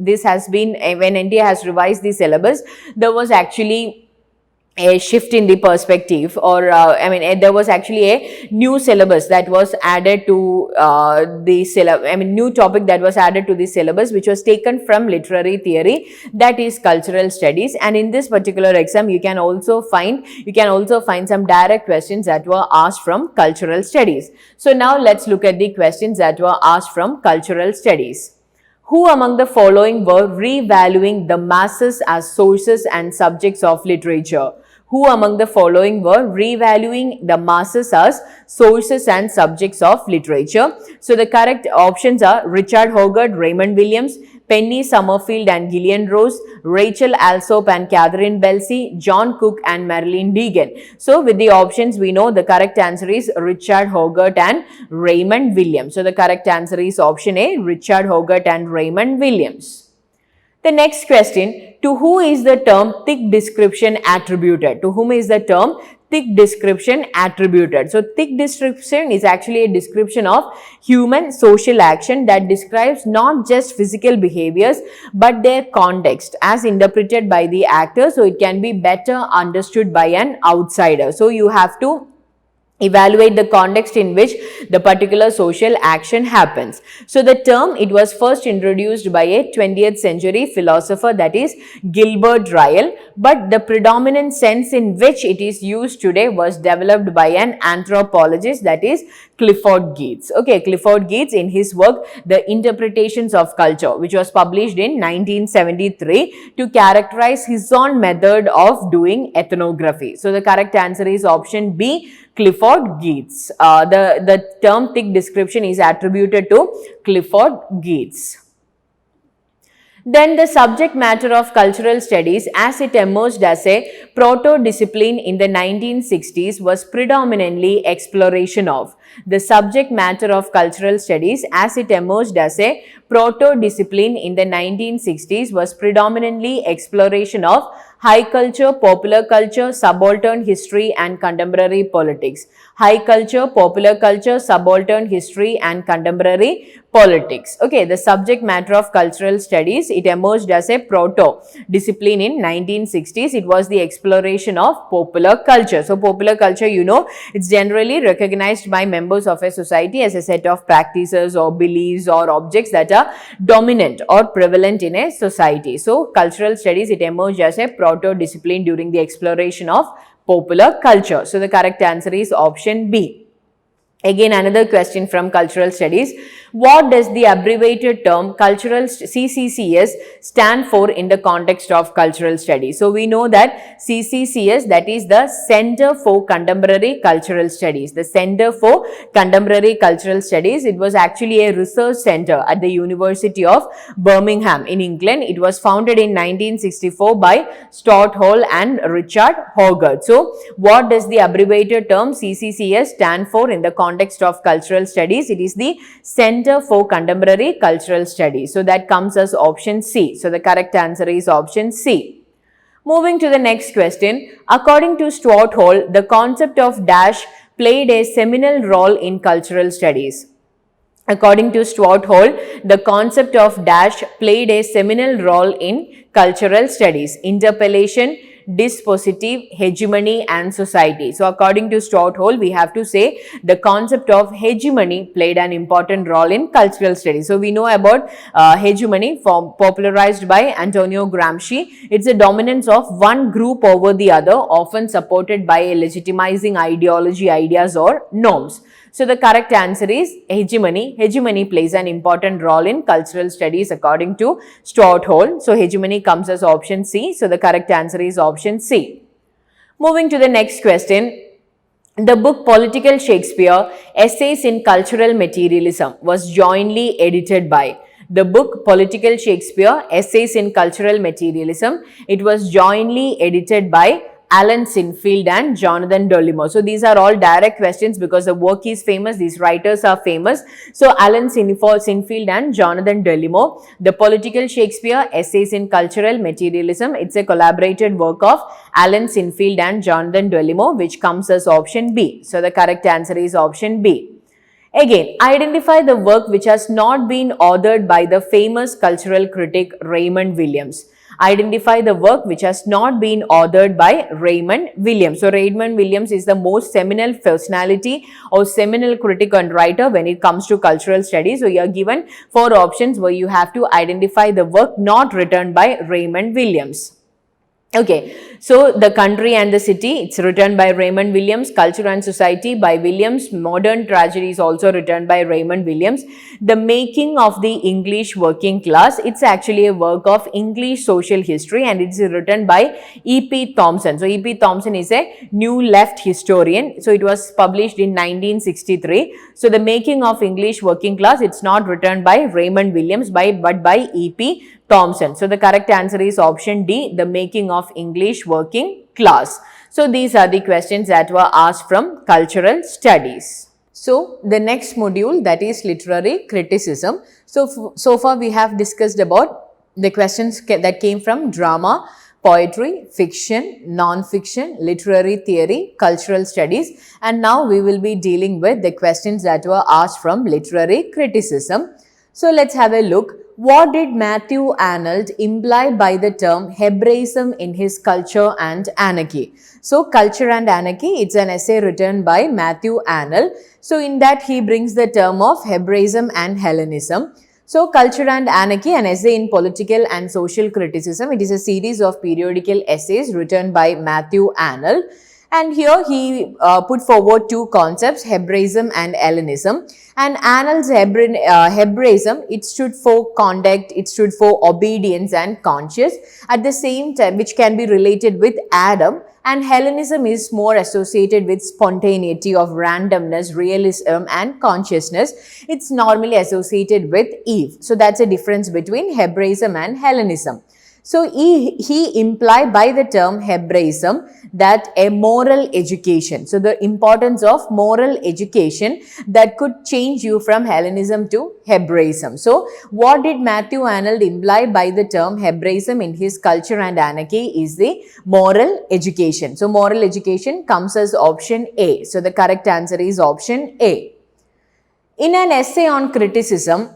there was actually a shift in the perspective, or there was actually a new syllabus that was added to new topic that was added to the syllabus, which was taken from literary theory, that is cultural studies. And in this particular exam, you can also find some direct questions that were asked from cultural studies. So now let's look at the questions that were asked from cultural studies. Who among the following were revaluing the masses as sources and subjects of literature? Who among the following were revaluing the masses as sources and subjects of literature? So the correct options are Richard Hogarth, Raymond Williams, Penny Summerfield and Gillian Rose, Rachel Alsop and Catherine Belsey, John Cook and Marilyn Deegan. So with the options, we know the correct answer is Richard Hogarth and Raymond Williams. So the correct answer is option A, Richard Hogarth and Raymond Williams. The next question, to who is the term thick description attributed? To whom is the term thick description attributed? So thick description is actually a description of human social action that describes not just physical behaviors but their context as interpreted by the actor, so it can be better understood by an outsider. So you have to evaluate the context in which the particular social action happens. So the term, it was first introduced by a 20th century philosopher, that is Gilbert Ryle, but the predominant sense in which it is used today was developed by an anthropologist, that is Clifford Geertz. Okay, Clifford Geertz, in his work The Interpretations of Culture, which was published in 1973, to characterize his own method of doing ethnography. So the correct answer is option B, Clifford Geertz. The term thick description is attributed to Clifford Geertz. Then the subject matter of cultural studies as it emerged as a proto-discipline in the 1960s was predominantly exploration of. The subject matter of cultural studies as it emerged as a proto-discipline in the 1960s was predominantly exploration of high culture, popular culture, subaltern history and contemporary politics. High culture, popular culture, subaltern history and contemporary politics. Okay, the subject matter of cultural studies, it emerged as a proto-discipline in 1960s. It was the exploration of popular culture. So, popular culture, you know, it's generally recognized by members of a society as a set of practices or beliefs or objects that are dominant or prevalent in a society. So, cultural studies, it emerged as a proto-discipline during the exploration of popular culture. So, the correct answer is option B. Again, another question from cultural studies. What does the abbreviated term cultural CCCS stand for in the context of cultural studies? So, we know that CCCS, that is the Center for Contemporary Cultural Studies. The Center for Contemporary Cultural Studies, it was actually a research center at the University of Birmingham in England. It was founded in 1964 by Stuart Hall and Richard Hogarth. So, what does the abbreviated term CCCS stand for in the context of cultural studies? It is the Center for Contemporary Cultural Studies. So, that comes as option C. So, the correct answer is option C. Moving to the next question. According to Stuart Hall, the concept of dash played a seminal role in cultural studies. According to Stuart Hall, the concept of dash played a seminal role in cultural studies. Interpellation, dispositive, hegemony and society. So, according to Stuart Hall, we have to say the concept of hegemony played an important role in cultural studies. So, we know about hegemony popularized by Antonio Gramsci. It's a dominance of one group over the other, often supported by a legitimizing ideology, ideas or norms. So, the correct answer is hegemony. Hegemony plays an important role in cultural studies according to Stuart Hall. So, hegemony comes as option C. So, the correct answer is option C. Moving to the next question. The book Political Shakespeare, Essays in Cultural Materialism was jointly edited by. The book Political Shakespeare, Essays in Cultural Materialism, it was jointly edited by Alan Sinfield and Jonathan Dollimore. So, these are all direct questions because the work is famous, these writers are famous. So, Alan Sinfield and Jonathan Dollimore. The Political Shakespeare, Essays in Cultural Materialism, it's a collaborated work of Alan Sinfield and Jonathan Dollimore, which comes as option B. So, the correct answer is option B. Again, identify the work which has not been authored by the famous cultural critic Raymond Williams. Identify the work which has not been authored by Raymond Williams. So, Raymond Williams is the most seminal personality or seminal critic and writer when it comes to cultural studies. So, you are given 4 options where you have to identify the work not written by Raymond Williams. Okay, so The Country and the City, it's written by Raymond Williams. Culture and Society by Williams. Modern Tragedy is also written by Raymond Williams. The Making of the English Working Class, it's actually a work of English social history and it's written by E.P. Thompson. So, E.P. Thompson is a New Left historian. So, it was published in 1963. So, The Making of English Working Class, it's not written by Raymond Williams but by E.P. Thompson. So, the correct answer is option D, The Making of English Working Class. So, these are the questions that were asked from cultural studies. So, the next module, that is literary criticism. So far we have discussed about the questions that came from drama, poetry, fiction, non-fiction, literary theory, cultural studies, and now we will be dealing with the questions that were asked from literary criticism. So, let's have a look. What did Matthew Arnold imply by the term Hebraism in his Culture and Anarchy? So, Culture and Anarchy, it's an essay written by Matthew Arnold. So, in that he brings the term of Hebraism and Hellenism. So, Culture and Anarchy, an essay in political and social criticism. It is a series of periodical essays written by Matthew Arnold. And here he put forward 2 concepts, Hebraism and Hellenism. And Arnold's Hebraism, it stood for conduct, it stood for obedience and conscience. At the same time, which can be related with Adam, And Hellenism is more associated with spontaneity of randomness, realism and consciousness. It's normally associated with Eve. So that's a difference between Hebraism and Hellenism. So he implied by the term Hebraism that a moral education. So the importance of moral education that could change you from Hellenism to Hebraism. So what did Matthew Arnold imply by the term Hebraism in his Culture and Anarchy is the moral education. So moral education comes as option A. So the correct answer is option A. In an essay on criticism,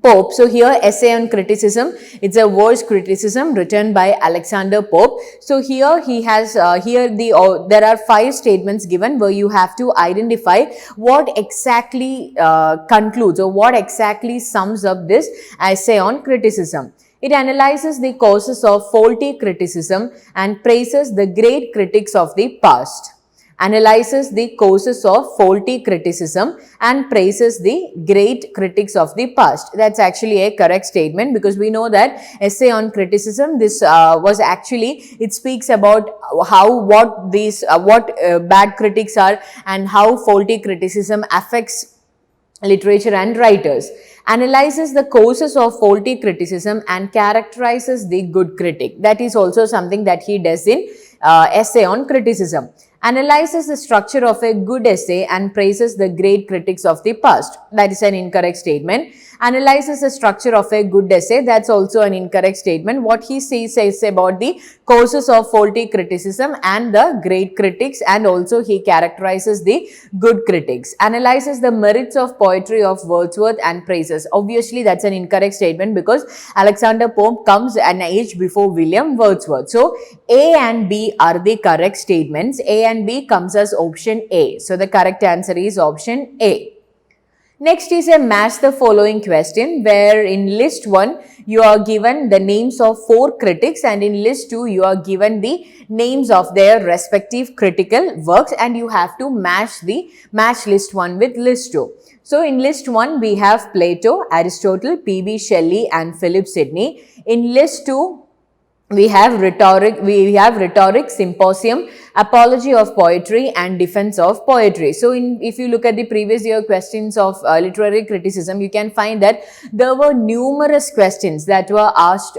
Pope. So here essay on criticism, it's a verse criticism written by Alexander Pope. So here he has there are 5 statements given where you have to identify what exactly concludes or what exactly sums up this essay on criticism. It analyzes the causes of faulty criticism and praises the great critics of the past. Analyzes the causes of faulty criticism and praises the great critics of the past. That's actually a correct statement, because we know that essay on criticism, this was actually, it speaks about what bad critics are and how faulty criticism affects literature and writers. Analyzes the causes of faulty criticism and characterizes the good critic. That is also something that he does in essay on criticism. Analyzes the structure of a good essay and praises the great critics of the past. That is an incorrect statement. Analyzes the structure of a good essay. That's also an incorrect statement. What he says about the causes of faulty criticism and the great critics, and also he characterizes the good critics. Analyzes the merits of poetry of Wordsworth and praises. Obviously, that's an incorrect statement because Alexander Pope comes an age before William Wordsworth. So, A and B are the correct statements. A and B comes as option A. So, the correct answer is option A. Next is a match the following question, where in list 1 you are given the names of 4 critics and in list 2 you are given the names of their respective critical works, and you have to match list 1 with list 2. So in list 1 we have Plato, Aristotle, P.B. Shelley and Philip Sidney. In list 2 we have rhetoric, symposium, apology of poetry and defense of poetry. So if you look at the previous year questions of literary criticism, you can find that there were numerous questions that were asked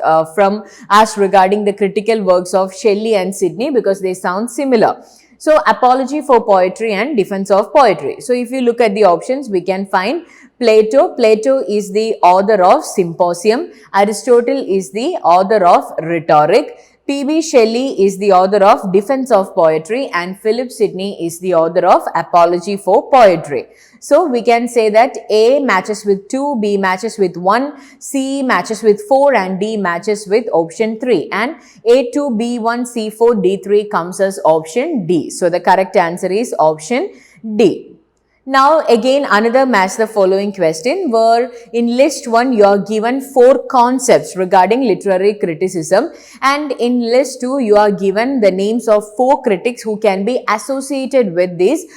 regarding the critical works of Shelley and Sidney, because they sound similar. So apology for poetry and defense of poetry. So if you look at the options, we can find Plato. Plato is the author of Symposium. Aristotle is the author of Rhetoric. P.B. Shelley is the author of Defense of Poetry, and Philip Sidney is the author of Apology for Poetry. So we can say that A matches with 2, B matches with 1, C matches with 4 and D matches with option 3, and A2, B1, C4, D3 comes as option D. So the correct answer is option D. Now again another match the following question, where in list 1 you are given 4 concepts regarding literary criticism, and in list 2 you are given the names of 4 critics who can be associated with these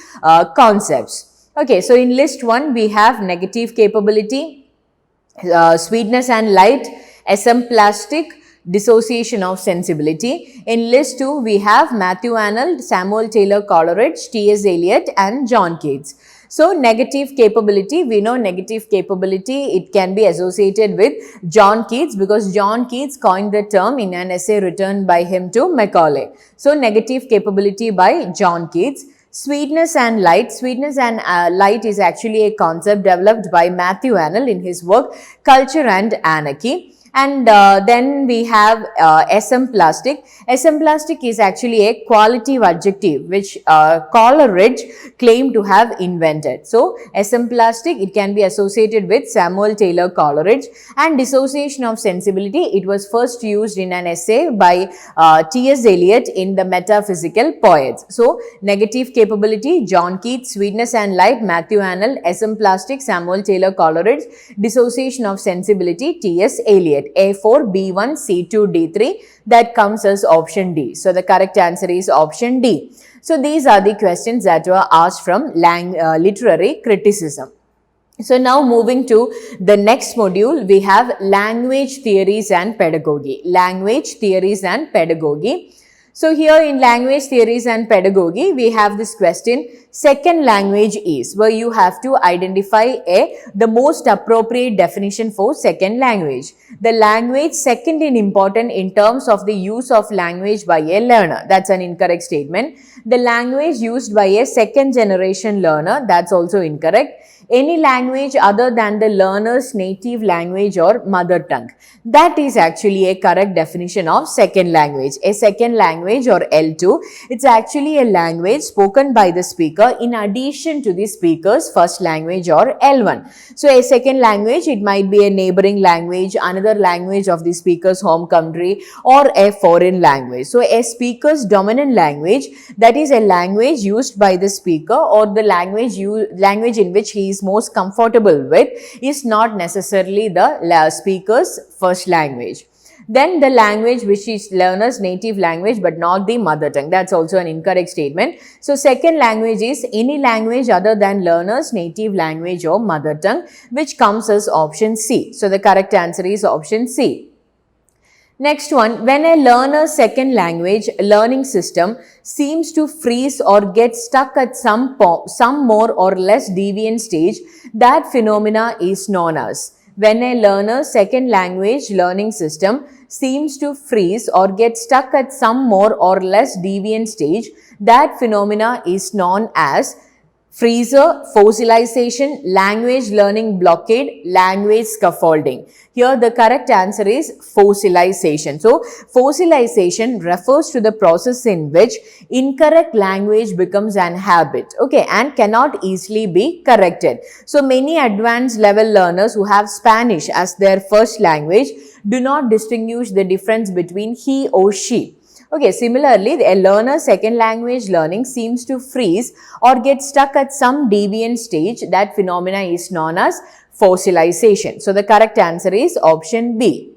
concepts. Okay, so in list 1 we have negative capability, sweetness and light, esemplastic, dissociation of sensibility. In list 2 we have Matthew Arnold, Samuel Taylor Coleridge, T.S. Eliot and John Keats. So negative capability, we know negative capability, it can be associated with John Keats, because John Keats coined the term in an essay written by him to Macaulay. So negative capability by John Keats. Sweetness and light. Sweetness and light is actually a concept developed by Matthew Arnold in his work Culture and Anarchy. And then we have esemplastic. Esemplastic is actually a qualitative adjective which Coleridge claimed to have invented. So esemplastic, it can be associated with Samuel Taylor Coleridge. And dissociation of sensibility, it was first used in an essay by T.S. Eliot in the Metaphysical Poets. So negative capability, John Keats. Sweetness and light, Matthew Arnold. Esemplastic, Samuel Taylor Coleridge. Dissociation of sensibility, T.S. Eliot. A4, B1, C2, D3, that comes as option D. So the correct answer is option D. So these are the questions that were asked from literary criticism. So now moving to the next module, we have language theories and pedagogy. Language theories and pedagogy. So here in language theories and pedagogy, we have this question, second language is, where you have to identify the most appropriate definition for second language. The language second in importance in terms of the use of language by a learner. That's an incorrect statement. The language used by a second generation learner. That's also incorrect. Any language other than the learner's native language or mother tongue. That is actually a correct definition of second language. A second language or L2, it's actually a language spoken by the speaker in addition to the speaker's first language or L1. So a second language, it might be a neighboring language, another language of the speaker's home country, or a foreign language. So a speaker's dominant language, that is a language used by the speaker or the language in which he is most comfortable with, is not necessarily the speaker's first language. Then the language which is learner's native language but not the mother tongue. That's also an incorrect statement. So second language is any language other than learner's native language or mother tongue, which comes as option C. So the correct answer is option C. Next one, when a learner's second language learning system seems to freeze or get stuck at some more or less deviant stage, that phenomena is known as. When a learner's second language learning system seems to freeze or get stuck at some more or less deviant stage, that phenomena is known as freezer, fossilization, language learning blockade, language scaffolding. Here the correct answer is fossilization. So fossilization refers to the process in which incorrect language becomes an habit, okay, and cannot easily be corrected. So many advanced level learners who have Spanish as their first language do not distinguish the difference between he or she. Okay, similarly, a learner's second language learning seems to freeze or get stuck at some deviant stage. That phenomena is known as fossilization. So the correct answer is option B.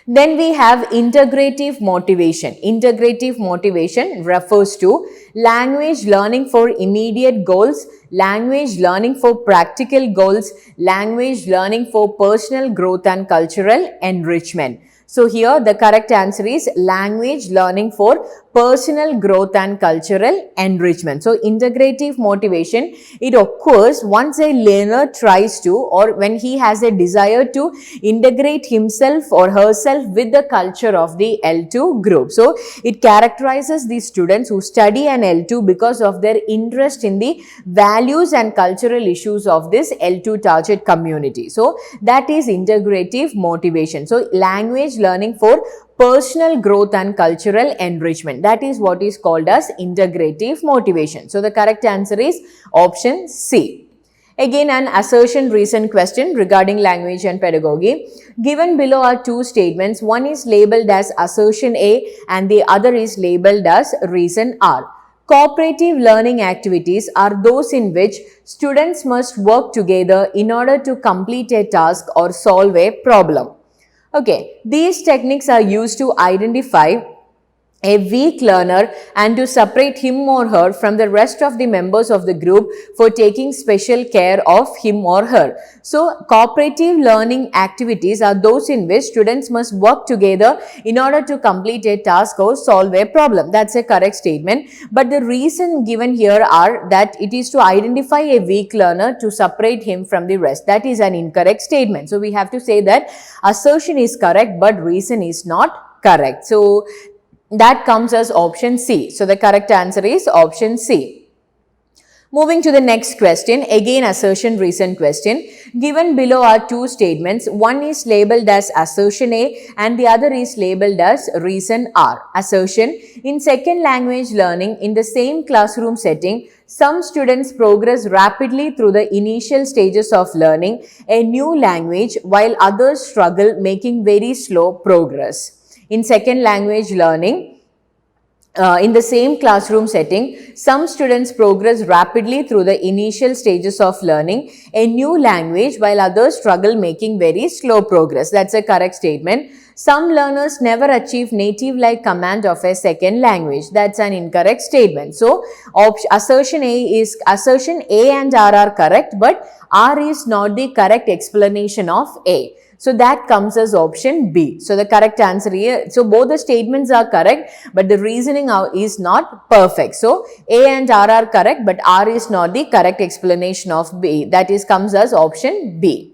Then we have integrative motivation. Integrative motivation refers to language learning for immediate goals, language learning for practical goals, language learning for personal growth and cultural enrichment. So here the correct answer is language learning for personal growth and cultural enrichment. So integrative motivation, it occurs once a learner tries to, or when he has a desire to integrate himself or herself with the culture of the L2 group. So it characterizes the students who study an L2 because of their interest in the values and cultural issues of this L2 target community. So that is integrative motivation. So language learning for personal growth and cultural enrichment. That is what is called as integrative motivation. So the correct answer is option C. Again, an assertion reason question regarding language and pedagogy. Given below are two statements. One is labeled as assertion A and the other is labeled as reason R. Cooperative learning activities are those in which students must work together in order to complete a task or solve a problem. Okay, these techniques are used to identify a weak learner and to separate him or her from the rest of the members of the group for taking special care of him or her. So, cooperative learning activities are those in which students must work together in order to complete a task or solve a problem. That's a correct statement. But the reason given here are that it is to identify a weak learner to separate him from the rest. That is an incorrect statement. So, we have to say that assertion is correct but reason is not correct. So, that comes as option C. So the correct answer is option C. Moving to the next question, again assertion reason question. Given below are two statements. One is labeled as assertion A and the other is labeled as reason R. Assertion: in second language learning in the same classroom setting, some students progress rapidly through the initial stages of learning a new language while others struggle, making very slow progress. In second language learning, in the same classroom setting, some students progress rapidly through the initial stages of learning a new language while others struggle, making very slow progress. That's a correct statement. Some learners never achieve native-like command of a second language. That's an incorrect statement. So, assertion A and R are correct, but R is not the correct explanation of A. So that comes as option B. So the correct answer here, so both the statements are correct, but the reasoning is not perfect. So A and R are correct, but R is not the correct explanation of B. That is comes as option B.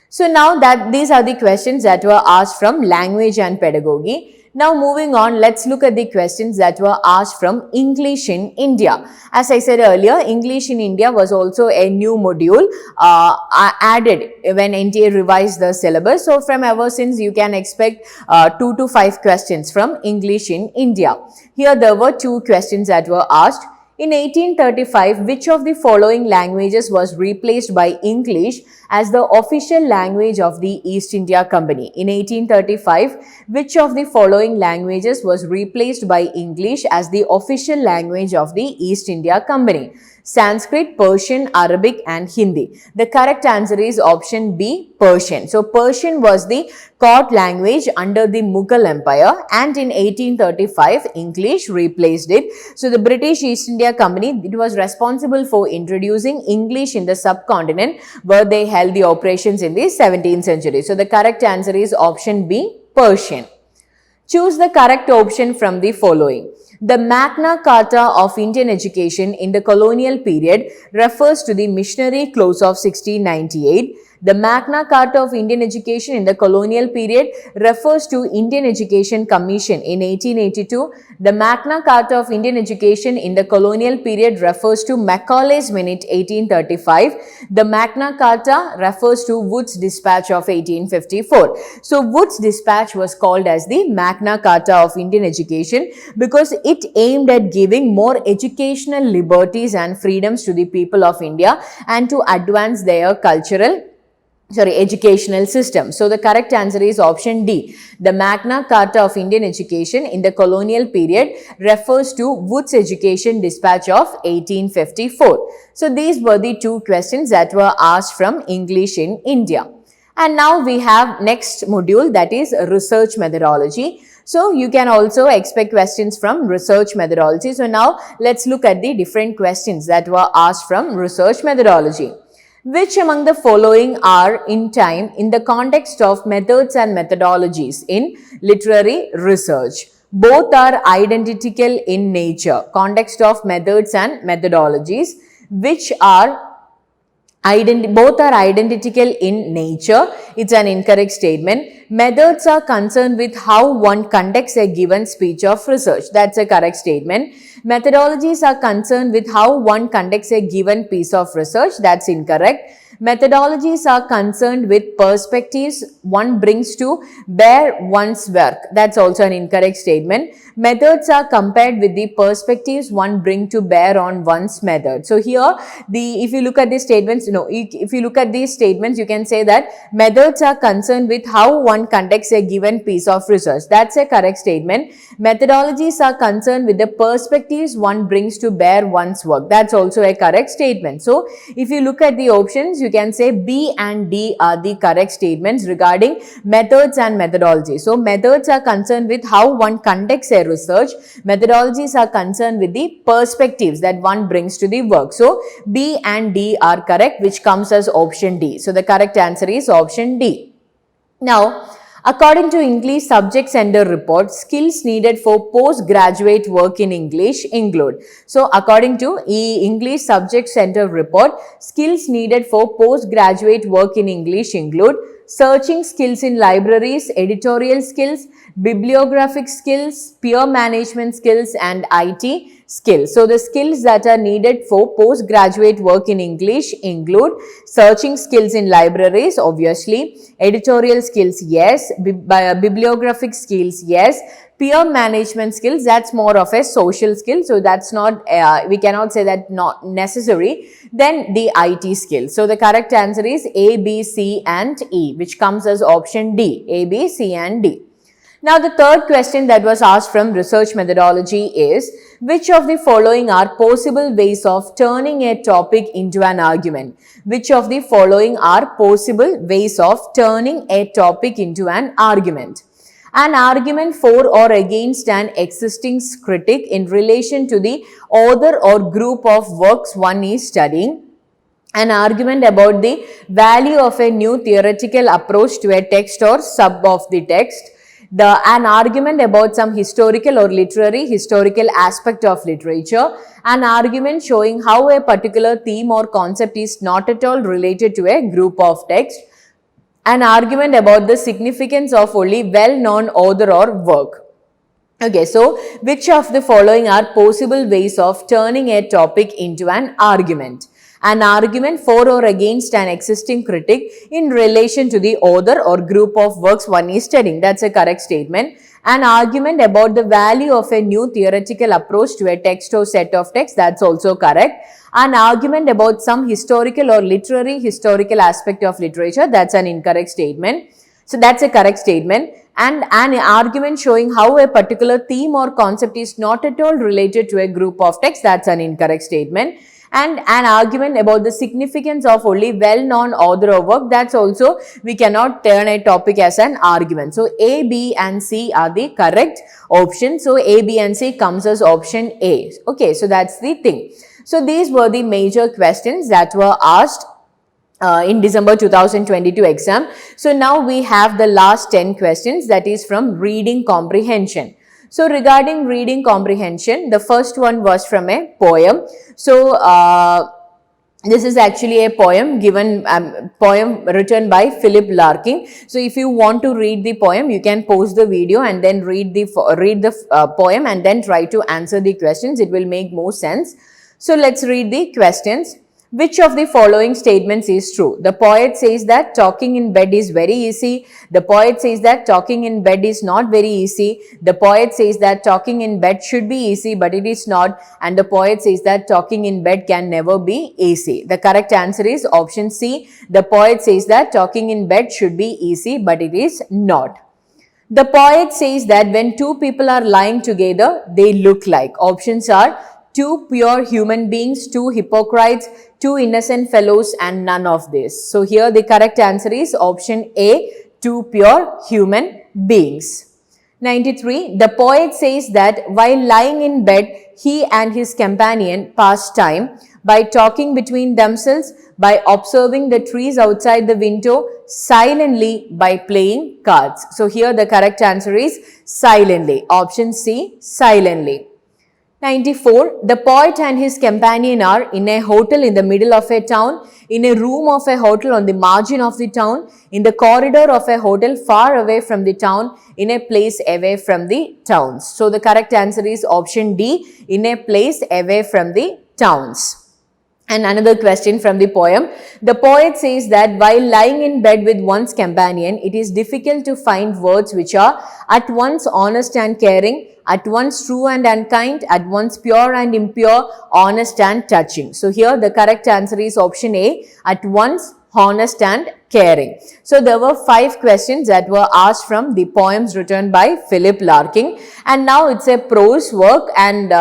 So now that these are the questions that were asked from language and pedagogy. Now moving on, let's look at the questions that were asked from English in India. As I said earlier, English in India was also a new module added when NTA revised the syllabus. So from ever since you can expect 2 to 5 questions from English in India. Here there were 2 questions that were asked. In 1835, which of the following languages was replaced by English as the official language of the East India Company? In 1835, which of the following languages was replaced by English as the official language of the East India Company? Sanskrit, Persian, Arabic and Hindi. The correct answer is option B, Persian. So Persian was the court language under the Mughal Empire, and in 1835 English replaced it. So the British East India Company, it was responsible for introducing English in the subcontinent where they held the operations in the 17th century. So the correct answer is option B, Persian. Choose the correct option from the following. The Magna Carta of Indian education in the colonial period refers to the missionary clause of 1698. The Magna Carta of Indian education in the colonial period refers to Indian Education Commission in 1882. The Magna Carta of Indian education in the colonial period refers to Macaulay's Minute 1835. The Magna Carta refers to Wood's Dispatch of 1854. So Wood's Dispatch was called as the Magna Carta of Indian education because it aimed at giving more educational liberties and freedoms to the people of India and to advance their educational system. So the correct answer is option D. The Magna Carta of Indian education in the colonial period refers to Wood's Education Dispatch of 1854. So these were the 2 questions that were asked from English in India. And now we have next module, that is research methodology. So you can also expect questions from research methodology. So now let's look at the different questions that were asked from research methodology. Which among the following are in time in the context of methods and methodologies in literary research? Both are identical in nature. Context of methods and methodologies, which are both are identical in nature. It's an incorrect statement. Methods are concerned with how one conducts a given speech of research. That's a correct statement. Methodologies are concerned with how one conducts a given piece of research. That's incorrect. Methodologies are concerned with perspectives one brings to bear one's work. That's also an incorrect statement. Methods are compared with the perspectives one brings to bear on one's method. So here, if you look at these statements, if you look at these statements, you can say that methods are concerned with how one conducts a given piece of research. That's a correct statement. Methodologies are concerned with the perspectives one brings to bear one's work. That's also a correct statement. So if you look at the options, you can say B and D are the correct statements regarding methods and methodology. So methods are concerned with how one conducts a research. Methodologies are concerned with the perspectives that one brings to the work. So B and D are correct, which comes as option D. So the correct answer is option D. Now, according to English Subject Center report, skills needed for postgraduate work in English include. So, according to English Subject Center report, skills needed for postgraduate work in English include searching skills in libraries, editorial skills, bibliographic skills, peer management skills, and IT skills. So the skills that are needed for postgraduate work in English include searching skills in libraries, obviously, editorial skills, yes, bibliographic skills, yes, peer management skills, that's more of a social skill, so that's not, we cannot say that not necessary. Then the IT skills. So the correct answer is A, B, C and E, which comes as option D, A, B, C and D. Now the third question that was asked from research methodology is, which of the following are possible ways of turning a topic into an argument? Which of the following are possible ways of turning a topic into an argument? An argument for or against an existing critic in relation to the author or group of works one is studying. An argument about the value of a new theoretical approach to a text or sub of the text. An argument about some historical or historical aspect of literature. An argument showing how a particular theme or concept is not at all related to a group of text. An argument about the significance of only well-known author or work. Okay, so which of the following are possible ways of turning a topic into an argument? An argument for or against an existing critic in relation to the author or group of works one is studying. That's a correct statement. An argument about the value of a new theoretical approach to a text or set of texts. That's also correct. An argument about some historical or historical aspect of literature. That's an incorrect statement. So that's a correct statement. And an argument showing how a particular theme or concept is not at all related to a group of texts. That's an incorrect statement. And an argument about the significance of only well-known author or work. That's also, we cannot turn a topic as an argument. So A, B and C are the correct options. So A, B and C comes as option A. Okay, so that's the thing. So these were the major questions that were asked in December 2022 exam. So now we have the last 10 questions, that is from reading comprehension. So regarding reading comprehension, the first one was from a poem. So this is actually a poem poem written by Philip Larkin. So if you want to read the poem, you can pause the video and then read the poem and then try to answer the questions. It will make more sense. So let's read the questions. Which of the following statements is true? The poet says that talking in bed is very easy. The poet says that talking in bed is not very easy. The poet says that talking in bed should be easy, but it is not. And the poet says that talking in bed can never be easy. The correct answer is option C. The poet says that talking in bed should be easy, but it is not. The poet says that when two people are lying together, they look like. Options are two pure human beings, two hypocrites, two innocent fellows, and none of this. So here the correct answer is option A, two pure human beings. 93. The poet says that while lying in bed, he and his companion passed time by talking between themselves, by observing the trees outside the window, silently, by playing cards. So here the correct answer is silently. Option C, silently. 94. The poet and his companion are in a hotel in the middle of a town, in a room of a hotel on the margin of the town, in the corridor of a hotel far away from the town, in a place away from the towns. So the correct answer is option D, in a place away from the towns. And another question from the poem. The poet says that while lying in bed with one's companion, it is difficult to find words which are at once honest and caring, at once true and unkind, at once pure and impure, honest and touching. So here the correct answer is option A, at once honest and caring. So there were 5 questions that were asked from the poems written by Philip Larkin, and now it's a prose work and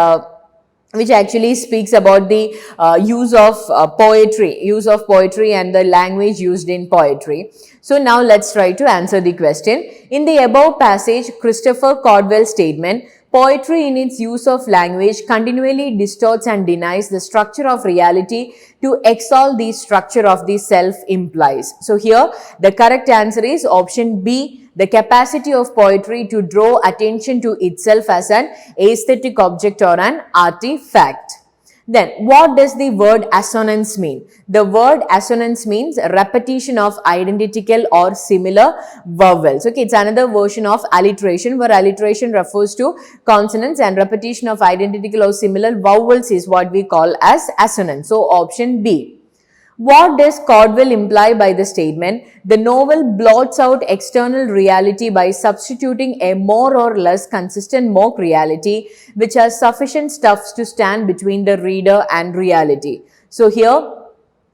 which actually speaks about the use of poetry and the language used in poetry. So now let's try to answer the question. In the above passage, Christopher Caldwell's statement, poetry in its use of language continually distorts and denies the structure of reality to exalt the structure of the self implies. So here the correct answer is option B, the capacity of poetry to draw attention to itself as an aesthetic object or an artifact. Then, what does the word assonance mean? The word assonance means repetition of identical or similar vowels. Okay, it's another version of alliteration, where alliteration refers to consonants and repetition of identical or similar vowels is what we call as assonance. So, option B. What does Caldwell imply by the statement? The novel blots out external reality by substituting a more or less consistent mock reality which has sufficient stuffs to stand between the reader and reality. So here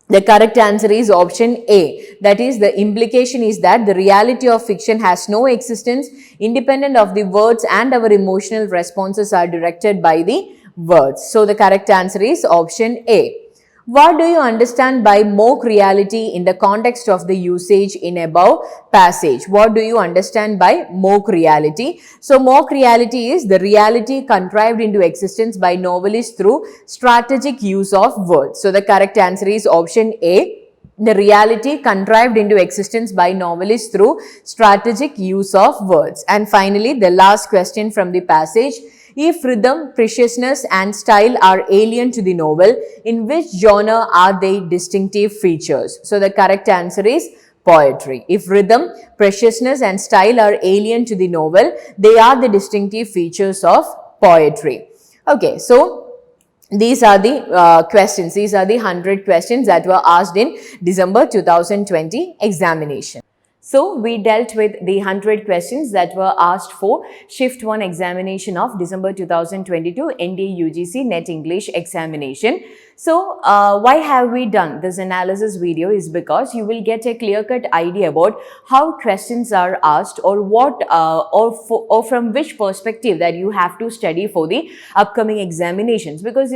the correct answer is option A. That is, the implication is that the reality of fiction has no existence independent of the words and our emotional responses are directed by the words. So the correct answer is option A. What do you understand by mock reality in the context of the usage in above passage? What do you understand by mock reality? So, mock reality is the reality contrived into existence by novelists through strategic use of words. So, the correct answer is option A, the reality contrived into existence by novelists through strategic use of words. And finally, the last question from the passage. If rhythm, preciousness and style are alien to the novel, in which genre are they distinctive features? So the correct answer is poetry. If rhythm, preciousness and style are alien to the novel, they are the distinctive features of poetry. Okay, so these are the questions. These are the 100 questions that were asked in December 2020 examination. So, we dealt with the 100 questions that were asked for Shift 1 examination of December 2022 NTA UGC Net English examination. So, why have we done this analysis video is because you will get a clear-cut idea about how questions are asked or what or from which perspective that you have to study for the upcoming examinations. Because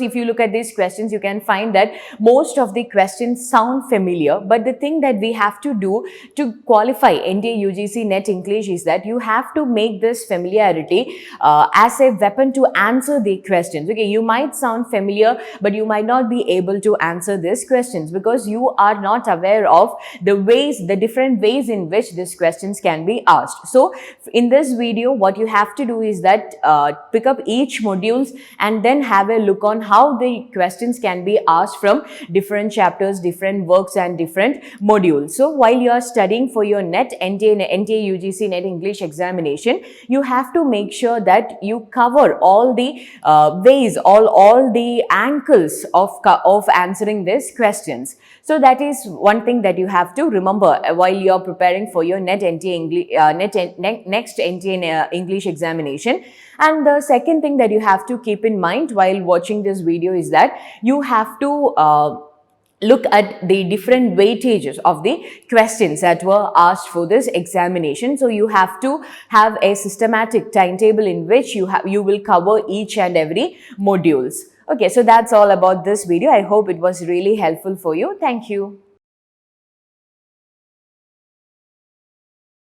if you look at these questions, you can find that most of the questions sound familiar, but the thing that we have to do to qualify NTA UGC Net English is that you have to make this familiarity as a weapon to answer the questions. Okay, you might sound familiar, but you might not be able to answer these questions because you are not aware of the different ways in which these questions can be asked. So, in this video, what you have to do is that pick up each modules and then have a look on how the questions can be asked from different chapters, different works and different modules. So, while you are studying for your NTA UGC Net English examination, you have to make sure that you cover all the ways, all the angles of answering these questions. So that is one thing that you have to remember while you are preparing for your next NTA English examination. And the second thing that you have to keep in mind while watching this video is that you have to look at the different weightages of the questions that were asked for this examination. So you have to have a systematic timetable in which you will cover each and every modules. Okay, so that's all about this video. I hope it was really helpful for you. Thank you.